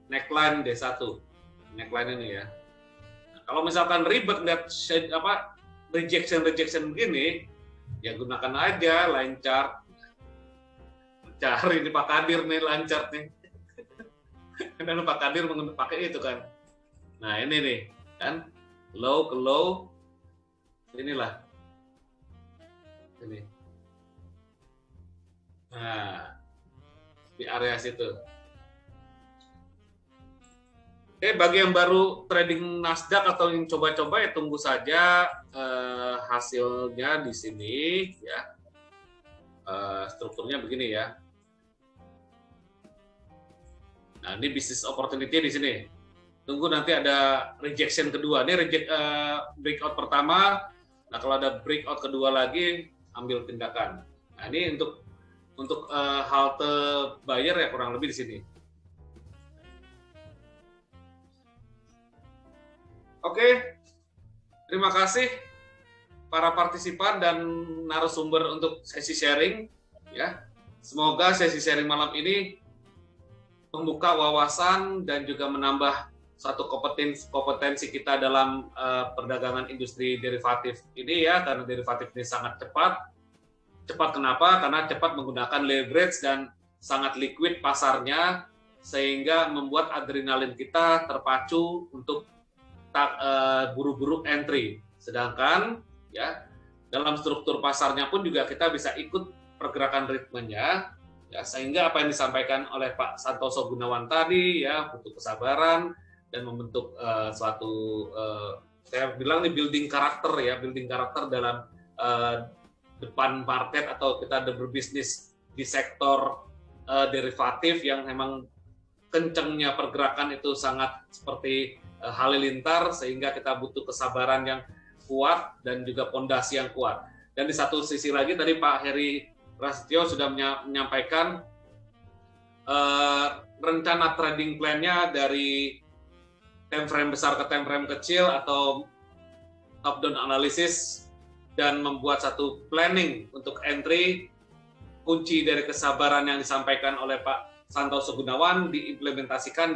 neckline D1. Neckline ini ya. Nah, kalau misalkan ribet lihat rejection begini, ya gunakan aja line chart. Cari di Pak Kadir nih line chart nih. Dan Pak Kadir pakai itu kan. Nah ini nih kan low ke low, inilah ini. Nah di area situ. Oke, bagi yang baru trading Nasdaq atau yang coba-coba ya tunggu saja hasilnya di sini ya. Strukturnya begini ya. Nah, ini bisnis opportunity di sini. Tunggu nanti ada rejection kedua. Ini breakout pertama. Nah, kalau ada breakout kedua lagi ambil tindakan. Nah, ini untuk halte buyer ya kurang lebih di sini. Oke, terima kasih para partisipan dan narasumber untuk sesi sharing. Ya, semoga sesi sharing malam ini membuka wawasan dan juga menambah satu kompetensi kita dalam perdagangan industri derivatif ini ya, karena derivatif ini sangat cepat. Cepat kenapa? Karena cepat menggunakan leverage dan sangat liquid pasarnya, sehingga membuat adrenalin kita terpacu untuk buru-buru entry. Sedangkan ya dalam struktur pasarnya pun juga kita bisa ikut pergerakan ritmenya, ya, sehingga apa yang disampaikan oleh Pak Santoso Gunawan tadi ya butuh kesabaran dan membentuk suatu saya bilang nih building karakter dalam depan market atau kita berbisnis di sektor derivatif yang memang kencengnya pergerakan itu sangat seperti halilintar, sehingga kita butuh kesabaran yang kuat dan juga pondasi yang kuat. Dan di satu sisi lagi tadi Pak Heri Prasetyo sudah menyampaikan rencana trading plan-nya dari time frame besar ke time frame kecil atau top down analysis, dan membuat satu planning untuk entry. Kunci dari kesabaran yang disampaikan oleh Pak Santoso Gunawan diimplementasikan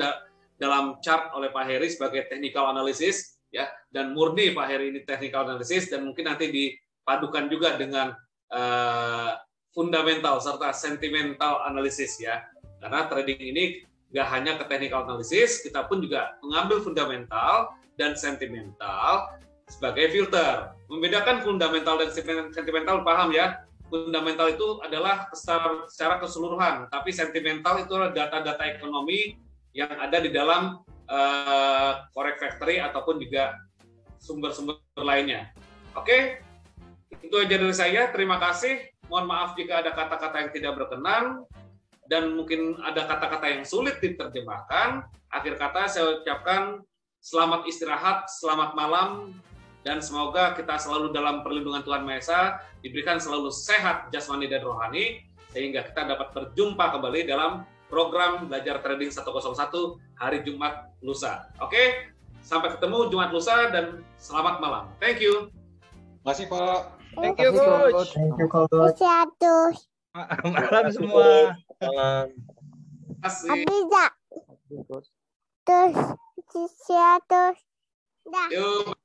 dalam chart oleh Pak Heri sebagai technical analysis ya, dan murni Pak Heri ini technical analysis, dan mungkin nanti dipadukan juga dengan fundamental serta sentimental analysis ya, karena trading ini nggak hanya ke technical analysis, kita pun juga mengambil fundamental dan sentimental sebagai filter. Membedakan fundamental dan sentimental, paham ya? Fundamental itu adalah secara keseluruhan, tapi sentimental itu adalah data-data ekonomi yang ada di dalam correct factory ataupun juga sumber-sumber lainnya. Oke, itu aja dari saya. Terima kasih. Mohon maaf jika ada kata-kata yang tidak berkenan dan mungkin ada kata-kata yang sulit diterjemahkan. Akhir kata saya ucapkan selamat istirahat, selamat malam, dan semoga kita selalu dalam perlindungan Tuhan Maha Esa, diberikan selalu sehat jasmani dan rohani, sehingga kita dapat berjumpa kembali dalam program belajar trading 101 hari Jumat lusa. Oke, sampai ketemu Jumat lusa dan selamat malam. Thank you. Makasih Pak. Thank you, Coach. Thank you, Coach. Malam semua. Malam. Terima kasih. Abida. Terus, terus. Dah. Yuk.